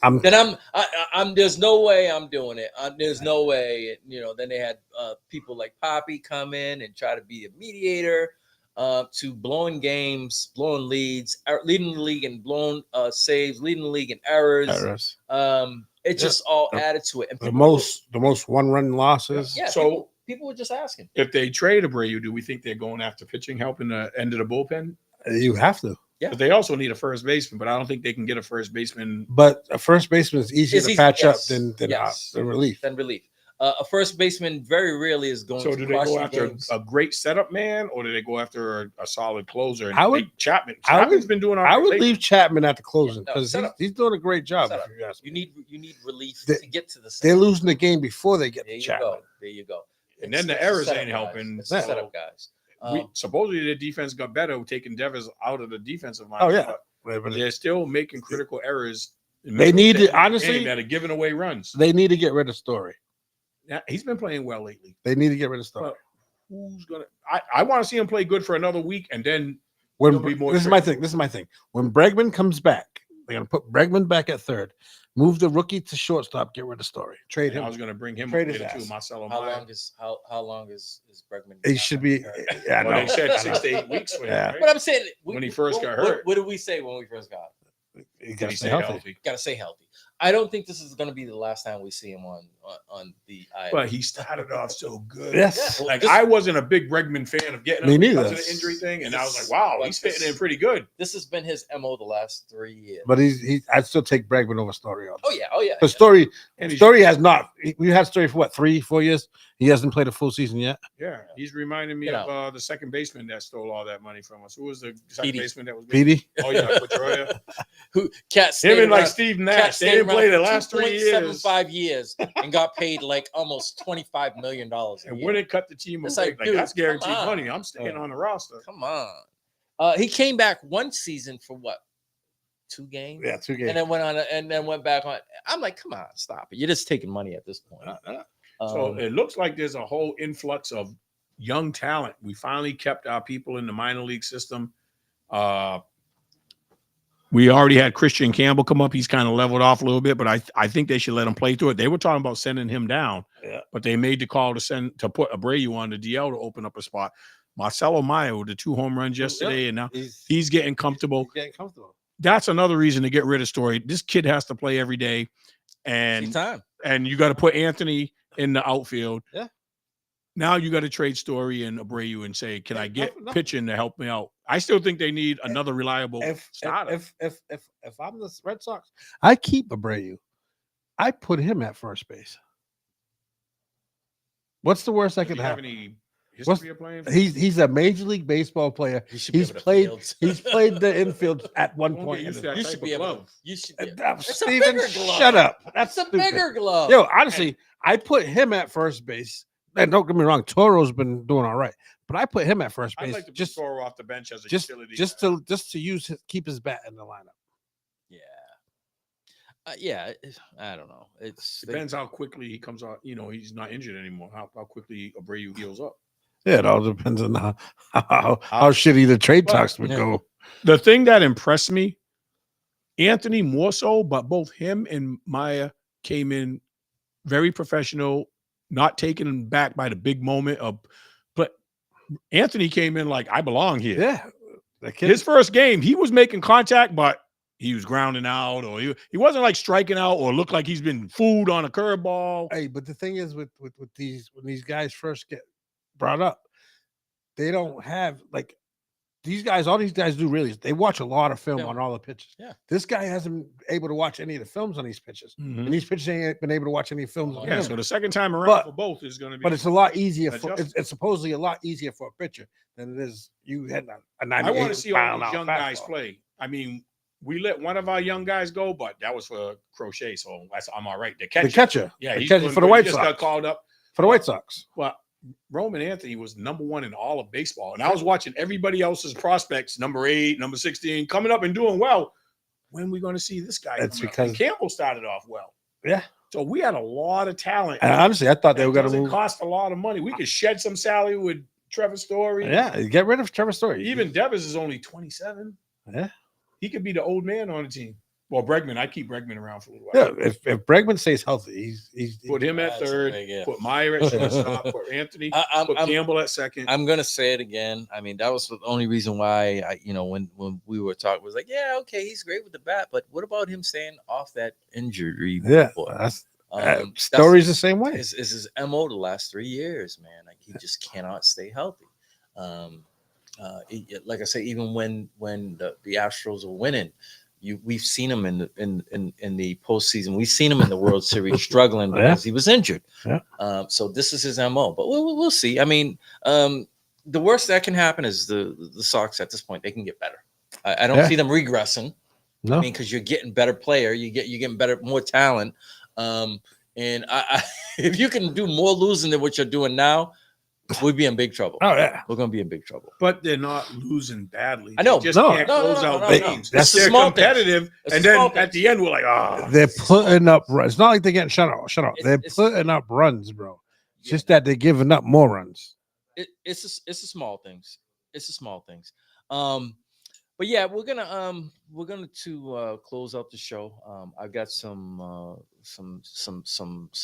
There's no way I'm doing it. There's no way. Then they had people like Poppy come in and try to be a mediator to blowing games, blowing leads, leading the league in blown saves, leading the league in errors. It just all added to it. And the most 1-run losses. Yeah. So People were just asking. If they trade Abreu, do we think they're going after pitching help in the end of the bullpen? You have to. Yeah. But they also need a first baseman, but I don't think they can get a first baseman. But a first baseman is easier to patch up than yes. the relief. Than relief. A first baseman very rarely is going So to do they go after games. a great setup man, or do they go after a solid closer? And I would- Chapman. I would- Chapman's been doing all right. I would lately. leave Chapman at the closing Yeah, no, because setup. he's doing a great job. Setup. If you ask me. You need relief They- to get to the They're setup. losing the game before they get There to you Chapman. go. There you go. And then the It's errors setup ain't guys. helping. It's the So setup guys. supposedly their defense got better, taking Devers out of the defensive line. Oh, yeah. but they're still making critical errors. They need to- in the honestly- game that are giving away runs. They need to get rid of Story. Yeah, he's been playing well lately. They need to get rid of Story. But who's gonna? I want to see him play good for another week, and then When there'll be more this is my tricks. thing. This is my thing. When Bregman comes back, they're gonna put Bregman back at third, move the rookie to shortstop, get rid of Story, trade him. I was going to bring him Trade up his later too. ass. Marcelo How Meyer. long is Bregman? He should be. Yeah, Well, no. they said 6 to 8 weeks for him. Yeah. Right? But I'm saying When he first got what- hurt. What did we say when we first got him? You Did gotta he stay stay healthy. Got to stay healthy. I don't think this is going to be the last time we see him on the IL. But he started off so good. Yes. Yeah. Like This- I wasn't a big Bregman fan of getting Me him neither. because of the injury thing, and I was This- like, wow, but he's this- fitting in pretty good. This has been his MO the last 3 years. But he's. I'd still take Bregman over Story. Oh yeah. The Story. And he's, Story has not. We had Story for what 3-4 years. He hasn't played a full season yet. yeah, he's reminding me You of the second baseman that stole all that money from us. Who was the second Petey. baseman that was? Petey. Oh yeah, Pedroia. Who Cat Him stayed and like around- Steve Cat Nash. They stayed didn't play around the for last 3 years. 2.75 years and got paid like almost $25 million. a And year. when it cut the team It's away, like, like, dude, that's guaranteed come on. money. I'm staying on the roster. Come on. He came back one season for what? 2 games? Yeah, 2 games. And then went on and then went back on. I'm like, come on, stop it. You're just taking money at this point. So it looks like there's a whole influx of young talent. We finally kept our people in the minor league system. We already had Christian Campbell come up. He's kind of leveled off a little bit, but I think they should let him play through it. They were talking about sending him down, but they made the call to put Abreu on the DL to open up a spot. Marcelo Meyer with the 2 home runs yesterday, and now he's getting comfortable. He's getting comfortable. That's another reason to get rid of Story. This kid has to play every day, and time. you got to put Anthony in the outfield. Yeah. Now you got to trade Story and Abreu and say, can I get no. pitching to help me out? I still think they need another reliable starter. If I'm the Red Sox, I keep Abreu. I put him at first base. What's the worst that Do could you have happen? any What's- history of playing? for He's a Major League Baseball player. You should be He's able to played. field. He's played the infield at one Won't point. get used in to that You type should of be able. glove. You should be. It's a Steven, glove. shut up. That's It's a stupid. bigger glove. Yo, honestly, I put him at first base. And don't get me wrong, Toro's been doing all right, but I put him at first I'd base like to just throw off the bench as a just utility. just to use keep his bat in the lineup. Yeah. I don't know. It's Depends how quickly he comes out. He's not injured anymore. How quickly Abreu heals up. Yeah, it all depends on how shitty the trade talks would go. The thing that impressed me, Anthony more so, but both him and Maya came in very professional, not taken back by the big moment of. But Anthony came in like, I belong here. Yeah, the kid, His first game, he was making contact, but he was grounding out, or he wasn't like striking out, or looked like he's been fooled on a curveball. hey, but the thing is with these when these guys first get brought up, they don't have like these guys. All these guys do really is they watch a lot of film on all the pitches. Yeah. This guy hasn't been able to watch any of the films on these pitches, Mhm. and these pitches ain't been able to watch any films on Yeah, him. so the second time around But- for both is going to be. But it's a lot easier for adjustment. it's supposedly a lot easier for a pitcher than it is you had a 98 I want to see all mile an these hour young guys fastball. play. I mean, we let one of our young guys go, but that was for Crochet, so I'm all right. The catcher, The catcher, yeah, the he's catcher doing for the good. He White just Sox. got called up. For the White Sox. But Roman Anthony was number 1 in all of baseball, and I was watching everybody else's prospects, number 8, number 16, coming up and doing well. When are we going to see this guy? That's coming up? because- And Campbell started off well. Yeah. So we had a lot of talent. And honestly, I thought they were It going to doesn't move. cost a lot of money. We could shed some salary with Trevor Story. Yeah, get rid of Trevor Story. Even Devers is only 27. Yeah. He could be the old man on the team. Well, Bregman, I keep Bregman around for a little while. Yeah, if Bregman stays healthy, he's Put him at That's third, big, yeah. put Meyer at shortstop, put Anthony, put Campbell at second. I'm gonna say it again. I mean, that was the only reason why when we were talking was like, yeah, okay, he's great with the bat, but what about him staying off that injury? yeah. report? Story's the same way. Is his MO the last 3 years, man. Like he just cannot stay healthy. Like I say, even when the Astros are winning, we've seen him in the postseason. We've seen him in the World Series struggling because he was injured. Yeah. So this is his MO, but we'll see. I mean, the worst that can happen is the Sox at this point, they can get better. I don't see them regressing. No. I mean, because you're getting better player, you're getting better, more talent. And I if you can do more losing than what you're doing now, we'd be in big trouble. Oh yeah, we're gonna be in big trouble. But they're not losing badly. I know. They just can't close out games. They're competitive, and then at the end we're like, they're putting up runs. It's not like they're getting shut out. They're putting up runs, bro. It's just that they're giving up more runs. It's the small things. It's the small things. But yeah, we're gonna close out the show. I've got some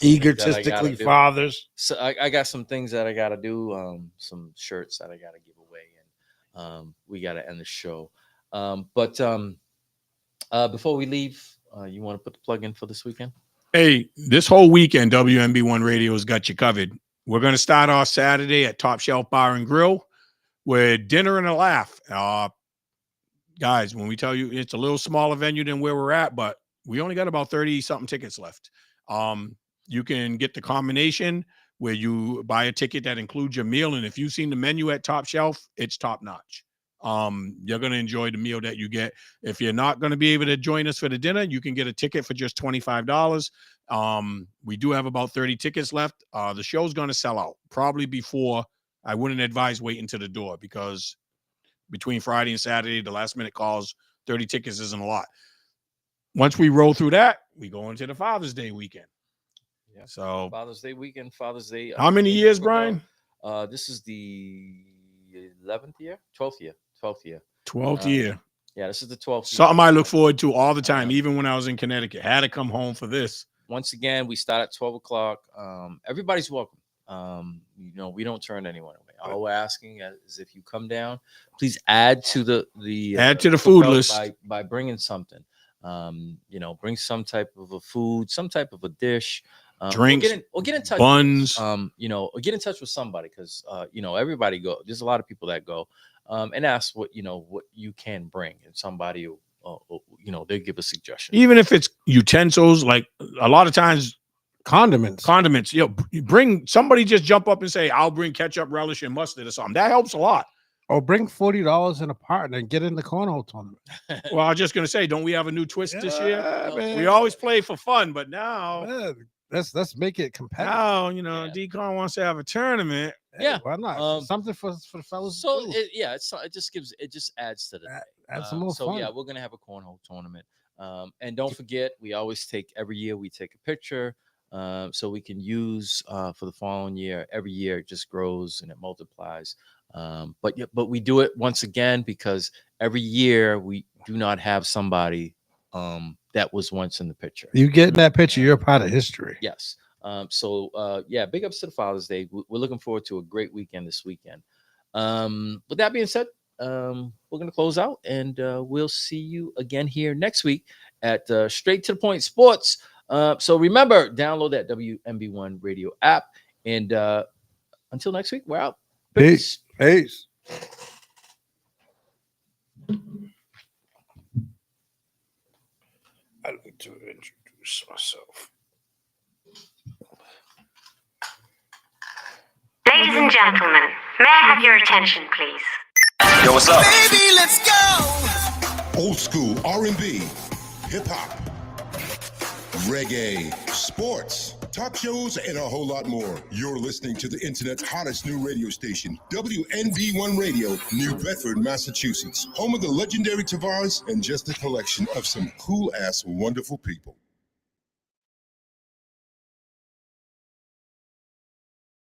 egotistically fathers. So I got some things that I gotta do. Some shirts that I gotta give away, and we gotta end the show. But before we leave, you want to put the plug in for this weekend? Hey, this whole weekend, WMB1 Radio's got you covered. We're gonna start off Saturday at Top Shelf Bar and Grill with dinner and a laugh. Guys, when we tell you it's a little smaller venue than where we're at, but we only got about 30-something tickets left. You can get the combination where you buy a ticket that includes your meal. And if you've seen the menu at Top Shelf, it's top notch. You're going to enjoy the meal that you get. If you're not going to be able to join us for the dinner, you can get a ticket for just $25. We do have about 30 tickets left. The show's going to sell out probably before. I wouldn't advise waiting to the door because between Friday and Saturday, the last minute calls, 30 tickets isn't a lot. Once we roll through that, we go into the Father's Day weekend. Yeah. So Father's Day weekend, Father's Day. How many years, Brian? This is the 11th year, 12th year, 12th year. 12th year. Yeah, this is the 12th. Something I look forward to all the time, even when I was in Connecticut. Had to come home for this. Once again, we start at 12 o'clock. Everybody's welcome. We don't turn anyone away. All we're asking is if you come down, please add to the food list by bringing something. Bring some type of a food, some type of a dish, drinks, or get in touch, buns. Or get in touch with somebody because everybody go. There's a lot of people that go, and ask what you can bring, and somebody will, they give a suggestion. Even if it's utensils, like a lot of times. Condiments. You bring somebody, just jump up and say, I'll bring ketchup, relish, and mustard or something. That helps a lot. Or bring $40 in a part and get in the cornhole tournament. Well, I was just gonna say, don't we have a new twist this year? Man. We always play for fun, but now let's make it competitive. Now, D-Con wants to have a tournament. Yeah, why not? Something for the fellas. So it just adds to the day. Add some more fun. Yeah, we're gonna have a cornhole tournament. And don't forget, every year we take a picture. So we can use for the following year. Every year it just grows and it multiplies. But we do it once again because every year we do not have somebody that was once in the picture. You get in that picture, you're a part of history. Yes. Big ups to the Father's Day. We're looking forward to a great weekend this weekend. With that being said, we're going to close out and we'll see you again here next week at Straight to the Point Sports. So remember, download that WMB1 Radio app. And until next week, we're out. Peace. Peace. I'd like to introduce myself. Ladies and gentlemen, may I have your attention, please? Yo, what's up? Baby, let's go. Old school R&B, hip hop, reggae, sports, talk shows, and a whole lot more. You're listening to the internet's hottest new radio station, WNB1 Radio, New Bedford, Massachusetts, home of the legendary Tavares and just a collection of some cool-ass wonderful people.